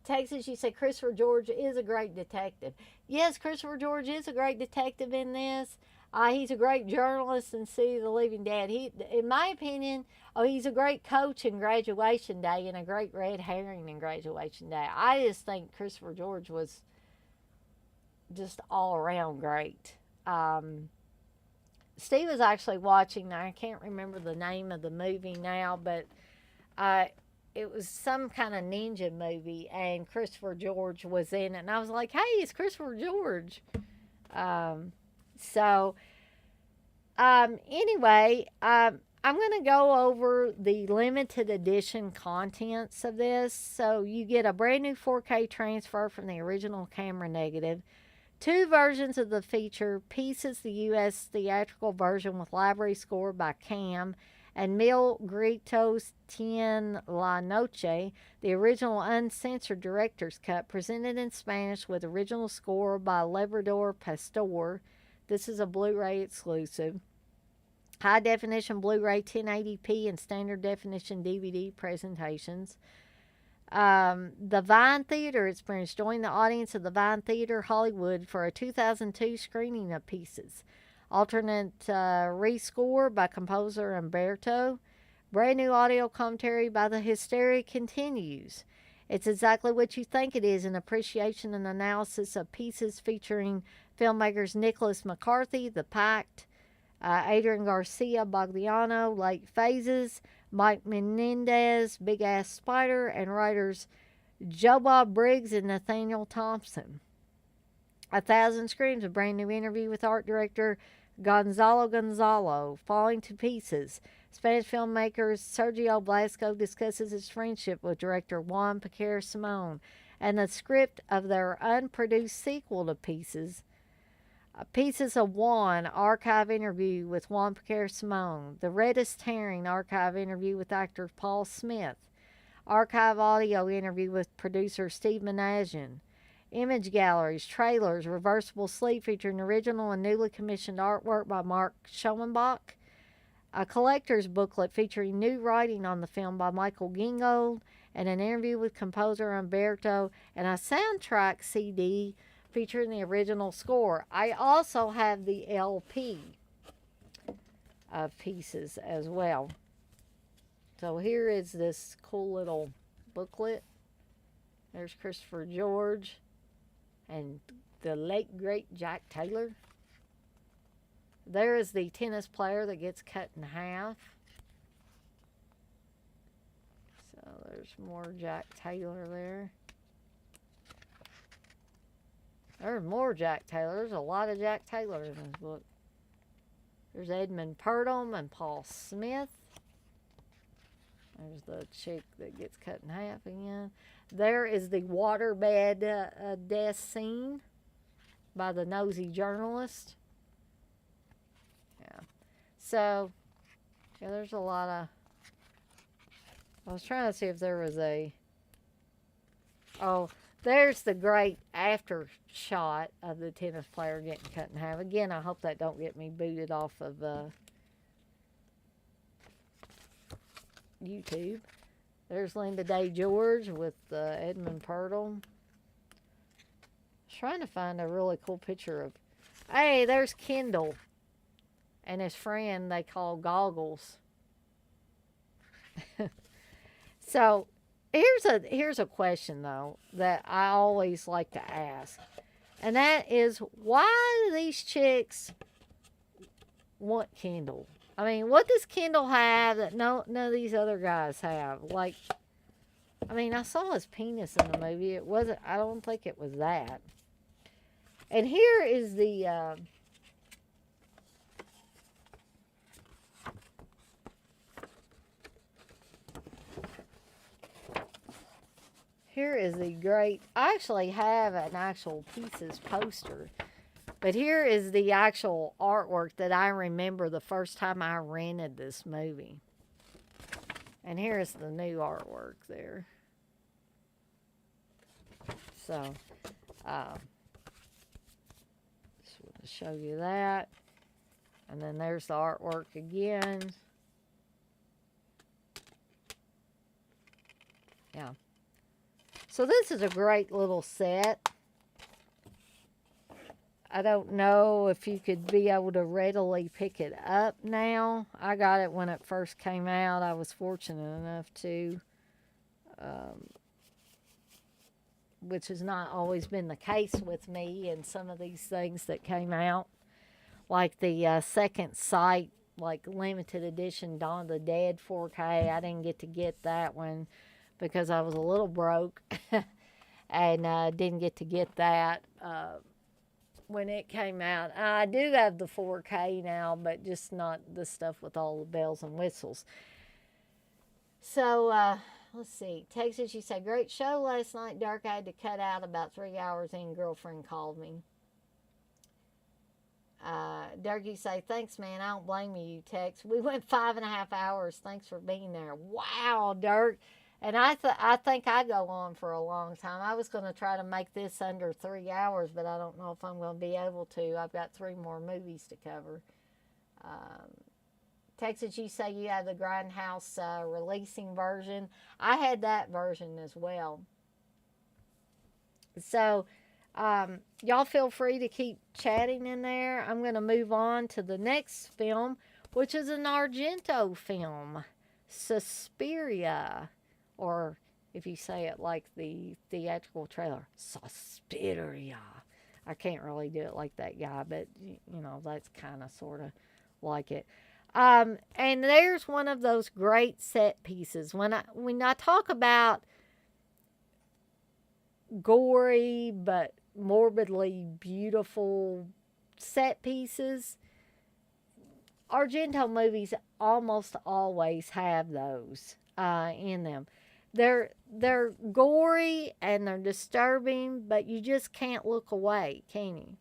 Texas, you say Christopher George is a great detective. Yes, Christopher George is a great detective in this. He's a great journalist in City of the Living Dead. In my opinion, he's a great coach in Graduation Day and a great red herring in Graduation Day. I just think Christopher George was just all around great. Steve was actually watching, I can't remember the name of the movie now, but it was some kind of ninja movie, and Christopher George was in it. And I was like, hey, it's Christopher George. Anyway, I'm going to go over the limited edition contents of this. So you get a brand new 4K transfer from the original camera negative, two versions of the feature, Pieces, the U.S. theatrical version with library score by Cam, and Mil Gritos Tien La Noche, the original uncensored director's cut, presented in Spanish with original score by Labrador Pastor. This is a Blu-ray exclusive. High definition Blu-ray 1080p and standard definition DVD presentations. The Vine Theater Experience. Join the audience of the Vine Theater Hollywood for a 2002 screening of Pieces. Alternate rescore by composer Umberto. Brand new audio commentary by The Hysteria Continues. It's exactly what you think it is, an appreciation and analysis of Pieces featuring filmmakers Nicholas McCarthy, The Pact, Adrian Garcia Bogdiano, Late Phases, Mike Menendez, Big Ass Spider, and writers Joe Bob Briggs and Nathaniel Thompson. 1,000 Screams, a brand new interview with art director Gonzalo. Falling to Pieces. Spanish filmmaker Sergio Blasco discusses his friendship with director Juan Piquer Simon and the script of their unproduced sequel to Pieces. Pieces of Juan, archive interview with Juan Piquer Simon. The Reddest Herring, archive interview with actor Paul Smith. Archive audio interview with producer Steve Managian. Image galleries, trailers, reversible sleeve featuring original and newly commissioned artwork by Mark Schoenbach. A collector's booklet featuring new writing on the film by Michael Gingold, and an interview with composer Umberto, and a soundtrack CD featuring the original score. I also have the LP of Pieces as well. So here is this cool little booklet. There's Christopher George and the late great Jack Taylor. There is the tennis player that gets cut in half. So there's more Jack Taylor there. There's more Jack Taylor. There's a lot of Jack Taylor in this book. There's Edmund Purdom and Paul Smith. There's the chick that gets cut in half again. There is the waterbed death scene by the nosy journalist. Yeah. So, yeah, there's a lot of... I was trying to see if there was a... Oh, there's the great after shot of the tennis player getting cut in half. Again, I hope that don't get me booted off of YouTube. There's Linda Day George with Edmund Purdle. Trying to find a really cool picture of... Hey, there's Kendall and his friend they call Goggles. So, here's a question, though, that I always like to ask. And that is, why do these chicks want Kendall? I mean, what does Kendall have that none of these other guys have? Like, I mean, I saw his penis in the movie. It wasn't, I don't think it was that. And here is the, here is the great, I actually have an actual Pieces poster. But here is the actual artwork that I remember the first time I rented this movie. And here's the new artwork there. So, just want to show you that. And then there's the artwork again. Yeah. So this is a great little set. I don't know if you could be able to readily pick it up now. I got it when it first came out. I was fortunate enough to, which has not always been the case with me and some of these things that came out. Like the Second Sight, like limited edition Dawn of the Dead 4K. I didn't get to get that one because I was a little broke and didn't get to get that when it came out. I do have the 4K now, but just not the stuff with all the bells and whistles. So, let's see. Texas, you say, great show last night. Dark, I had to cut out about 3 hours in. Girlfriend called me. Dirk, you say, thanks, man. I don't blame you, Tex. We went 5.5 hours. Thanks for being there. Wow, Dirk. And I think I go on for a long time. I was going to try to make this under 3 hours, but I don't know if I'm going to be able to. I've got 3 more movies to cover. Texas, you say you have the Grindhouse releasing version. I had that version as well. So, y'all feel free to keep chatting in there. I'm going to move on to the next film, which is an Argento film, Suspiria. Or if you say it like the theatrical trailer, Suspiria. I can't really do it like that guy, but, you know, that's kind of sort of like it. And there's one of those great set pieces. When I talk about gory but morbidly beautiful set pieces, Argento movies almost always have those in them. They're gory and they're disturbing, but you just can't look away, can you?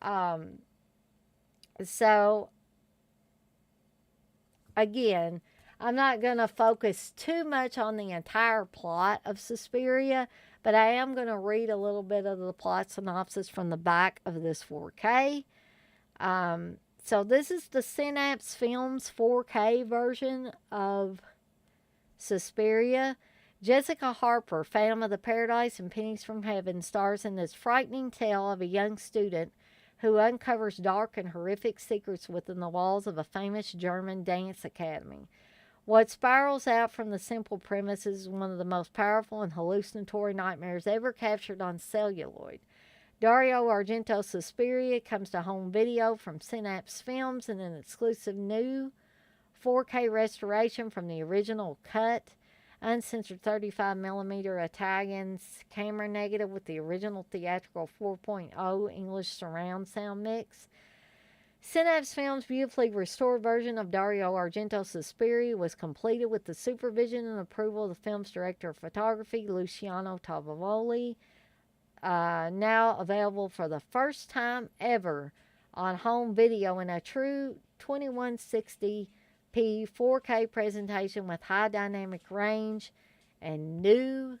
Um, so again, I'm not going to focus too much on the entire plot of Suspiria, but I am going to read a little bit of the plot synopsis from the back of this 4K. So this is the Synapse Films 4K version of Suspiria. Jessica Harper, Phantom of the Paradise and Pennies from Heaven, stars in this frightening tale of a young student who uncovers dark and horrific secrets within the walls of a famous German dance academy. What spirals out from the simple premise is one of the most powerful and hallucinatory nightmares ever captured on celluloid. Dario Argento's Suspiria comes to home video from Synapse Films in an exclusive new 4K restoration from the original cut, uncensored 35mm Italian camera negative with the original theatrical 4.0 English surround sound mix. Synapse Films' beautifully restored version of Dario Argento's Suspiria was completed with the supervision and approval of the film's director of photography, Luciano Tavoli. Now available for the first time ever on home video in a true 2160p 4K presentation with high dynamic range and new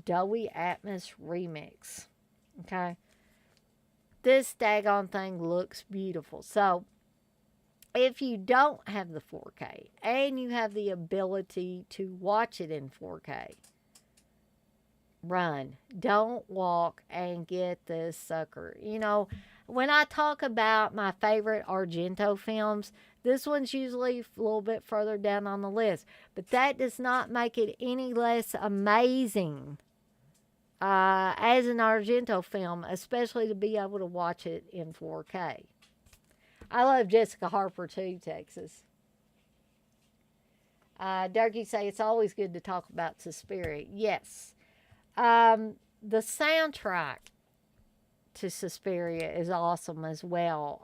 Dolby Atmos remix. Okay. This daggone thing looks beautiful. So, if you don't have the 4K and you have the ability to watch it in 4K, run. Don't walk and get this sucker. You know, when I talk about my favorite Argento films, this one's usually a little bit further down on the list. But that does not make it any less amazing as an Argento film, especially to be able to watch it in 4K. I love Jessica Harper too, Texas. Durkee say it's always good to talk about Suspiria. Yes. The soundtrack to Suspiria is awesome as well.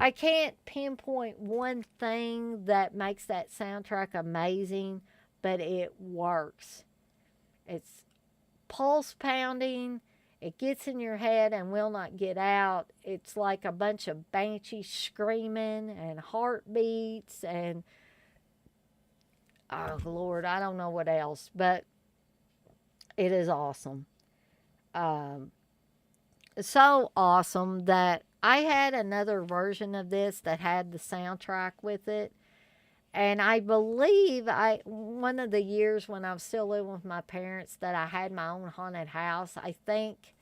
I can't pinpoint one thing that makes that soundtrack amazing, but it works. It's pulse pounding. It gets in your head and will not get out. It's like a bunch of banshees screaming and heartbeats and, oh Lord, I don't know what else, but it is awesome. So awesome that I had another version of this that had the soundtrack with it. And I believe one of the years when I was still living with my parents that I had my own haunted house, I think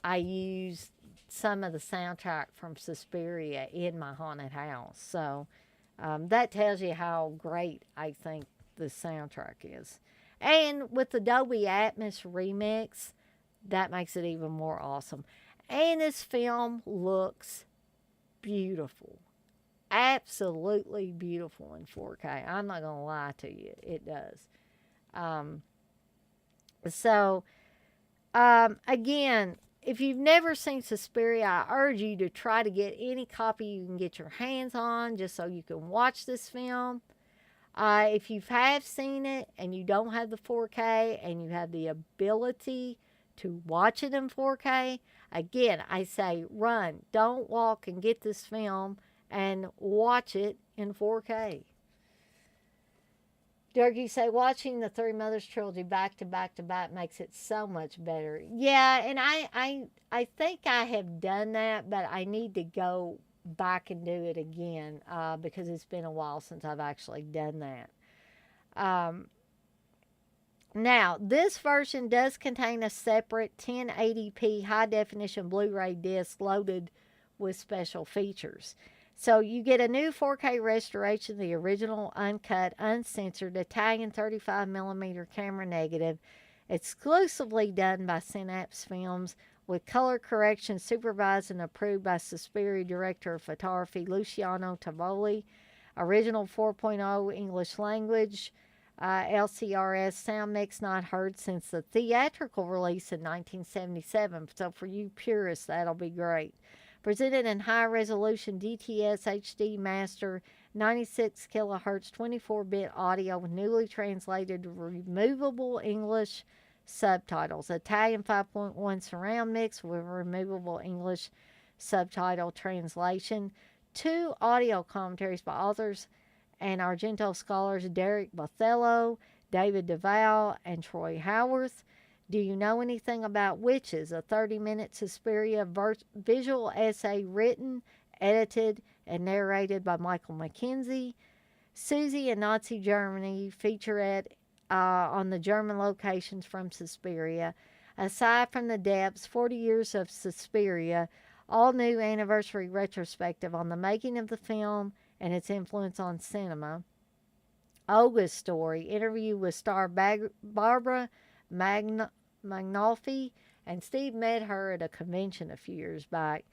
I used some of the soundtrack from Suspiria in my haunted house. So that tells you how great I think the soundtrack is. And with the Dolby Atmos remix, that makes it even more awesome. And this film looks beautiful. Absolutely beautiful in 4K. I'm not going to lie to you. It does. Again, if you've never seen Suspiria, I urge you to try to get any copy you can get your hands on just so you can watch this film. If you have seen it and you don't have the 4K and you have the ability to watch it in 4K, again, I say run. Don't walk and get this film and watch it in 4K. Durkee say watching the Three Mothers trilogy back to back to back makes it so much better. Yeah, and I think I have done that, but I need to go back and do it again because it's been a while since I've actually done that. Now, this version does contain a separate 1080p high definition Blu-ray disc loaded with special features. So you get a new 4K restoration of the original uncut, uncensored Italian 35mm camera negative, exclusively done by Synapse Films with color correction supervised and approved by Suspiria Director of Photography Luciano Tavoli. Original 4.0 English language, LCRS sound mix not heard since the theatrical release in 1977. So for you purists, that'll be great. Presented in high resolution DTS HD master 96 kilohertz 24-bit audio with newly translated removable English subtitles. Italian 5.1 surround mix with removable English subtitle translation. 2 audio commentaries by authors and Argento scholars Derek Bothello, David DeVal, and Troy Howarth. Do You Know Anything About Witches? A 30-minute Suspiria visual essay written, edited, and narrated by Michael McKenzie. Susie in Nazi Germany featurette on the German locations from Suspiria. Aside from the Depths, 40 Years of Suspiria, all new anniversary retrospective on the making of the film and its influence on cinema. Olga's Story, interview with star Barbara Magnolfi, and Steve met her at a convention a few years back.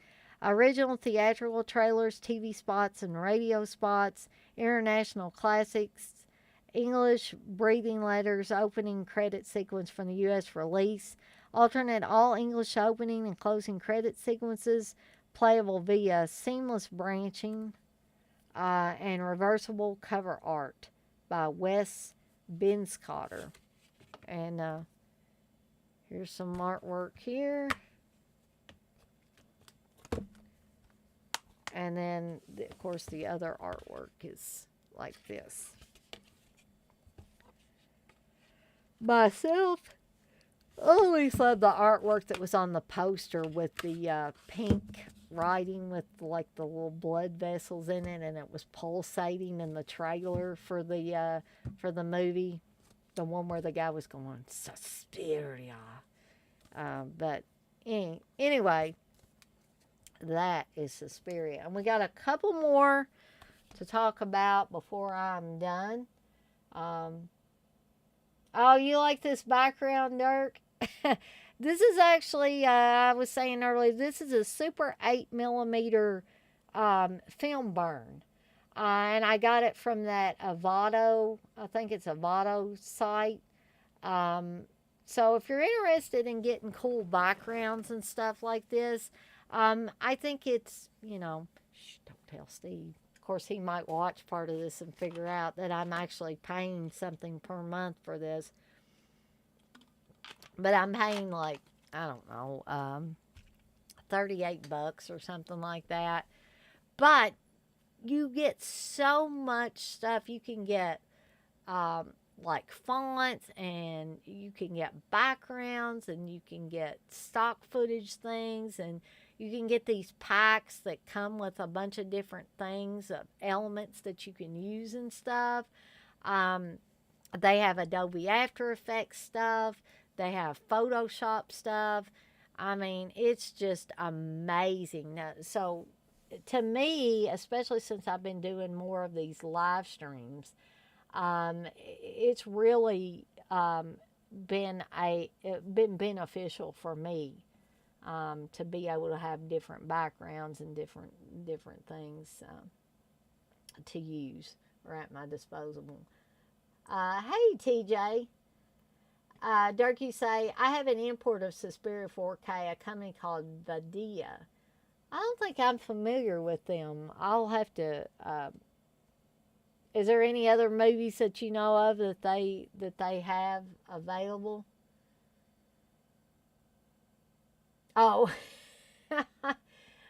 Original theatrical trailers, TV spots, and radio spots, international classics, English breathing letters, opening credit sequence from the U.S. release, alternate all English opening and closing credit sequences, playable via seamless branching, and reversible cover art by Wes Binscotter. And here's some artwork here. And then, of course, the other artwork is like this. Myself, I always loved the artwork that was on the poster with the pink writing with like the little blood vessels in it, and it was pulsating in the trailer for the movie, the one where the guy was going Suspiria. But anyway, that is Suspiria, and we got a couple more to talk about before I'm done. Oh, you like this background, Dirk? This is actually, I was saying earlier, this is a Super 8mm film burn. And I got it from that Avado, I think it's Avado site. So if you're interested in getting cool backgrounds and stuff like this, I think it's, don't tell Steve. Of course, he might watch part of this and figure out that I'm actually paying something per month for this. But I'm paying like, I don't know, $38 or something like that. But you get so much stuff. You can get like fonts, and you can get backgrounds, and you can get stock footage things, and you can get these packs that come with a bunch of different things, elements that you can use and stuff. They have Adobe After Effects stuff. They have Photoshop stuff. I mean, it's just amazing. So to me, especially since I've been doing more of these live streams, it's really been beneficial for me to be able to have different backgrounds and different things to use or at my disposal. Hey, TJ. Dirk, you say, I have an import of Suspiria 4K, a company called Vadia. I don't think I'm familiar with them. I'll have to... is there any other movies that you know of that they have available? Oh,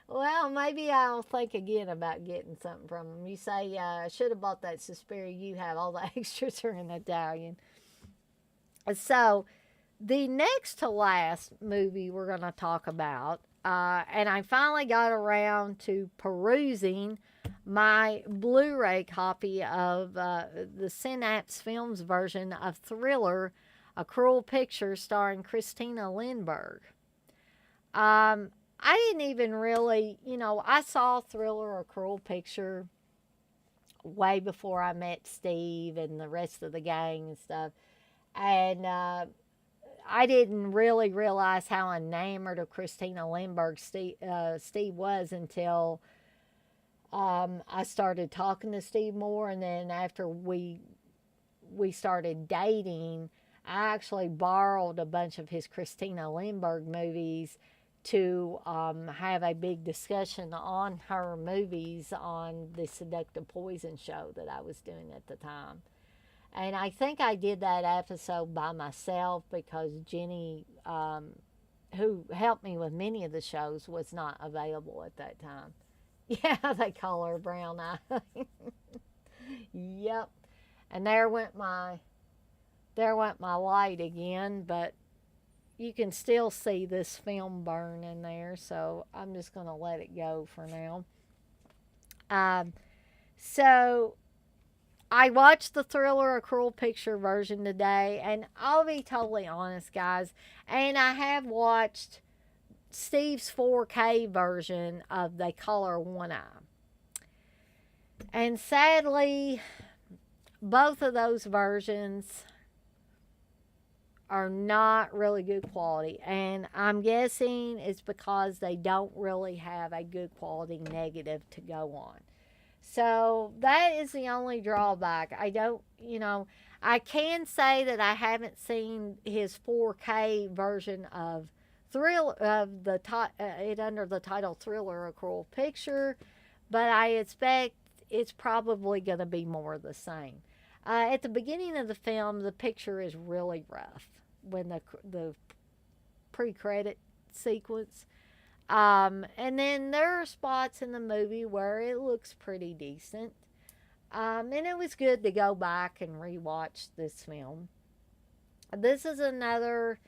well, maybe I'll think again about getting something from them. You say, I should have bought that Suspiria you have. All the extras are in Italian. So, the next to last movie we're going to talk about, and I finally got around to perusing my Blu-ray copy of the Synapse Films version of Thriller, A Cruel Picture starring Christina Lindbergh. I didn't even really, I saw Thriller, A Cruel Picture way before I met Steve and the rest of the gang and stuff. And I didn't really realize how enamored of Christina Lindbergh Steve was until I started talking to Steve more, and then after we started dating, I actually borrowed a bunch of his Christina Lindbergh movies to have a big discussion on her movies on the Seductive Poison show that I was doing at the time. And I think I did that episode by myself because Jenny, who helped me with many of the shows, was not available at that time. Yeah, they call her Brown Eye. Yep. And there went my light again, but you can still see this film burn in there, so I'm just going to let it go for now. So I watched the Thriller A Cruel Picture version today, and I'll be totally honest, guys, and I have watched Steve's 4K version of They Call Her One Eye. And sadly, both of those versions are not really good quality. And I'm guessing it's because they don't really have a good quality negative to go on. So that is the only drawback. I can say that I haven't seen his 4K version of it under the title Thriller A Cruel Picture, but I expect it's probably going to be more of the same. At the beginning of the film, the picture is really rough when the pre-credit sequence. And then there are spots in the movie where it looks pretty decent. And it was good to go back and rewatch this film. This is another,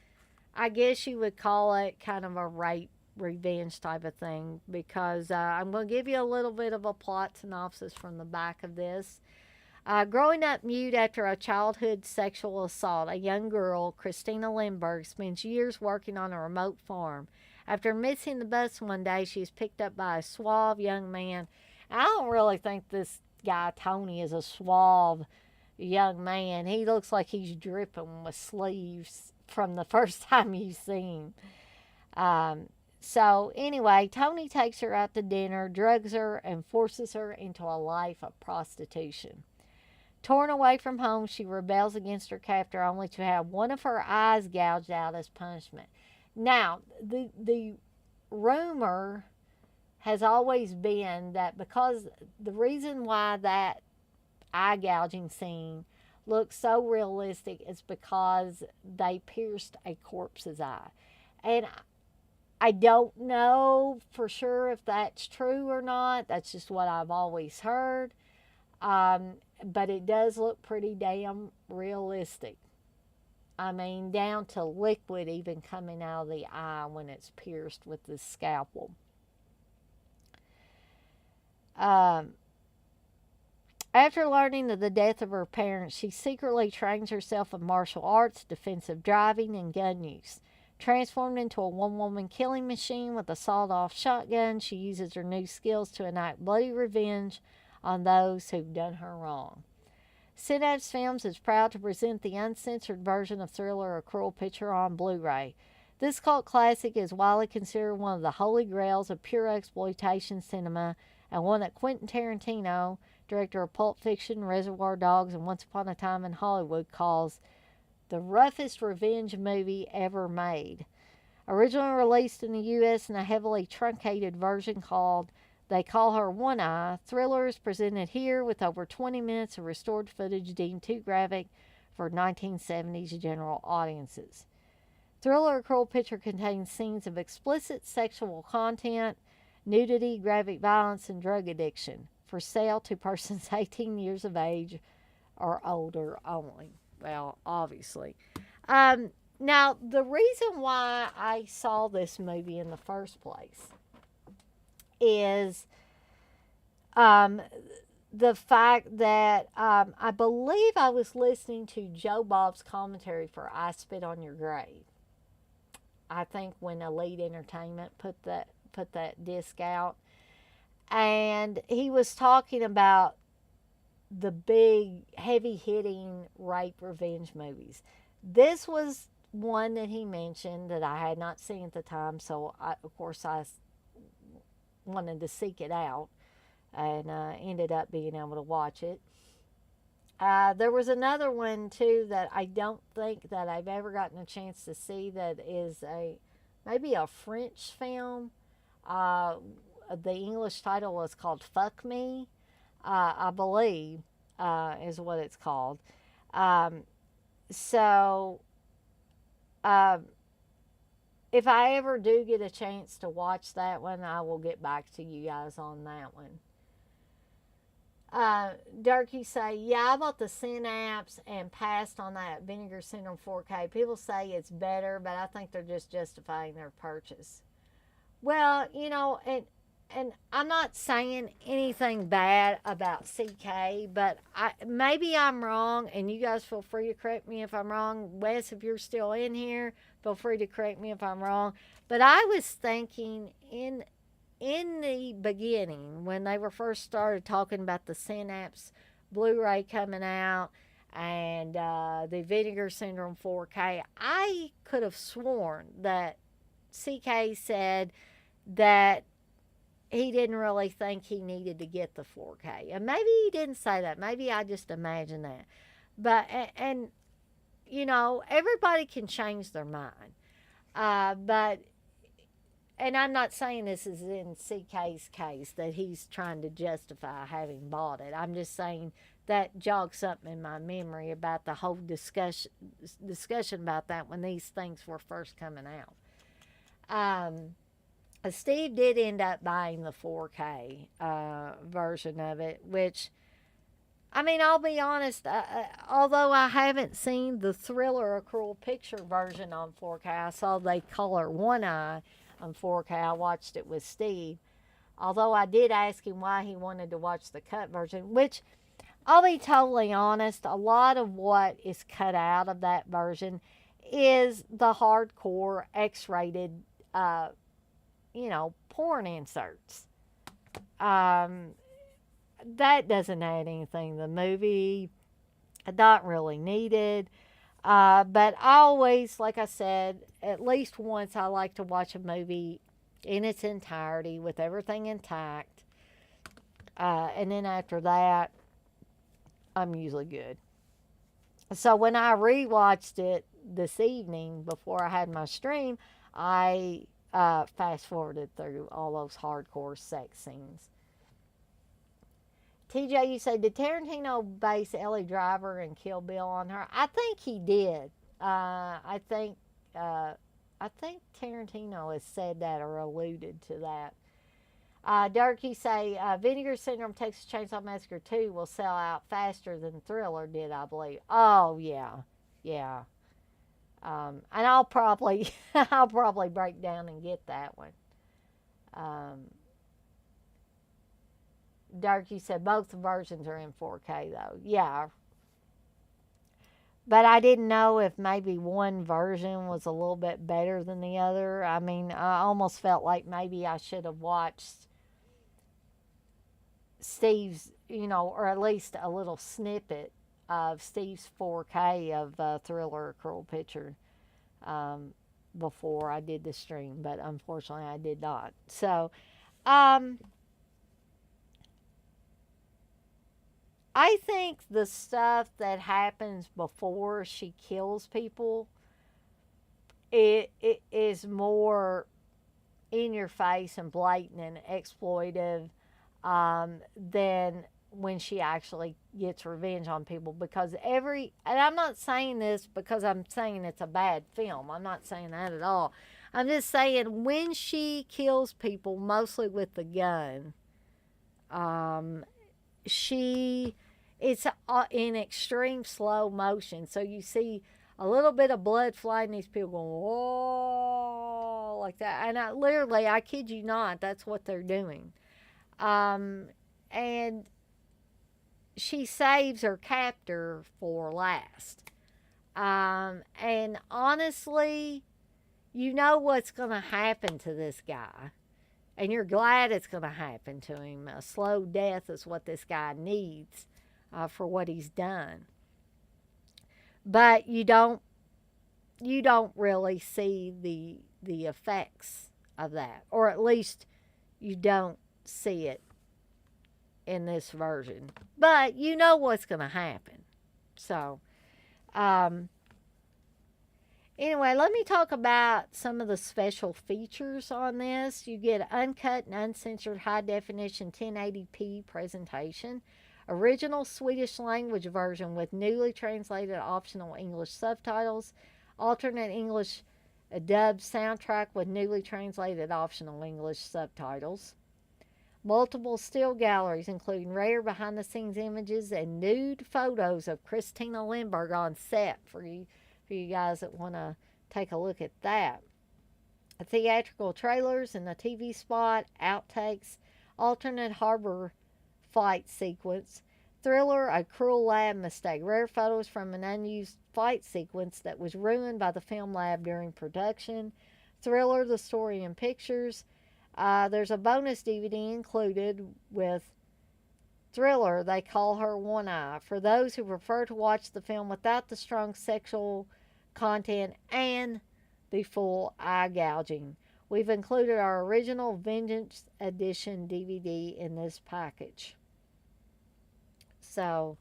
I guess you would call it kind of a rape revenge type of thing, because I'm going to give you a little bit of a plot synopsis from the back of this. Growing up mute after a childhood sexual assault, a young girl, Christina Lindbergh, spends years working on a remote farm. After missing the bus one day, she is picked up by a suave young man. I don't really think this guy, Tony, is a suave young man. He looks like he's dripping with sleeves from the first time you see him. So anyway, Tony takes her out to dinner, drugs her, and forces her into a life of prostitution. Torn away from home, she rebels against her captor, only to have one of her eyes gouged out as punishment. Now, the rumor has always been that because the reason why that eye gouging scene looks so realistic is because they pierced a corpse's eye. And I don't know for sure if that's true or not. That's just what I've always heard. But it does look pretty damn realistic. I mean, down to liquid even coming out of the eye when it's pierced with the scalpel. After learning of the death of her parents, she secretly trains herself in martial arts, defensive driving, and gun use. Transformed into a one-woman killing machine with a sawed-off shotgun, she uses her new skills to enact bloody revenge on those who've done her wrong. Synapse Films is proud to present the uncensored version of Thriller A Cruel Picture on Blu-ray. This cult classic is widely considered one of the holy grails of pure exploitation cinema, and one that Quentin Tarantino, director of Pulp Fiction, Reservoir Dogs, and Once Upon a Time in Hollywood, calls the roughest revenge movie ever made. Originally released in the U.S. in a heavily truncated version called They Call Her One Eye, Thriller is presented here with over 20 minutes of restored footage deemed too graphic for 1970s general audiences. Thriller A Cruel Picture contains scenes of explicit sexual content, nudity, graphic violence, and drug addiction. For sale to persons 18 years of age or older only. Well, obviously. Now, the reason why I saw this movie in the first place is the fact that I believe I was listening to Joe Bob's commentary for I Spit on Your Grave. I think when Elite Entertainment put that disc out. And he was talking about the big, heavy-hitting rape revenge movies. This was one that he mentioned that I had not seen at the time, so of course I wanted to seek it out, and ended up being able to watch it. There was another one too that I don't think that I've ever gotten a chance to see. That is a maybe a French film. Uh, the English title was called "Fuck Me," I believe, is what it's called. Um, so, uh, if I ever do get a chance to watch that one, I will get back to you guys on that one. Durkee say, yeah, I bought the Synapse and passed on that Vinegar Syndrome 4K. People say it's better, but I think they're just justifying their purchase. Well, and I'm not saying anything bad about CK, but maybe I'm wrong, and you guys feel free to correct me if I'm wrong. Wes, if you're still in here, feel free to correct me if I'm wrong. But I was thinking in the beginning, when they were first started talking about the Synapse Blu-ray coming out and the Vinegar Syndrome 4K, I could have sworn that CK said that he didn't really think he needed to get the 4K. And maybe he didn't say that. Maybe I just imagined that. But, and everybody can change their mind. But and I'm not saying this is in CK's case that he's trying to justify having bought it. I'm just saying that jogged something in my memory about the whole discussion about that when these things were first coming out. Steve did end up buying the 4K version of it, which, I mean, I'll be honest, although I haven't seen the Thriller A Cruel Picture version on 4K, I saw they color one eye on 4K. I watched it with Steve. Although I did ask him why he wanted to watch the cut version, which I'll be totally honest, a lot of what is cut out of that version is the hardcore X-rated, porn inserts. That doesn't add anything to the movie. Not really needed. But I always, like I said, at least once I like to watch a movie in its entirety with everything intact. And then after that, I'm usually good. So when I rewatched it this evening before I had my stream, I fast forwarded through all those hardcore sex scenes. TJ, you say, did Tarantino base Ellie Driver and Kill Bill on her? I think he did. I think Tarantino has said that or alluded to that. Dirk, you say, Vinegar Syndrome Texas Chainsaw Massacre 2 will sell out faster than Thriller did, I believe. Oh, yeah. Yeah. And I'll probably break down and get that one. Darky said both versions are in 4K though. Yeah. But I didn't know if maybe one version was a little bit better than the other. I mean, I almost felt like maybe I should have watched Steve's, or at least a little snippet of Steve's 4K of Thriller A Cruel Picture before I did the stream. But unfortunately, I did not. So, I think the stuff that happens before she kills people, it is more in your face and blatant and exploitive than when she actually gets revenge on people. Because and I'm not saying this because I'm saying it's a bad film. I'm not saying that at all. I'm just saying when she kills people, mostly with the gun, it's in extreme slow motion. So you see a little bit of blood flying, these people going, whoa, like that. And I kid you not, that's what they're doing. And she saves her captor for last. And honestly, you know what's going to happen to this guy. And you're glad it's going to happen to him. A slow death is what this guy needs for what he's done. But you don't you don't really see the effects of that, or at least you don't see it in this version. But you know what's going to happen. So, um, anyway, let me talk about some of the special features on this. You get uncut and uncensored high definition 1080p presentation, original Swedish language version with newly translated optional English subtitles, alternate English dub soundtrack with newly translated optional English subtitles, multiple still galleries including rare behind the scenes images and nude photos of Christina Lindbergh on set for you guys that want to take a look at that. Theatrical trailers and the TV spot, outtakes, alternate harbor fight sequence, thriller, a cruel lab mistake, rare photos from an unused fight sequence that was ruined by the film lab during production, thriller, the story and pictures. There's a bonus DVD included with thriller, They Call Her One Eye, for those who prefer to watch the film without the strong sexual content and the full eye gouging. We've included our original Vengeance Edition DVD in this package. So,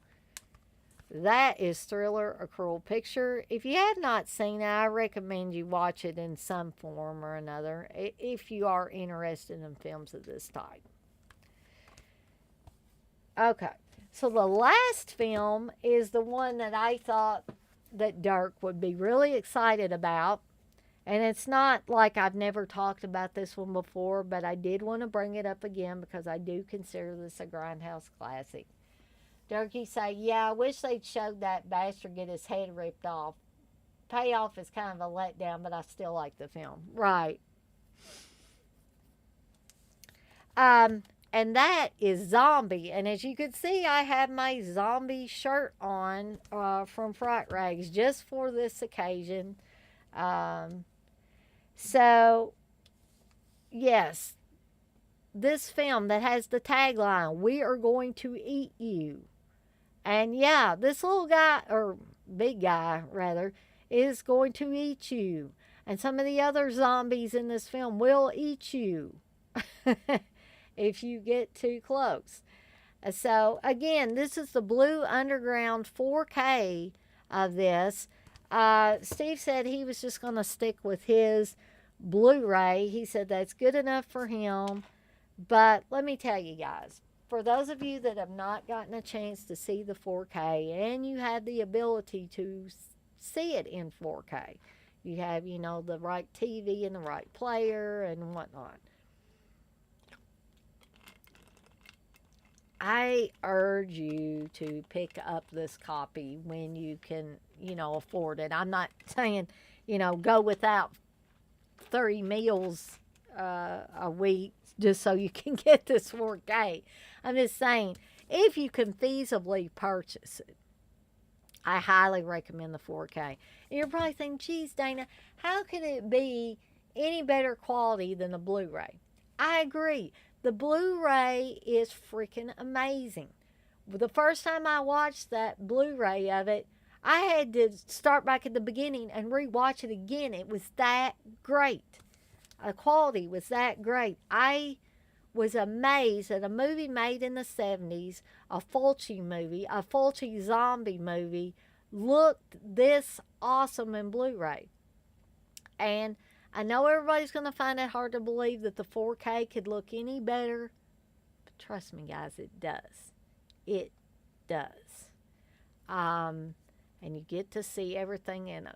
that is Thriller, A Cruel Picture. If you have not seen it, I recommend you watch it in some form or another if you are interested in films of this type. Okay, so the last film is the one that I thought that Dirk would be really excited about. And it's not like I've never talked about this one before, but I did want to bring it up again because I do consider this a Grindhouse classic. Durkee say, yeah, I wish they'd showed that bastard get his head ripped off. Payoff is kind of a letdown, but I still like the film. Right. And that is Zombie. And as you can see, I have my zombie shirt on from Fright Rags just for this occasion. So, yes, this film that has the tagline, "We are going to eat you." And yeah, this little guy, or big guy rather, is going to eat you. And some of the other zombies in this film will eat you if you get too close. So again, this is the Blue Underground 4K of this. Steve said he was just going to stick with his Blu-ray. He said that's good enough for him. But let me tell you guys, for those of you that have not gotten a chance to see the 4K and you have the ability to see it in 4K, you have, the right TV and the right player and whatnot, I urge you to pick up this copy when you can, afford it. I'm not saying, go without 30 meals a week just so you can get this 4K. I'm just saying, if you can feasibly purchase it, I highly recommend the 4K. And you're probably thinking, geez, Dana, how could it be any better quality than the Blu-ray? I agree. The Blu-ray is freaking amazing. The first time I watched that Blu-ray of it, I had to start back at the beginning and rewatch it again. It was that great. The quality was that great. I was amazed that a movie made in the 70s, a Fulci movie, a Fulci zombie movie, looked this awesome in Blu-ray. And I know everybody's going to find it hard to believe that the 4K could look any better, but trust me, guys, it does. It does. And you get to see everything in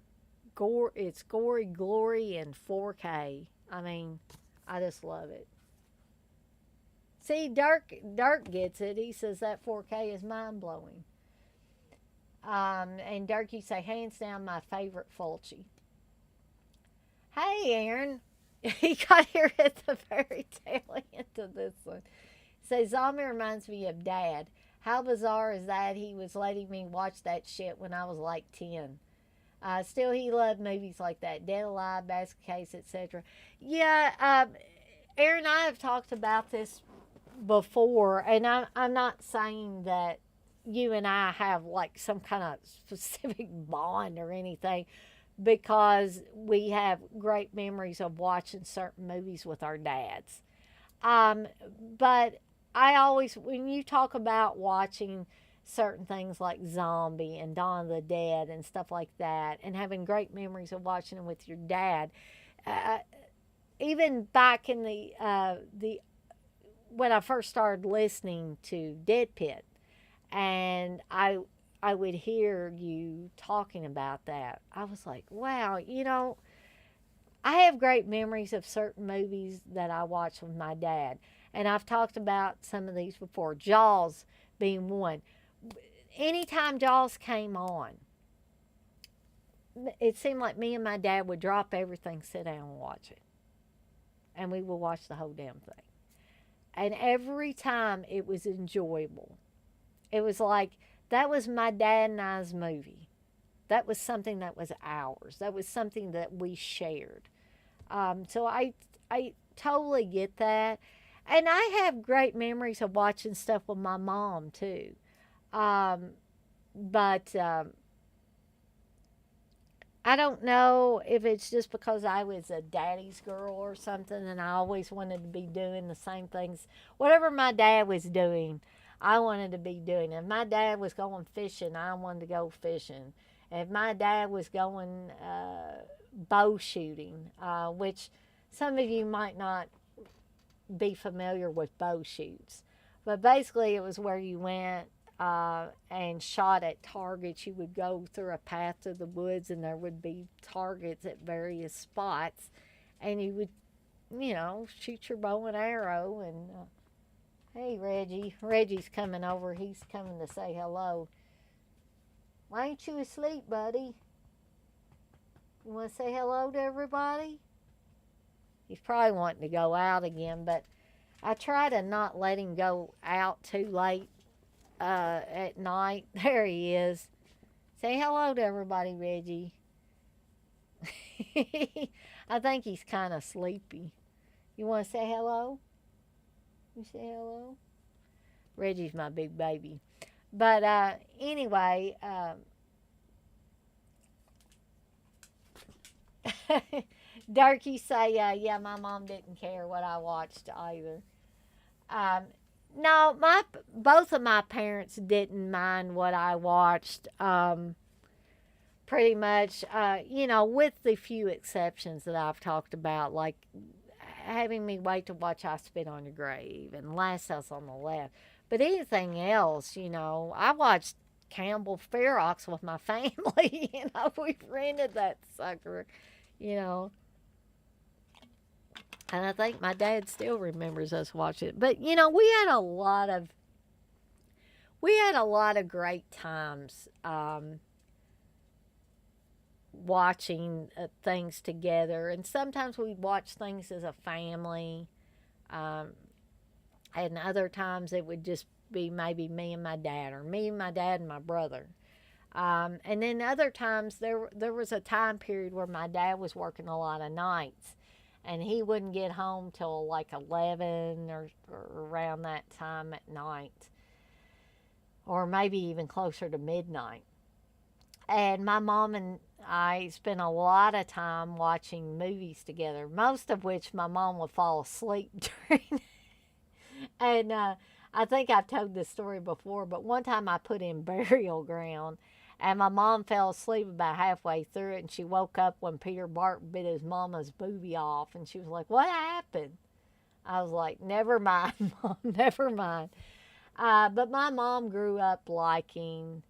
it's gory glory in 4K. I mean, I just love it. See, Dirk gets it. He says that 4K is mind-blowing. And Dirk, you say, hands down, my favorite Fulci. Hey, Aaron. He got here at the very tail end of this one. Says, zombie reminds me of Dad. How bizarre is that he was letting me watch that shit when I was like 10. Still, he loved movies like that. Dead Alive, Basket Case, etc. Yeah, Aaron and I have talked about this before, and I'm not saying that you and I have like some kind of specific bond or anything, because we have great memories of watching certain movies with our dads. Um, but I always, when you talk about watching certain things like Zombie and Dawn of the Dead and stuff like that, and having great memories of watching them with your dad, uh, even back in the when I first started listening to Dead Pit, and I would hear you talking about that. I was like, wow, I have great memories of certain movies that I watched with my dad. And I've talked about some of these before. Jaws being one. Anytime Jaws came on, it seemed like me and my dad would drop everything, sit down and watch it. And we would watch the whole damn thing. And every time it was enjoyable. It was like that was my dad and I's movie. That was something that was ours. That was something that we shared. So I totally get that, and I have great memories of watching stuff with my mom too. Um, but I don't know if it's just because I was a daddy's girl or something, and I always wanted to be doing the same things. Whatever my dad was doing, I wanted to be doing. If my dad was going fishing, I wanted to go fishing. If my dad was going bow shooting, which some of you might not be familiar with bow shoots, but basically it was where you went and shot at targets. You would go through a path through the woods, and there would be targets at various spots, and you would, shoot your bow and arrow. And hey, Reggie's coming over. He's coming to say hello. Why ain't you asleep, buddy? You want to say hello to everybody? He's probably wanting to go out again, but I try to not let him go out too late at night. There he is. Say hello to everybody, Reggie. I think he's kind of sleepy. You want to say hello? You say hello? Reggie's my big baby. But anyway, Darky say, yeah, my mom didn't care what I watched either. Um, no, my both of my parents didn't mind what I watched. Pretty much, with the few exceptions that I've talked about, like having me wait to watch I Spit on Your Grave and Last House on the Left. But anything else, I watched Campbell Ferox with my family. We rented that sucker, you know. And I think my dad still remembers us watching it. But we had a lot of great times watching things together, and sometimes we'd watch things as a family, um, and other times it would just be maybe me and my dad, or me and my dad and my brother. And then other times there was a time period where my dad was working a lot of nights, and he wouldn't get home till like 11 or around that time at night, or maybe even closer to midnight. And my mom and I spent a lot of time watching movies together, most of which my mom would fall asleep during. And I think I've told this story before, but one time I put in Burial Ground, and my mom fell asleep about halfway through it, and she woke up when Peter Barton bit his mama's boobie off, and she was like, "What happened?" I was like, "Never mind, Mom, never mind." But my mom grew up liking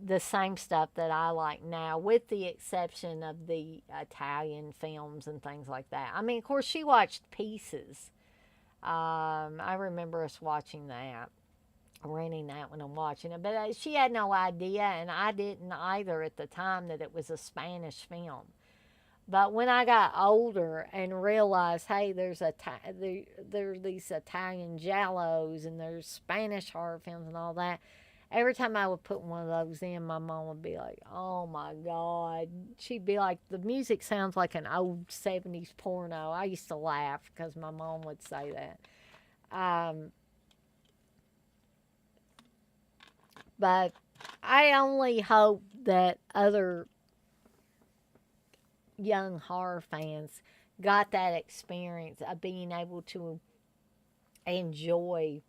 the same stuff that I like now, with the exception of the Italian films and things like that. I mean, of course, she watched Pieces. I remember us watching that, renting that when I'm watching it. But she had no idea, and I didn't either at the time, that it was a Spanish film. But when I got older and realized, hey, there are these Italian giallos and there's Spanish horror films and all that, every time I would put one of those in, my mom would be like, "Oh my God." She'd be like, "The music sounds like an old 70s porno." I used to laugh because my mom would say that. Um, but I only hope that other young horror fans got that experience of being able to enjoy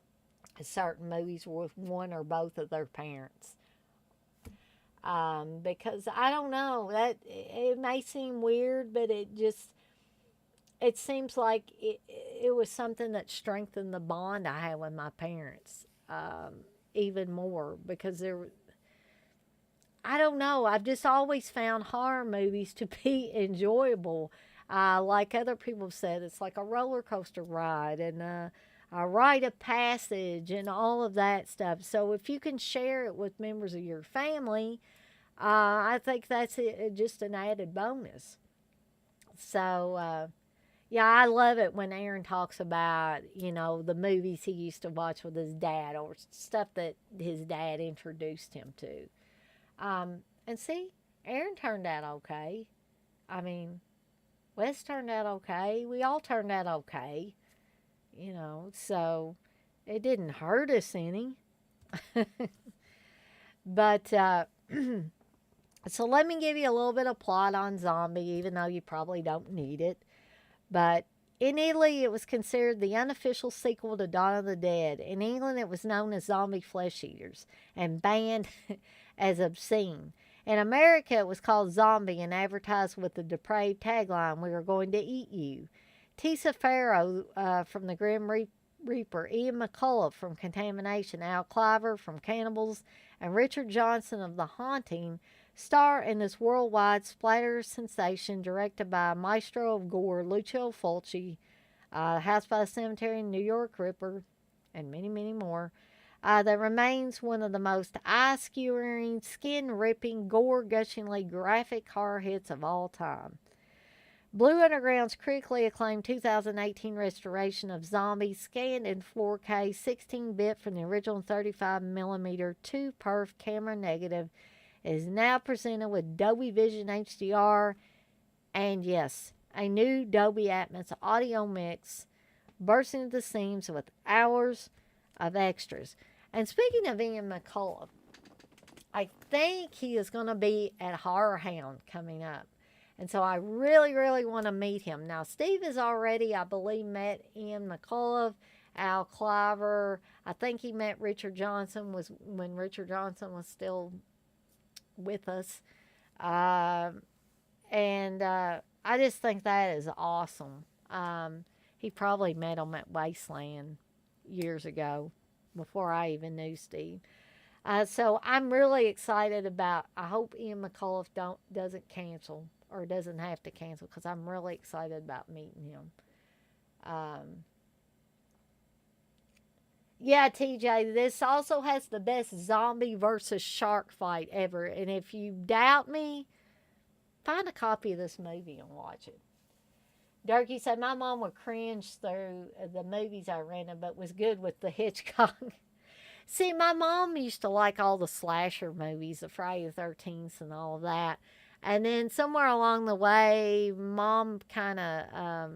certain movies with one or both of their parents. Because I don't know, that it may seem weird, but it seems like it was something that strengthened the bond I had with my parents, even more, because I don't know, I've just always found horror movies to be enjoyable. Like other people have said, it's like a roller coaster ride and a rite of passage and all of that stuff. So if you can share it with members of your family, I think that's just an added bonus. So, yeah, I love it when Aaron talks about, the movies he used to watch with his dad or stuff that his dad introduced him to. And see, Aaron turned out okay. I mean, Wes turned out okay. We all turned out okay, so it didn't hurt us any. But, so let me give you a little bit of plot on Zombie, even though you probably don't need it. But in Italy, it was considered the unofficial sequel to Dawn of the Dead. In England, it was known as Zombie Flesh Eaters and banned as obscene. In America, it was called Zombie and advertised with the depraved tagline, "We are going to eat you." Tisa Farrow from The Grim Reaper, Ian McCullough from Contamination, Al Cliver from Cannibals, and Richard Johnson of The Haunting star in this worldwide splatter sensation directed by maestro of gore Lucio Fulci, House by the Cemetery in New York Ripper, and many, many more. That remains one of the most eye-skewering, skin-ripping, gore-gushingly graphic horror hits of all time. Blue Underground's critically acclaimed 2018 restoration of Zombie, scanned in 4K 16-bit from the original 35mm 2-perf camera negative, is now presented with Dolby Vision HDR and, yes, a new Dolby Atmos audio mix, bursting at the seams with hours of extras. And speaking of Ian McCullough, I think he is going to be at Horror Hound coming up. And so I really, really want to meet him. Now, Steve has already, I believe, met Ian McCullough, Al Cliver. I think he met Richard Johnson when Richard Johnson was still with us. And I just think that is awesome. He probably met him at Wasteland years ago before I even knew Steve. So I'm really excited about, I hope Ian McCullough doesn't cancel or doesn't have to cancel, because I'm really excited about meeting him. Yeah, TJ, this also has the best zombie versus shark fight ever. And if you doubt me, find a copy of this movie and watch it. Durkee said, my mom would cringe through the movies I rented, but was good with the Hitchcock. See, my mom used to like all the slasher movies, the Friday the 13th and all of that. And then somewhere along the way, Mom kind of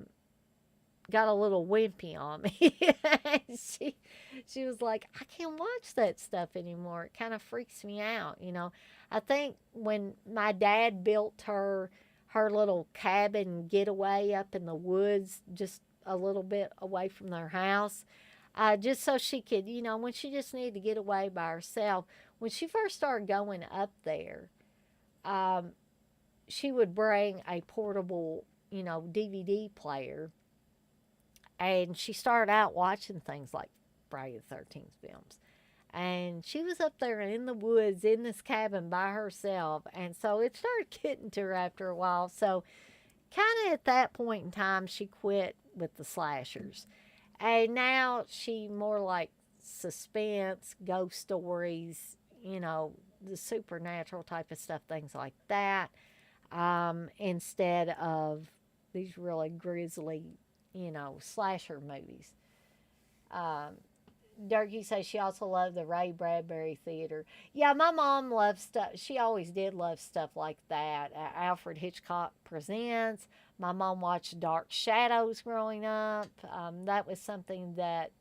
got a little wimpy on me. she was like, I can't watch that stuff anymore. It kind of freaks me out, I think when my dad built her little cabin getaway up in the woods, just a little bit away from their house, just so she could, when she just needed to get away by herself. When she first started going up there, she would bring a portable, DVD player. And she started out watching things like Friday the 13th films. And she was up there in the woods in this cabin by herself. And so it started getting to her after a while. So kind of at that point in time, she quit with the slashers. And now she more like suspense, ghost stories, the supernatural type of stuff, things like that. Instead of these really grisly, slasher movies. Durkee says she also loved the Ray Bradbury Theater. Yeah, my mom loved stuff. She always did love stuff like that. Alfred Hitchcock Presents. My mom watched Dark Shadows growing up. That was something that,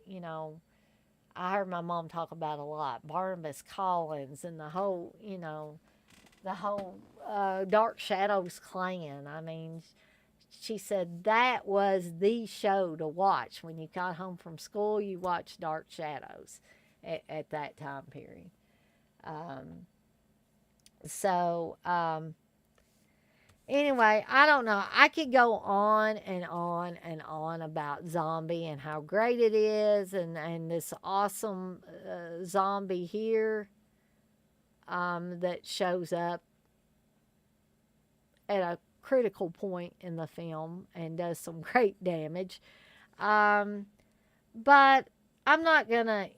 I heard my mom talk about a lot. Barnabas Collins and the whole, the whole Dark Shadows clan. I mean, she said that was the show to watch when you got home from school. You watched Dark Shadows at that time period. Um, so anyway, I don't know. I could go on and on and on about Zombie and how great it is, and this awesome zombie here that shows up at a critical point in the film and does some great damage. Um, but I'm not gonna,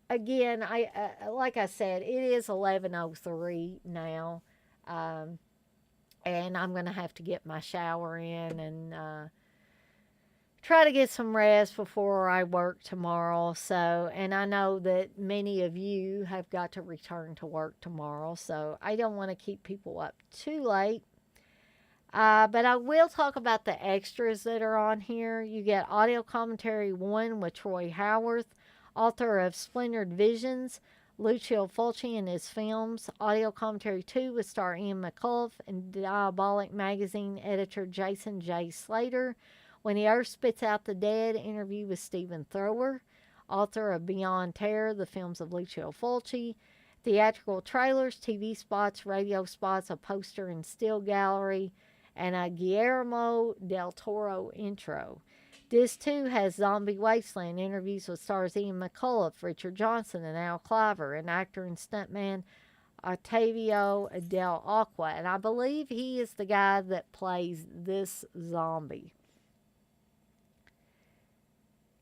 again, I like I said, it is 11:03 now, um, and I'm gonna have to get my shower in and try to get some rest before I work tomorrow. So, and I know that many of you have got to return to work tomorrow, so I don't want to keep people up too late. But I will talk about the extras that are on here. You get audio commentary 1 with Troy Howarth, author of Splintered Visions, Lucio Fulci and his films. Audio commentary 2 with star Ian McCullough and Diabolic magazine editor Jason J. Slater. When the Earth Spits Out the Dead, interview with Stephen Thrower, author of Beyond Terror, the films of Lucio Fulci. Theatrical trailers, TV spots, radio spots, a poster and still gallery, and a Guillermo del Toro intro. Disc 2 has Zombie Wasteland, interviews with stars Ian McCullough, Richard Johnson, and Al Cliver, and actor and stuntman Octavio Del Aqua. And I believe he is the guy that plays this zombie.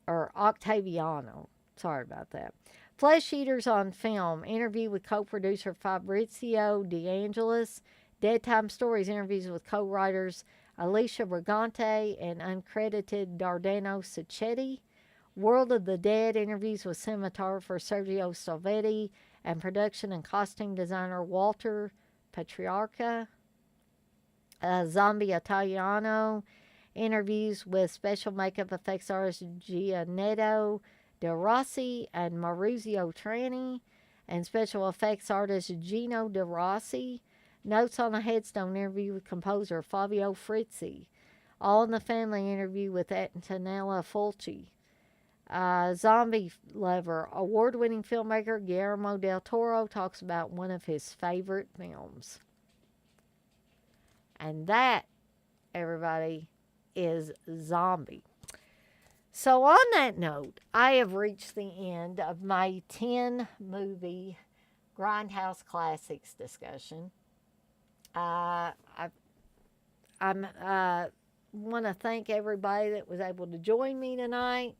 Or Octaviano. Sorry about that. Flesh Eaters on Film, interview with co-producer Fabrizio De Angelis. Dead Time Stories, interviews with co-writers Alicia Brigante and uncredited Dardano Sacchetti. World of the Dead, interviews with cinematographer Sergio Salvetti and production and costume designer Walter Patriarca. Zombie Italiano, interviews with special makeup effects artist Gianetto De Rossi and Maurizio Trani, and special effects artist Gino De Rossi. Notes on a Headstone, interview with composer Fabio Frizzi. All in the Family, interview with Antonella Fulci. Zombie Lover, award-winning filmmaker Guillermo del Toro talks about one of his favorite films. And that, everybody, is Zombie. So on that note, I have reached the end of my 10 movie Grindhouse Classics discussion. I want to thank everybody that was able to join me tonight.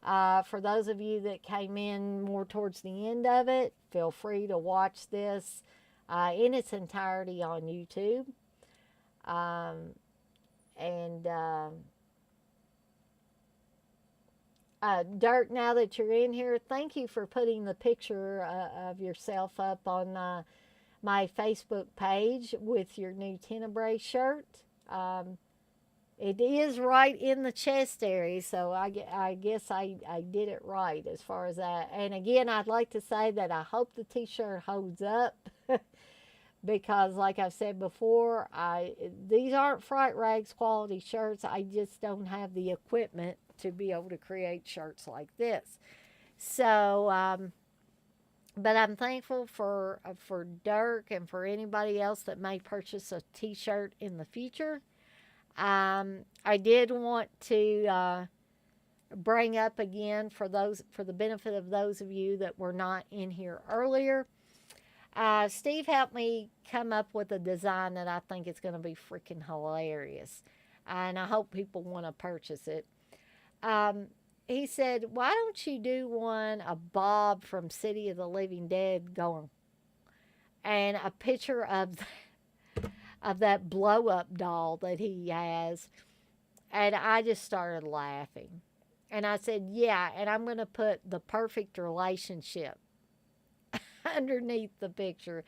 For those of you that came in more towards the end of it, feel free to watch this in its entirety on YouTube. Dirk, now that you're in here, thank you for putting the picture of yourself up on my Facebook page with your new Tenebrae shirt. It is right in the chest area, so I guess I did it right as far as that. And again, I'd like to say that I hope the t-shirt holds up because like I've said before, these aren't Fright Rags quality shirts. I just don't have the equipment to be able to create shirts like this. So, but I'm thankful for Dirk and for anybody else that may purchase a t-shirt in the future. I did want to bring up again for the benefit of those of you that were not in here earlier. Steve helped me come up with a design that I think is going to be freaking hilarious, and I hope people want to purchase it. He said, "Why don't you do one a Bob from City of the Living Dead going, and a picture of that blow up doll that he has?" And I just started laughing, and I said, "Yeah," and I'm going to put the perfect relationship underneath the picture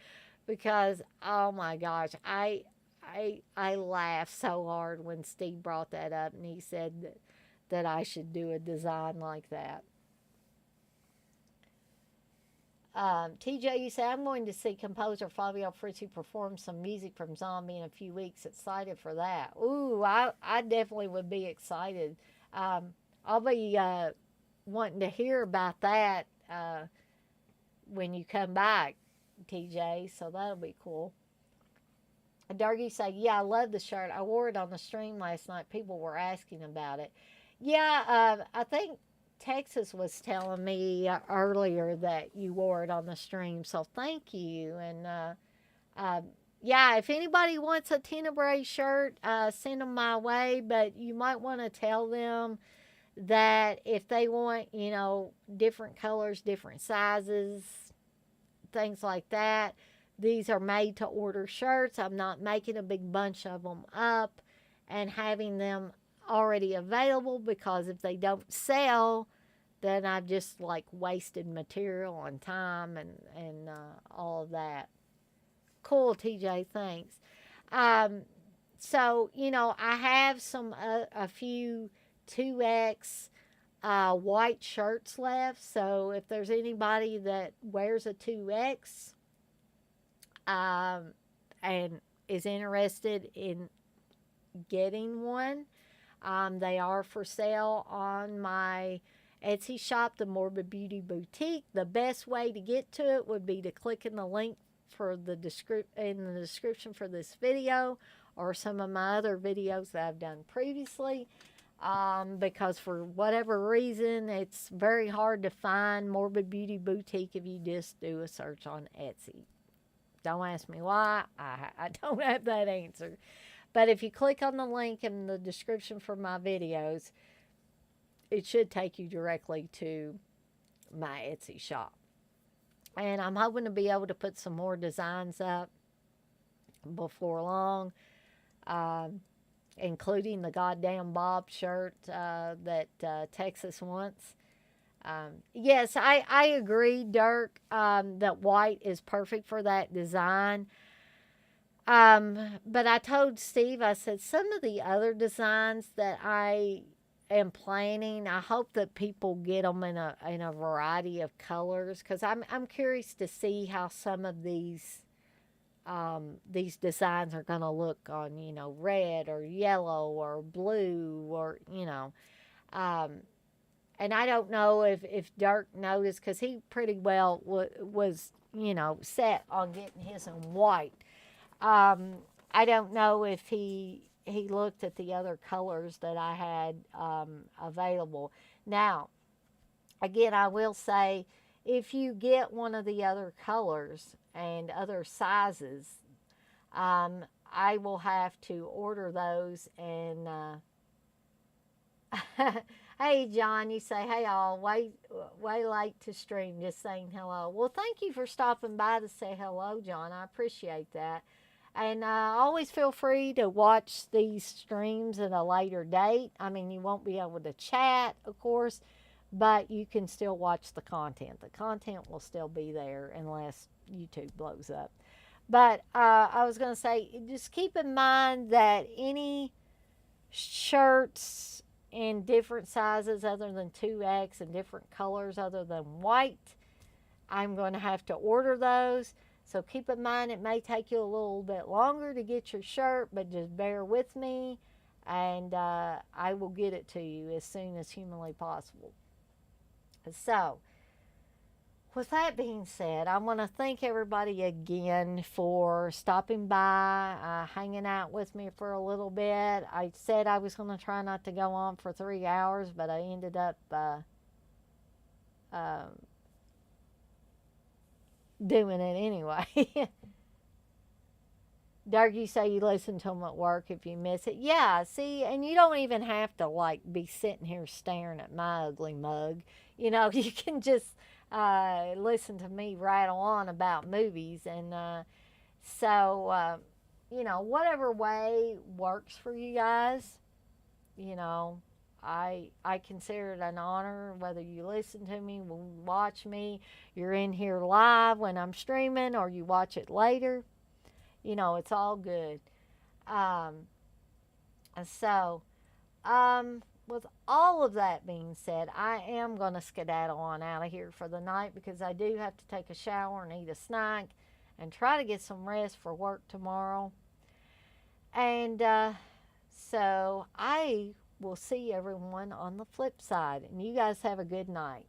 because oh my gosh, I laughed so hard when Steve brought that up, and he said that I should do a design like that. TJ, you say, I'm going to see composer Fabio Frizzi perform some music from Zombie in a few weeks. Excited for that. Ooh, I definitely would be excited. Um, I'll be wanting to hear about that when you come back, TJ, so that'll be cool. Dargy said, yeah, I love the shirt. I wore it on the stream last night. People were asking about it. Yeah, I think Texas was telling me earlier that you wore it on the stream, so thank you. And uh, yeah, if anybody wants a Tenebrae shirt, send them my way. But you might want to tell them that if they want, different colors, different sizes, things like that, these are made to order shirts. I'm not making a big bunch of them up and having them already available, because if they don't sell, then I've just like wasted material and time and all of that. Cool, TJ. Thanks. Um, so I have a few 2X white shirts left. So if there's anybody that wears a 2X and is interested in getting one, they are for sale on my Etsy shop, the Morbid Beauty Boutique. The best way to get to it would be to click in the link for the in the description for this video, or some of my other videos that I've done previously. Because for whatever reason, it's very hard to find Morbid Beauty Boutique if you just do a search on Etsy. Don't ask me why. I don't have that answer. But if you click on the link in the description for my videos, it should take you directly to my Etsy shop. And I'm hoping to be able to put some more designs up before long, including the goddamn Bob shirt that Texas wants. Yes, I agree, Dirk, that white is perfect for that design. But I told Steve, I said, some of the other designs that I am planning, I hope that people get them in a variety of colors, because I'm curious to see how some of these designs are going to look on, red or yellow or blue, or, and I don't know if Dirk noticed, because he pretty well was, set on getting his in white. I don't know if he looked at the other colors that I had available. Now, again, I will say, if you get one of the other colors and other sizes, I will have to order those. And hey, John, you say, hey, all, way late to stream, just saying hello. Well, thank you for stopping by to say hello, John. I appreciate that. And always feel free to watch these streams at a later date. I mean, you won't be able to chat, of course, but you can still watch the content. The content will still be there unless YouTube blows up. But I was going to say, just keep in mind that any shirts in different sizes other than 2X and different colors other than white, I'm going to have to order those. So keep in mind, it may take you a little bit longer to get your shirt, but just bear with me, and I will get it to you as soon as humanly possible. So, with that being said, I want to thank everybody again for stopping by, hanging out with me for a little bit. I said I was going to try not to go on for 3 hours, but I ended up doing it anyway. Doug, you say you listen to them at work if you miss it. Yeah, see, and you don't even have to like be sitting here staring at my ugly mug. You can just listen to me rattle on about movies. And so, whatever way works for you guys, I consider it an honor whether you listen to me, watch me, you're in here live when I'm streaming, or you watch it later. It's all good. So, with all of that being said, I am going to skedaddle on out of here for the night because I do have to take a shower and eat a snack and try to get some rest for work tomorrow. And so I will see everyone on the flip side. And you guys have a good night.